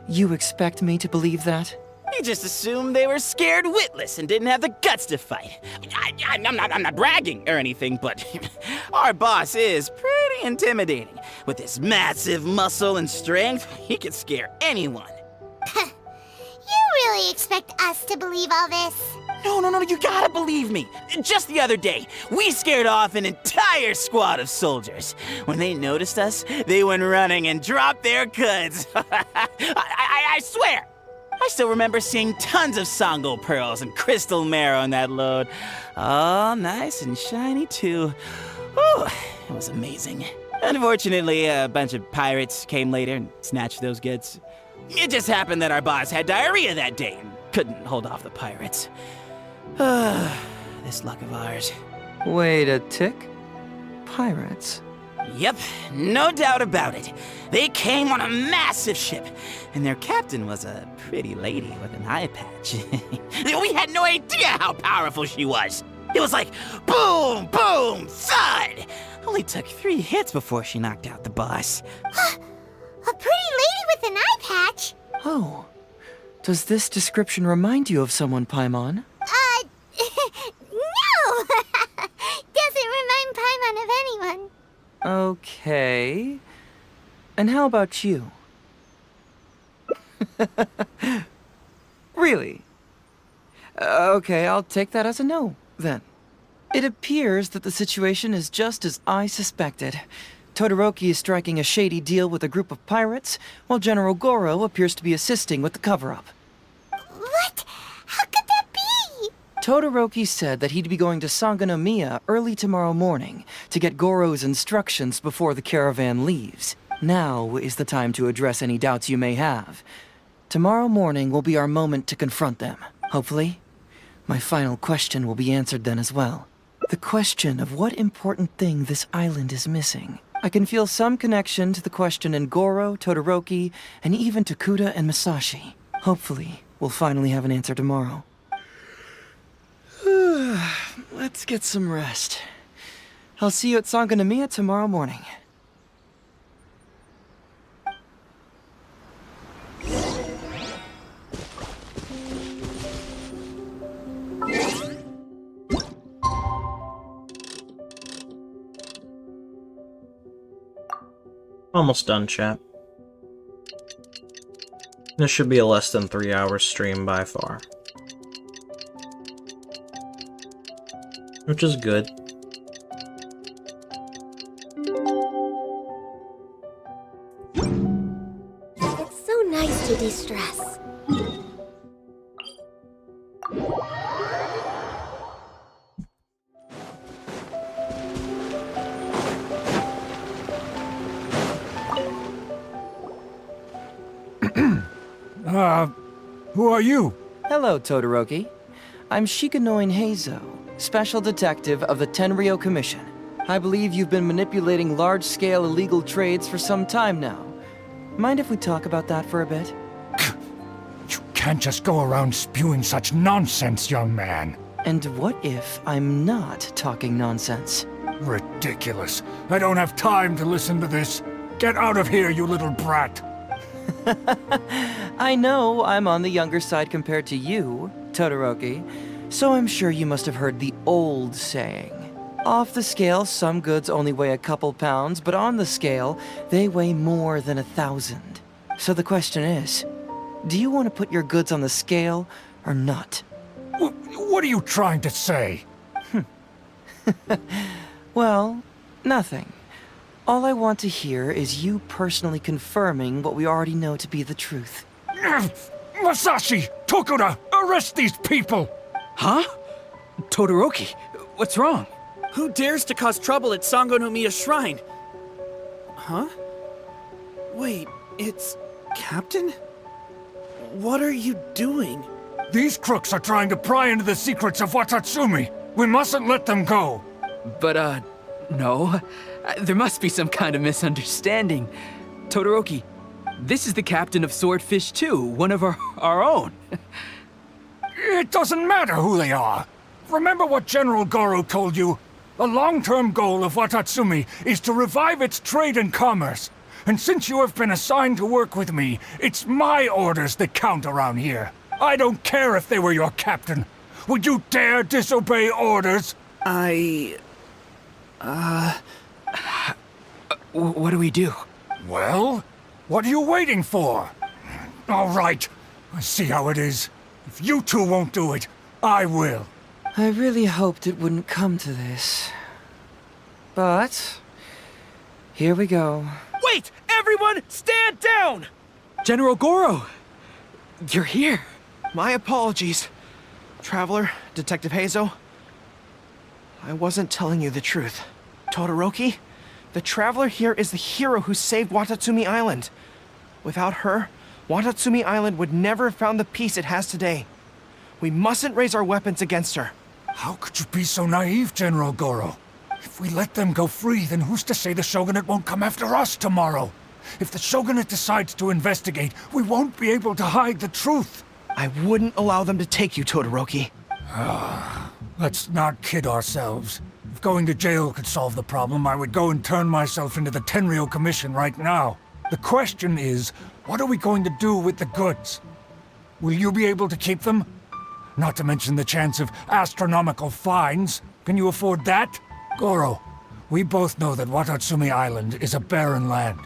You expect me to believe that? You just assumed they were scared witless and didn't have the guts to fight. I'm not bragging or anything, but our boss is pretty intimidating. With his massive muscle and strength, he could scare anyone. You really expect us to believe all this? No, you gotta believe me. Just the other day, we scared off an entire squad of soldiers. When they noticed us, they went running and dropped their goods. I swear, I still remember seeing tons of Songo pearls and crystal marrow on that load. All nice and shiny, too. Whew, it was amazing. Unfortunately, a bunch of pirates came later and snatched those goods. It just happened that our boss had diarrhea that day and couldn't hold off the pirates. This luck of ours. Wait a tick. Pirates? Yep, no doubt about it. They came on a massive ship, and their captain was a pretty lady with an eye patch. We had no idea how powerful she was. It was like boom, boom, thud. Only took 3 hits before she knocked out the boss. A pretty lady with an eye patch? Oh. Does this description remind you of someone, Paimon? No! Doesn't remind Paimon of anyone. Okay. And how about you? Really? Okay, I'll take that as a no, then. It appears that the situation is just as I suspected. Todoroki is striking a shady deal with a group of pirates, while General Goro appears to be assisting with the cover-up. What? How could that be? Todoroki said that he'd be going to Sangonomiya early tomorrow morning to get Goro's instructions before the caravan leaves. Now is the time to address any doubts you may have. Tomorrow morning will be our moment to confront them. Hopefully, my final question will be answered then as well. The question of what important thing this island is missing. I can feel some connection to the question in Goro, Todoroki, and even to Kuda and Masashi. Hopefully, we'll finally have an answer tomorrow. Let's get some rest. I'll see you at Sangonomiya tomorrow morning. Almost done, chat. This should be a less than 3-hour stream by far. Which is good. It's so nice to de-stress. Who are you? Hello, Todoroki. I'm Shikanoin Heizo, Special Detective of the Tenryou Commission. I believe you've been manipulating large-scale illegal trades for some time now. Mind if we talk about that for a bit? You can't just go around spewing such nonsense, young man. And what if I'm not talking nonsense? Ridiculous. I don't have time to listen to this. Get out of here, you little brat. I know I'm on the younger side compared to you, Todoroki, so I'm sure you must have heard the old saying. Off the scale, some goods only weigh a couple pounds, but on the scale, they weigh more than 1,000. So the question is, do you want to put your goods on the scale or not? What are you trying to say? Well, nothing. All I want to hear is you personally confirming what we already know to be the truth. Masashi! Tokuda! Arrest these people! Huh? Todoroki, what's wrong? Who dares to cause trouble at Sangonomiya Shrine? Huh? Wait, it's Captain? What are you doing? These crooks are trying to pry into the secrets of Watatsumi. We mustn't let them go. But, no. There must be some kind of misunderstanding. Todoroki, This is the captain of Swordfish 2, one of our own. It doesn't matter who they are. Remember what General Goro told you? The long-term goal of Watatsumi is to revive its trade and commerce. And since you have been assigned to work with me, it's my orders that count around here. I don't care if they were your captain. Would you dare disobey orders? What do we do? Well, what are you waiting for? All right, I see how it is. If you two won't do it, I will. I really hoped it wouldn't come to this. But here we go. Wait! Everyone, stand down! General Goro! You're here. My apologies. Traveler, Detective Hazo. I wasn't telling you the truth. Todoroki, the Traveler here is the hero who saved Watatsumi Island. Without her, Watatsumi Island would never have found the peace it has today. We mustn't raise our weapons against her. How could you be so naive, General Goro? If we let them go free, then who's to say the Shogunate won't come after us tomorrow? If the Shogunate decides to investigate, we won't be able to hide the truth. I wouldn't allow them to take you, Todoroki. Let's not kid ourselves. If going to jail could solve the problem, I would go and turn myself into the Tenryou Commission right now. The question is, what are we going to do with the goods? Will you be able to keep them? Not to mention the chance of astronomical fines. Can you afford that? Goro, we both know that Watatsumi Island is a barren land.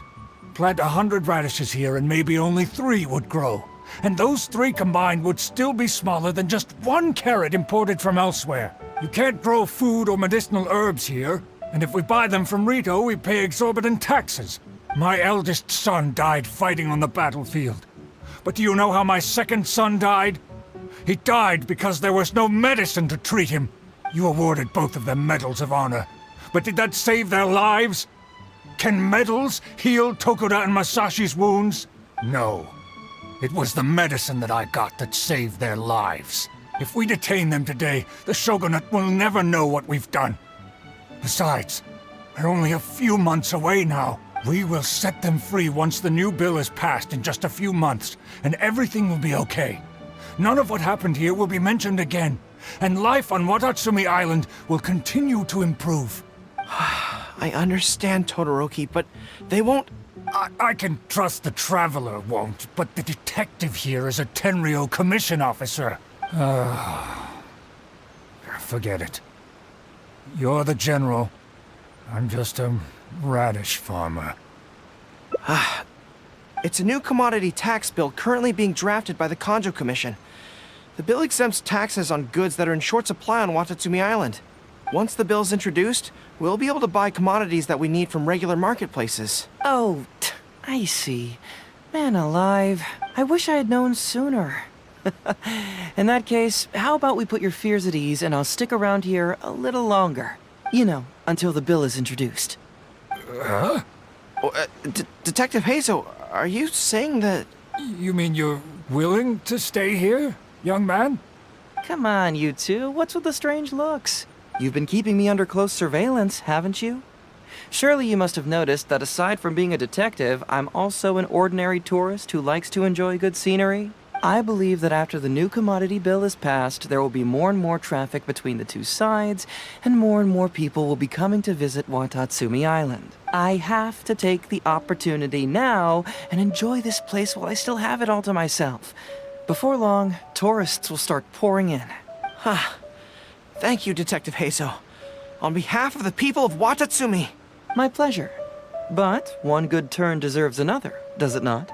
Plant 100 radishes here and maybe only 3 would grow. And those 3 combined would still be smaller than just 1 carrot imported from elsewhere. You can't grow food or medicinal herbs here, and if we buy them from Rito, we pay exorbitant taxes. My eldest son died fighting on the battlefield. But do you know how my second son died? He died because there was no medicine to treat him. You awarded both of them medals of honor. But did that save their lives? Can medals heal Tokuda and Masashi's wounds? No. It was the medicine that I got that saved their lives. If we detain them today, the Shogunate will never know what we've done. Besides, they're only a few months away now. We will set them free once the new bill is passed in just a few months, and everything will be okay. None of what happened here will be mentioned again, and life on Watatsumi Island will continue to improve. I understand, Todoroki, but they won't... I can trust the Traveler won't, but the detective here is a Tenryou Commission officer. Forget it. You're the general. I'm just a radish farmer. It's a new commodity tax bill currently being drafted by the Kanjo Commission. The bill exempts taxes on goods that are in short supply on Watatsumi Island. Once the bill's introduced, we'll be able to buy commodities that we need from regular marketplaces. Oh, I see. Man alive, I wish I had known sooner. In that case, how about we put your fears at ease and I'll stick around here a little longer. You know, until the bill is introduced. Huh? Detective Hazo, are you saying that... You mean you're willing to stay here, young man? Come on, you two. What's with the strange looks? You've been keeping me under close surveillance, haven't you? Surely you must have noticed that aside from being a detective, I'm also an ordinary tourist who likes to enjoy good scenery. I believe that after the new commodity bill is passed, there will be more and more traffic between the two sides, and more people will be coming to visit Watatsumi Island. I have to take the opportunity now and enjoy this place while I still have it all to myself. Before long, tourists will start pouring in. Thank you, Detective Hazo. On behalf of the people of Watatsumi. My pleasure. But one good turn deserves another, does it not?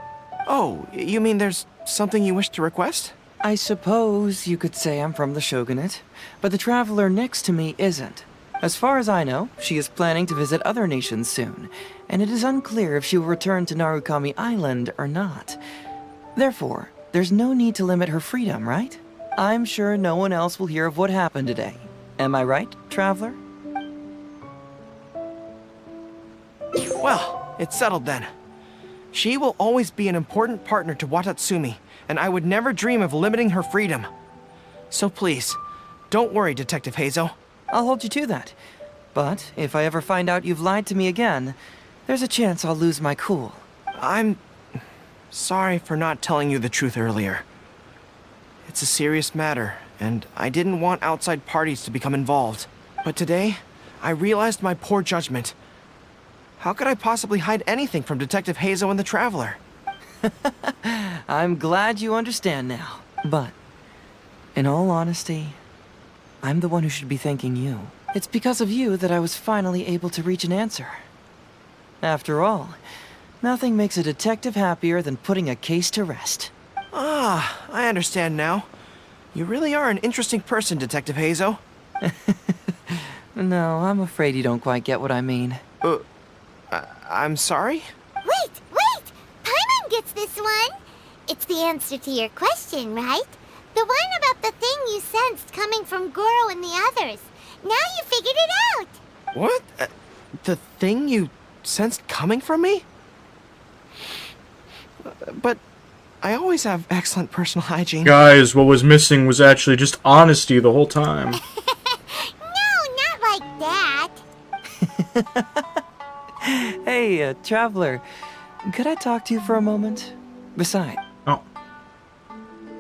Oh, you mean there's something you wish to request? I suppose you could say I'm from the Shogunate, but the traveler next to me isn't. As far as I know, she is planning to visit other nations soon, and it is unclear if she will return to Narukami Island or not. Therefore, there's no need to limit her freedom, right? I'm sure no one else will hear of what happened today. Am I right, traveler? Well, it's settled then. She will always be an important partner to Watatsumi, and I would never dream of limiting her freedom. So please, don't worry, Detective Hazo. I'll hold you to that. But if I ever find out you've lied to me again, there's a chance I'll lose my cool. I'm sorry for not telling you the truth earlier. It's a serious matter, and I didn't want outside parties to become involved. But today, I realized my poor judgment. How could I possibly hide anything from Detective Hazo and the Traveler? I'm glad you understand now. But, in all honesty, I'm the one who should be thanking you. It's because of you that I was finally able to reach an answer. After all, nothing makes a detective happier than putting a case to rest. Ah, I understand now. You really are an interesting person, Detective Hazo. No, I'm afraid you don't quite get what I mean. I'm sorry? Wait! Paimon gets this one! It's the answer to your question, right? The one about the thing you sensed coming from Goro and the others. Now you figured it out! What? The thing you sensed coming from me? But I always have excellent personal hygiene. Guys, what was missing was actually just honesty the whole time. No, not like that. Hey, Traveler, could I talk to you for a moment? Besides... Oh.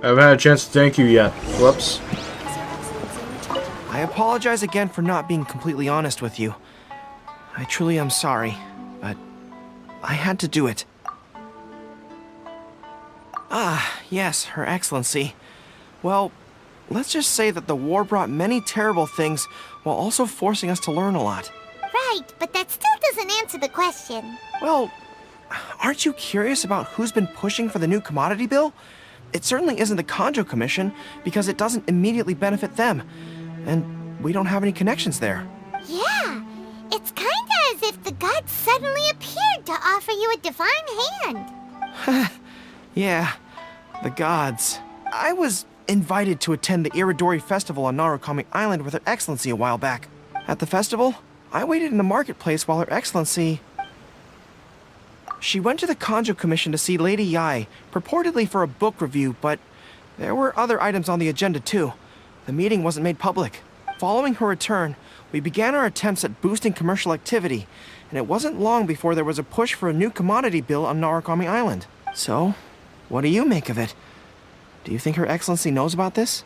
I haven't had a chance to thank you yet. Whoops. I apologize again for not being completely honest with you. I truly am sorry, but I had to do it. Ah, yes, Her Excellency. Well, let's just say that the war brought many terrible things while also forcing us to learn a lot. Right, but that still doesn't answer the question. Well, aren't you curious about who's been pushing for the new commodity bill? It certainly isn't the Conjo Commission, because it doesn't immediately benefit them. And we don't have any connections there. Yeah, it's kinda as if the gods suddenly appeared to offer you a divine hand. Yeah, the gods. I was invited to attend the Iridori Festival on Narukami Island with Her Excellency a while back. At the festival, I waited in the marketplace while Her Excellency... She went to the Conjo Commission to see Lady Yai, purportedly for a book review, but there were other items on the agenda too. The meeting wasn't made public. Following her return, we began our attempts at boosting commercial activity, and it wasn't long before there was a push for a new commodity bill on Narukami Island. So, what do you make of it? Do you think Her Excellency knows about this?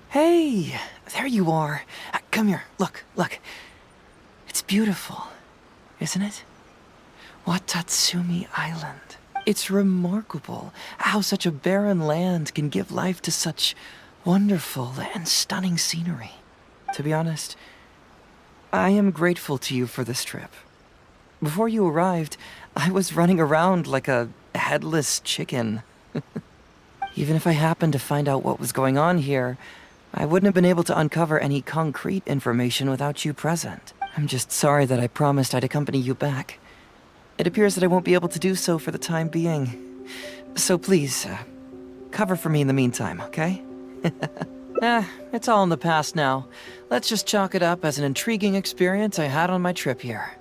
Hey, there you are. Come here, look. It's beautiful, isn't it? Watatsumi Island. It's remarkable how such a barren land can give life to such wonderful and stunning scenery. To be honest, I am grateful to you for this trip. Before you arrived, I was running around like a headless chicken. Even if I happened to find out what was going on here, I wouldn't have been able to uncover any concrete information without you present. I'm just sorry that I promised I'd accompany you back. It appears that I won't be able to do so for the time being. So please, cover for me in the meantime, okay? It's all in the past now. Let's just chalk it up as an intriguing experience I had on my trip here.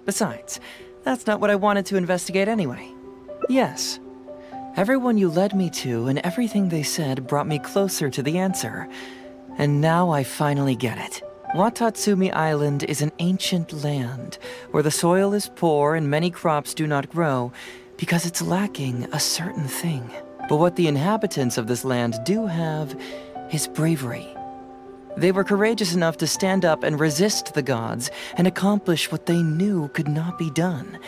Besides, that's not what I wanted to investigate anyway. Yes, everyone you led me to and everything they said brought me closer to the answer. And now I finally get it. Watatsumi Island is an ancient land where the soil is poor and many crops do not grow because it's lacking a certain thing. But what the inhabitants of this land do have is bravery. They were courageous enough to stand up and resist the gods and accomplish what they knew could not be done.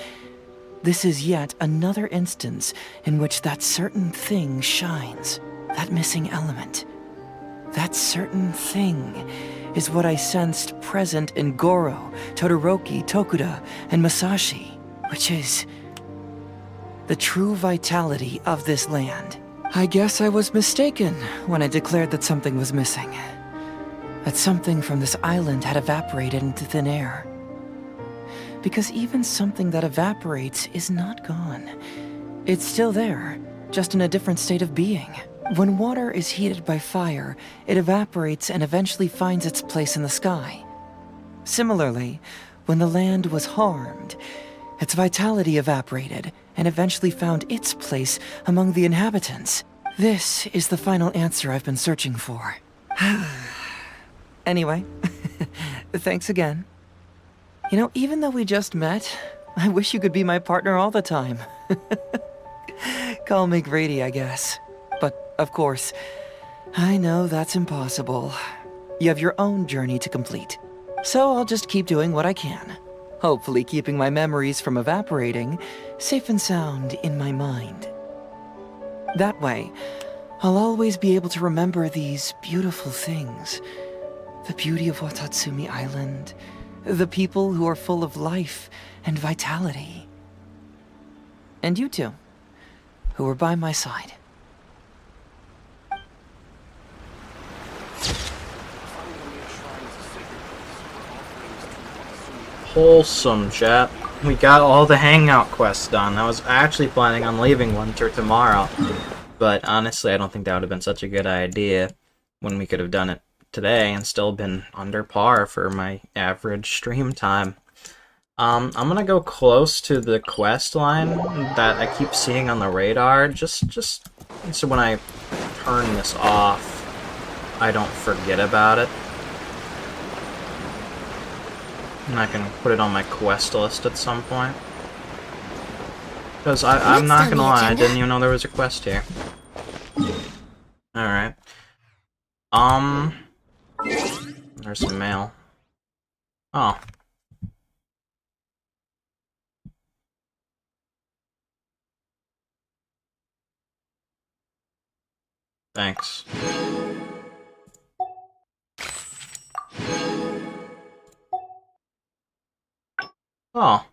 This is yet another instance in which that certain thing shines, that missing element. That certain thing is what I sensed present in Goro, Todoroki, Tokuda, and Masashi, which is the true vitality of this land. I guess I was mistaken when I declared that something was missing. That something from this island had evaporated into thin air. Because even something that evaporates is not gone. It's still there, just in a different state of being. When water is heated by fire, it evaporates and eventually finds its place in the sky. Similarly, when the land was harmed, its vitality evaporated and eventually found its place among the inhabitants. This is the final answer I've been searching for. Anyway, thanks again. You know, even though we just met, I wish you could be my partner all the time. Call me greedy, I guess. But, of course, I know that's impossible. You have your own journey to complete. So I'll just keep doing what I can. Hopefully keeping my memories from evaporating safe and sound in my mind. That way, I'll always be able to remember these beautiful things. The beauty of Watatsumi Island, the people who are full of life and vitality. And you two, who are by my side. Wholesome, chat. We got all the Hangout quests done. I was actually planning on leaving Winter tomorrow, but honestly, I don't think that would have been such a good idea when we could have done it today and still been under par for my average stream time. I'm gonna go close to the quest line that I keep seeing on the radar, just so when I turn this off, I don't forget about it. And I can put it on my quest list at some point. Because I'm not gonna lie, I didn't even know there was a quest here. Alright. There's some mail. Oh. Thanks. Oh.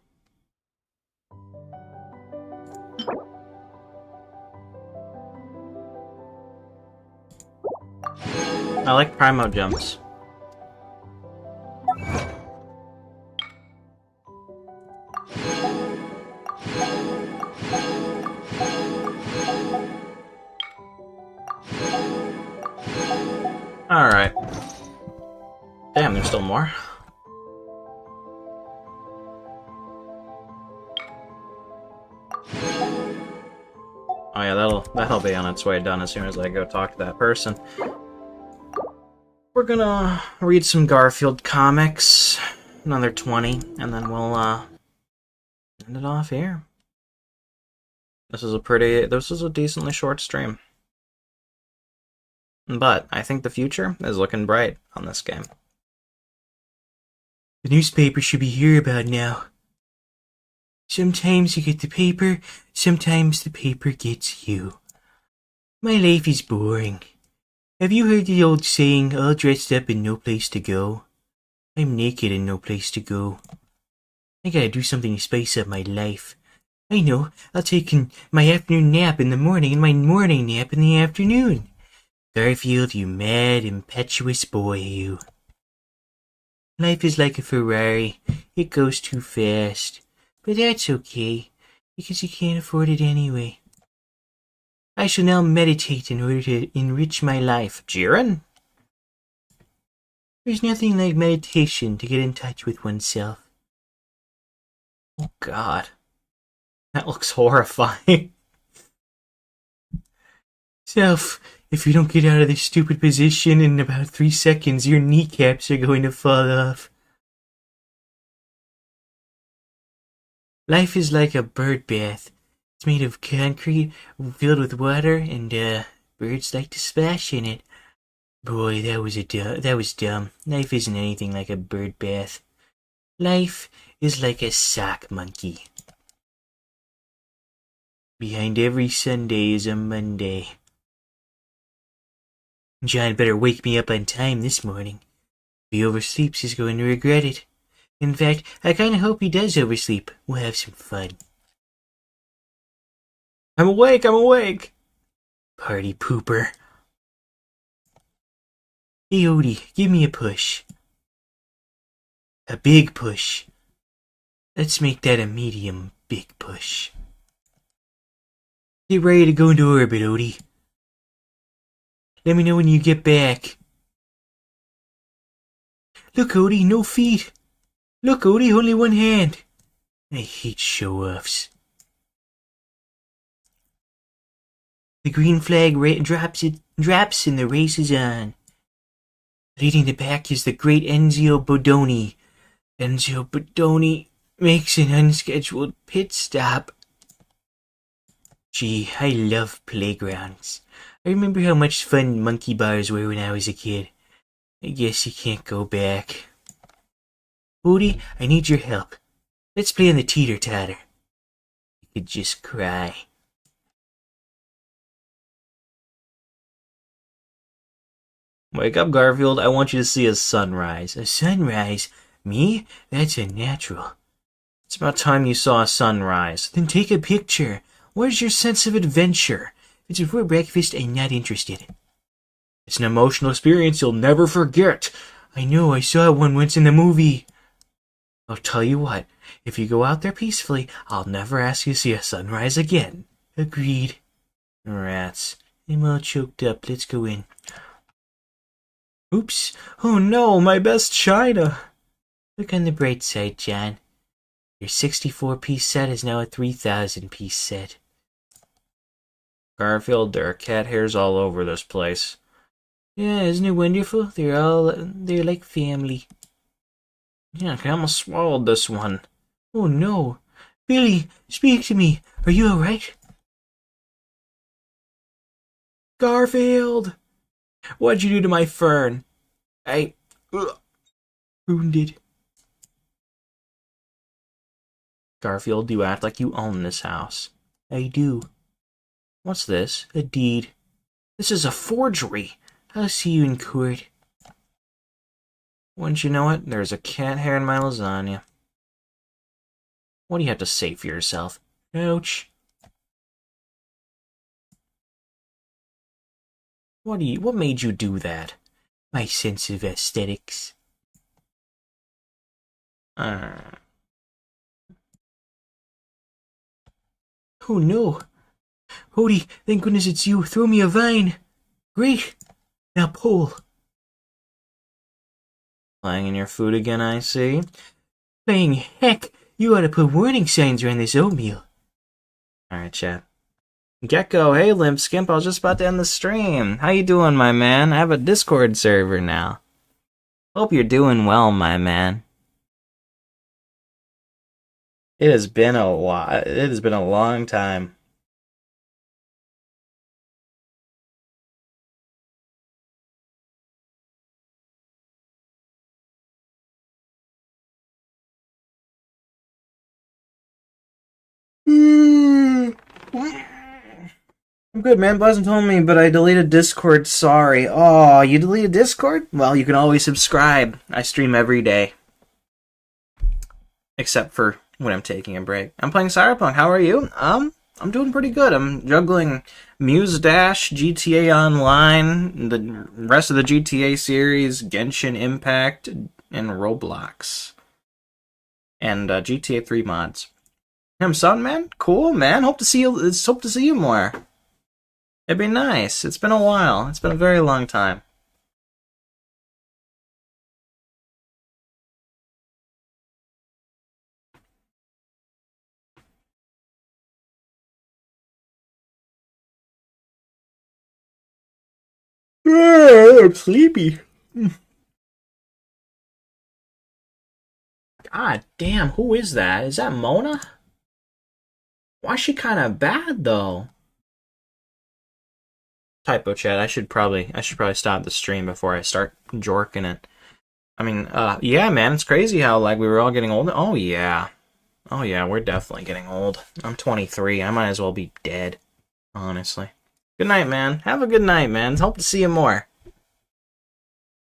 I like Primo jumps. Alright. Damn, there's still more. Oh yeah, that'll be on its way done as soon as I go talk to that person. We're gonna read some Garfield comics, another 20, and then we'll end it off here. This is a decently short stream. But I think the future is looking bright on this game. The newspaper should be here about now. Sometimes you get the paper, sometimes the paper gets you. My life is boring. Have you heard the old saying, all dressed up and no place to go? I'm naked and no place to go. I gotta do something to spice up my life. I know, I'll take my afternoon nap in the morning and my morning nap in the afternoon. Garfield, you mad, impetuous boy, you. Life is like a Ferrari. It goes too fast. But that's okay, because you can't afford it anyway. I shall now meditate in order to enrich my life. Jiren? There's nothing like meditation to get in touch with oneself. Oh god. That looks horrifying. Self, if you don't get out of this stupid position in about 3 seconds, your kneecaps are going to fall off. Life is like a bird bath. It's made of concrete, filled with water, and birds like to splash in it. Boy, that was dumb. Life isn't anything like a bird bath. Life is like a sock monkey. Behind every Sunday is a Monday. John better wake me up on time this morning. If he oversleeps, he's going to regret it. In fact, I kinda hope he does oversleep. We'll have some fun. I'm awake, I'm awake! Party pooper. Hey Odie, give me a push. A big push. Let's make that a medium big push. Get ready to go into orbit, Odie. Let me know when you get back. Look, Odie, no feet. Look, Odie, only one hand. I hate show-offs. The green flag drops and the race is on. Leading the pack is the great Enzio Bodoni. Enzio Bodoni makes an unscheduled pit stop. Gee, I love playgrounds. I remember how much fun monkey bars were when I was a kid. I guess you can't go back. Bodhi, I need your help. Let's play on the teeter-totter. You could just cry. Wake up, Garfield. I want you to see a sunrise. A sunrise? Me? That's unnatural. It's about time you saw a sunrise. Then take a picture. Where's your sense of adventure? If it's before breakfast, I'm not interested. It's an emotional experience you'll never forget. I know, I saw one once in the movie. I'll tell you what. If you go out there peacefully, I'll never ask you to see a sunrise again. Agreed. Rats. I'm all choked up. Let's go in. Oops. Oh no, my best china. Look on the bright side, John. Your 64-piece set is now a 3,000-piece set. Garfield, there are cat hairs all over this place. Yeah, isn't it wonderful? They're like family. Yeah, I almost swallowed this one. Oh no. Billy, speak to me. Are you alright? Garfield! What'd you do to my fern? Ruined it. Garfield, you act like you own this house. I do. What's this? A deed. This is a forgery. I'll see you in court. Wouldn't you know it? There's a cat hair in my lasagna. What do you have to say for yourself? Ouch. What made you do that? My sense of aesthetics. Oh no. Hody, thank goodness it's you. Throw me a vine. Great. Now pull. Playing in your food again, I see. Playing heck. You ought to put warning signs around this oatmeal. Alright, chat. Gecko, hey Limp Skimp, I was just about to end the stream. How you doing, my man? I have a Discord server now. Hope you're doing well, my man. It has been a while. It has been a long time. I'm good, man. Buzz told me, but I deleted Discord. Sorry. Oh, you deleted Discord? Well, you can always subscribe. I stream every day. Except for when I'm taking a break. I'm playing Cyberpunk. How are you? I'm doing pretty good. I'm juggling Muse Dash, GTA Online, the rest of the GTA series, Genshin Impact, and Roblox. And GTA 3 mods. Son, man? Cool, man. Hope to see you more. It'd be nice. It's been a while. It's been a very long time. I'm sleepy. God damn, who is that? Is that Mona? Why is she kind of bad though? Typo chat. I should probably stop the stream before I start jorking it. I mean, yeah, man, it's crazy how like we were all getting older. Oh yeah, we're definitely getting old. I'm 23. I might as well be dead, honestly. Good night, man. Have a good night, man. Hope to see you more.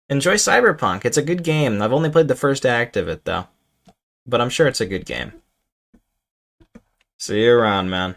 Enjoy Cyberpunk. It's a good game. I've only played the first act of it though, but I'm sure it's a good game. See you around, man.